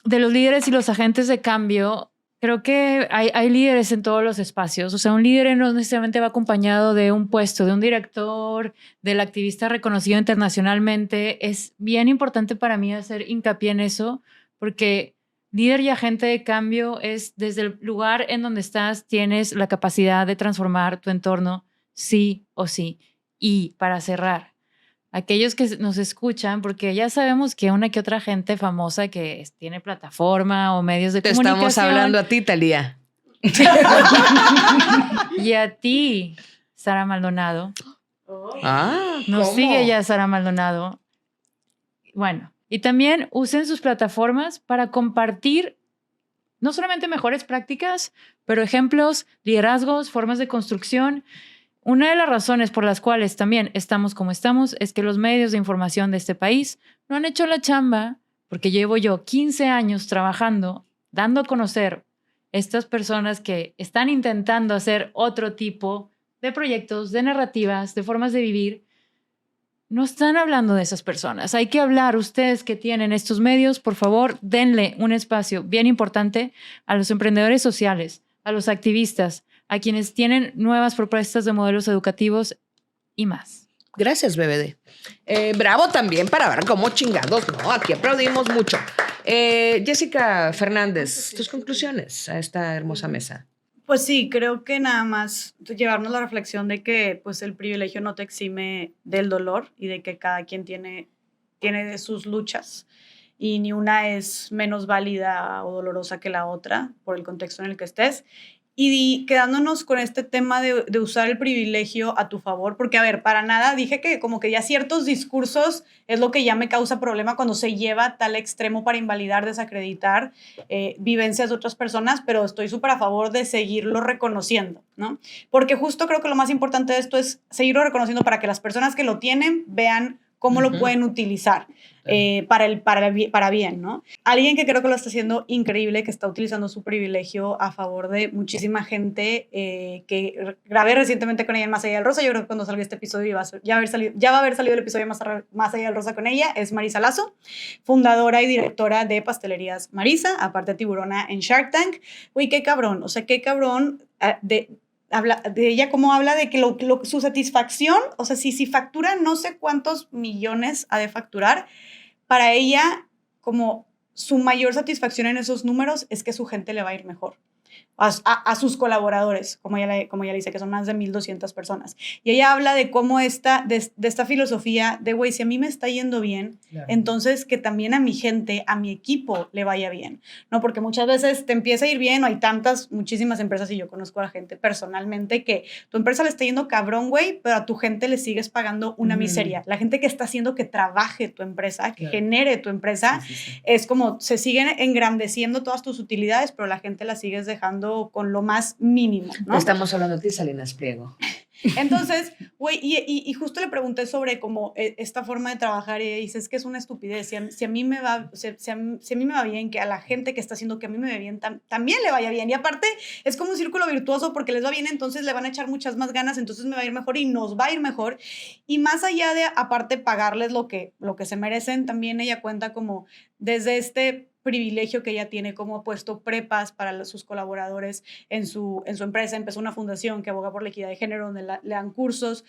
los líderes y los agentes de cambio, creo que hay líderes en todos los espacios. O sea, un líder no necesariamente va acompañado de un puesto, de un director, del activista reconocido internacionalmente. Es bien importante para mí hacer hincapié en eso, porque líder y agente de cambio es desde el lugar en donde estás, tienes la capacidad de transformar tu entorno, sí o sí. Y para cerrar, aquellos que nos escuchan, porque ya sabemos que una que otra gente famosa que tiene plataforma o medios de
Te
comunicación.
estamos hablando a ti, Talía.
Y a ti, Sara Maldonado. Nos
¿cómo?
sigue ya Sara Maldonado. Bueno, y también usen sus plataformas para compartir no solamente mejores prácticas, pero ejemplos, liderazgos, formas de construcción. Una de las razones por las cuales también estamos como estamos es que los medios de información de este país no han hecho la chamba, porque llevo yo 15 años trabajando dando a conocer estas personas que están intentando hacer otro tipo de proyectos, de narrativas, de formas de vivir, no están hablando de esas personas. Hay que hablar, ustedes que tienen estos medios, por favor, denle un espacio bien importante a los emprendedores sociales, a los activistas, a quienes tienen nuevas propuestas de modelos educativos y más.
Gracias, BBD. Bravo también para ver cómo chingados, ¿no? Aquí aplaudimos mucho. Jessica Fernández, tus conclusiones a esta hermosa mesa.
Pues sí, creo que nada más llevarnos la reflexión de que pues el privilegio no te exime del dolor y de que cada quien tiene sus luchas y ni una es menos válida o dolorosa que la otra por el contexto en el que estés. Y quedándonos con este tema de usar el privilegio a tu favor, porque a ver, para nada dije que como que ya ciertos discursos es lo que ya me causa problema cuando se lleva a tal extremo para invalidar, desacreditar vivencias de otras personas, pero estoy súper a favor de seguirlo reconociendo, ¿no? Porque justo creo que lo más importante de esto es seguirlo reconociendo para que las personas que lo tienen vean cómo lo pueden utilizar para bien, ¿no? Alguien que creo que lo está haciendo increíble, que está utilizando su privilegio a favor de muchísima gente, que grabé recientemente con ella en Más Allá del Rosa. Yo creo que cuando salga este episodio ya va a haber salido el episodio Más Allá del Rosa con ella. Es Marisa Lazo, fundadora y directora de Pastelerías Marisa, aparte tiburona en Shark Tank. Uy, qué cabrón, o sea, qué cabrón habla de ella, cómo habla de que su satisfacción, o sea, si factura no sé cuántos millones ha de facturar, para ella como su mayor satisfacción en esos números es que su gente le va a ir mejor. A sus colaboradores, como ella le dice, que son más de 1,200 personas. Y ella habla de cómo de esta filosofía de, güey, si a mí me está yendo bien, claro, entonces que también a mi gente, a mi equipo le vaya bien, ¿no? Porque muchas veces te empieza a ir bien, o hay muchísimas empresas, y yo conozco a la gente personalmente, que tu empresa le está yendo cabrón, güey, pero a tu gente le sigues pagando una miseria. La gente que está haciendo que trabaje tu empresa, que genere tu empresa, es como se siguen engrandeciendo todas tus utilidades, pero la gente la sigues dejando con lo más mínimo, ¿no?
Estamos hablando de ti, Salinas Pliego.
Entonces, güey, y justo le pregunté sobre como esta forma de trabajar, y dice, es que es una estupidez. Si a mí me va bien, que a la gente que está haciendo que a mí me ve bien, también le vaya bien. Y aparte, es como un círculo virtuoso, porque les va bien, entonces le van a echar muchas más ganas, entonces me va a ir mejor y nos va a ir mejor. Y más allá de, aparte, pagarles lo que se merecen, también ella cuenta como desde este privilegio que ella tiene, como ha puesto prepas para sus colaboradores en su empresa. Empezó una fundación que aboga por la equidad de género, donde le dan cursos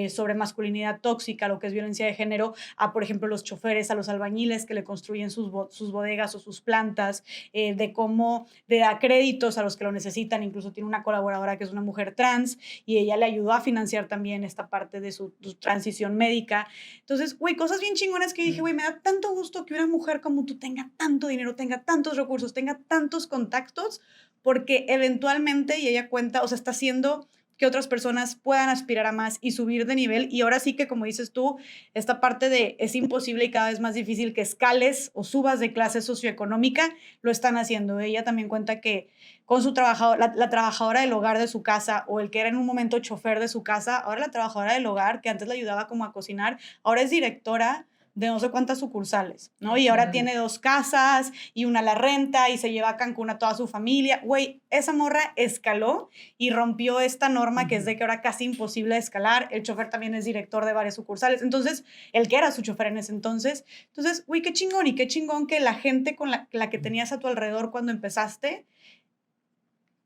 sobre masculinidad tóxica, lo que es violencia de género, a, por ejemplo, los choferes, a los albañiles que le construyen sus bodegas o sus plantas, de cómo le da créditos a los que lo necesitan. Incluso tiene una colaboradora que es una mujer trans, y ella le ayudó a financiar también esta parte de su transición médica. Entonces, güey, cosas bien chingonas que dije, güey, me da tanto gusto que una mujer como tú tenga tanto dinero, tenga tantos recursos, tenga tantos contactos, porque eventualmente, y ella cuenta, o sea, está haciendo que otras personas puedan aspirar a más y subir de nivel. Y ahora sí que, como dices tú, esta parte de es imposible y cada vez más difícil que escales o subas de clase socioeconómica, lo están haciendo. Ella también cuenta que con su trabajadora, la trabajadora del hogar de su casa, o el que era en un momento chofer de su casa, ahora la trabajadora del hogar, que antes le ayudaba como a cocinar, ahora es directora de no sé cuántas sucursales, ¿no? Y ahora tiene 2 casas y una la renta, y se lleva a Cancún a toda su familia. Güey, esa morra escaló y rompió esta norma que es de que ahora casi imposible de escalar. El chofer también es director de varias sucursales. Entonces, el que era su chofer en ese entonces. Entonces, güey, qué chingón, y qué chingón que la gente con la que tenías a tu alrededor cuando empezaste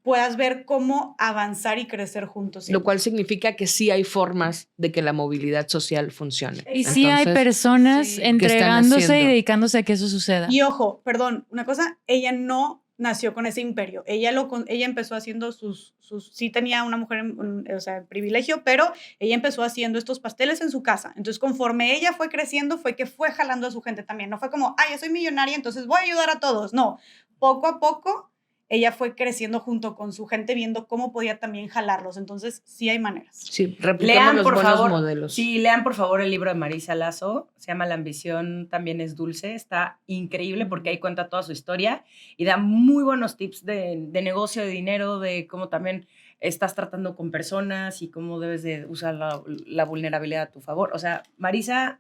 puedas ver cómo avanzar y crecer juntos.
Lo cual significa que sí hay formas de que la movilidad social funcione.
Y sí hay personas entregándose y dedicándose a que eso suceda.
Y ojo, perdón, una cosa, ella no nació con ese imperio. Ella empezó haciendo sí tenía una mujer, o sea, privilegio, pero ella empezó haciendo estos pasteles en su casa. Entonces, conforme ella fue creciendo, fue que fue jalando a su gente también. No fue como, yo soy millonaria, entonces voy a ayudar a todos. No, poco a poco ella fue creciendo junto con su gente, viendo cómo podía también jalarlos. Entonces, sí hay maneras.
Sí, replicamos los buenos modelos.
Sí, lean por favor el libro de Marisa Lazo. Se llama La ambición también es dulce. Está increíble porque ahí cuenta toda su historia y da muy buenos tips de negocio, de dinero, de cómo también estás tratando con personas y cómo debes de usar la vulnerabilidad a tu favor. O sea, Marisa,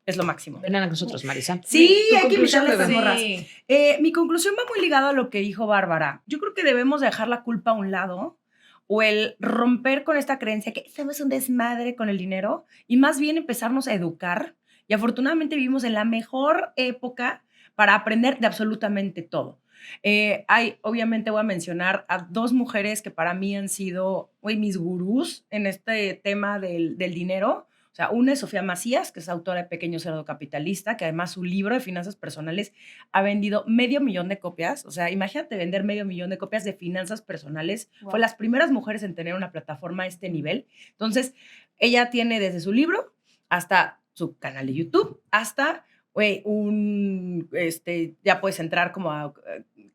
es lo máximo.
Ven a nosotros, Marisa.
Sí,
Tu
hay que
conclusión,
invitarle a estas
bebé.
morras. Mi conclusión va muy ligada a lo que dijo Bárbara. Yo creo que debemos dejar la culpa a un lado o el romper con esta creencia que somos un desmadre con el dinero y más bien empezarnos a educar. Y afortunadamente vivimos en la mejor época para aprender de absolutamente todo. Obviamente voy a mencionar a 2 mujeres que para mí han sido mis gurús en este tema del dinero. O sea, una es Sofía Macías, que es autora de Pequeño Cerdo Capitalista, que además su libro de finanzas personales ha vendido 500,000 de copias. O sea, imagínate vender 500,000 de copias de finanzas personales. Wow. Fue las primeras mujeres en tener una plataforma a este nivel. Entonces, ella tiene desde su libro hasta su canal de YouTube, hasta ya puedes entrar como a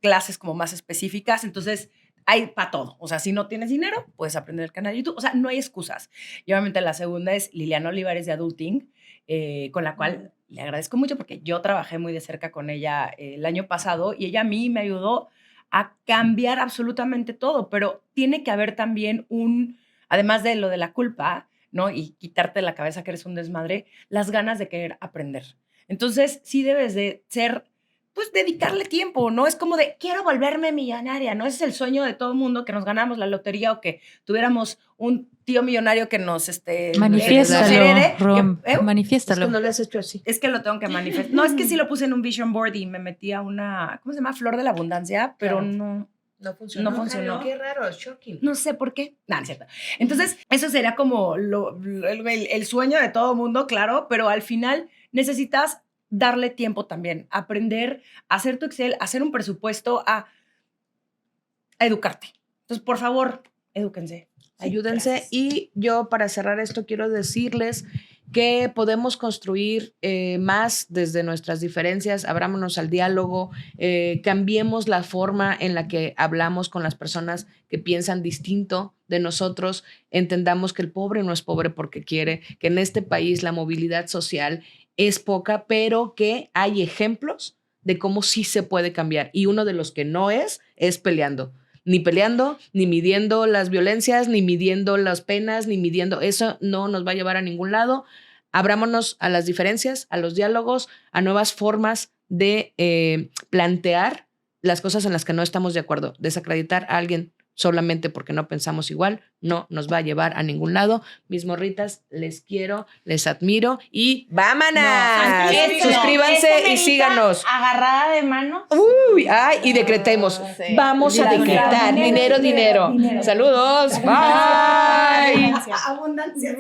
clases como más específicas. Entonces, hay para todo. O sea, si no tienes dinero, puedes aprender el canal de YouTube. O sea, no hay excusas. Y obviamente la segunda es Liliana Olivares de Adulting, con la cual le agradezco mucho porque yo trabajé muy de cerca con ella el año pasado y ella a mí me ayudó a cambiar absolutamente todo. Pero tiene que haber también además de lo de la culpa, ¿no? Y quitarte de la cabeza que eres un desmadre, las ganas de querer aprender. Entonces, sí debes de ser... pues dedicarle tiempo, ¿no? Es como de, quiero volverme millonaria, ¿no? Ese es el sueño de todo el mundo, que nos ganamos la lotería o que tuviéramos un tío millonario que nos,
Manifiéstalo, manifiéstalo.
Es que no le has hecho así.
Es que lo tengo que manifestar. No, es que sí lo puse en un vision board y me metí a una, ¿cómo se llama? Flor de la abundancia, pero
claro. No funcionó.
No funcionó.
Qué raro, shocking.
No sé por qué. No, es cierto. Entonces, eso sería como el sueño de todo mundo, claro, pero al final necesitas darle tiempo también, aprender a hacer tu Excel, a hacer un presupuesto, a educarte. Entonces, por favor, edúquense.
Ayúdense.
Gracias.
Y yo, para cerrar esto, quiero decirles que podemos construir más desde nuestras diferencias, abrámonos al diálogo, cambiemos la forma en la que hablamos con las personas que piensan distinto de nosotros, entendamos que el pobre no es pobre porque quiere, que en este país la movilidad social es poca, pero que hay ejemplos de cómo sí se puede cambiar. Y uno de los que no es peleando. Ni peleando, ni midiendo las violencias, ni midiendo las penas, ni midiendo. Eso no nos va a llevar a ningún lado. Abrámonos a las diferencias, a los diálogos, a nuevas formas de plantear las cosas en las que no estamos de acuerdo. Desacreditar a alguien solamente porque no pensamos igual no nos va a llevar a ningún lado. Mis morritas, les quiero, les admiro y ¡vámonos! Suscríbanse y síganos.
Agarrada de mano.
Uy, ay, y decretemos. Vamos a decretar. Dinero, dinero. Saludos. Bye.
Abundancia.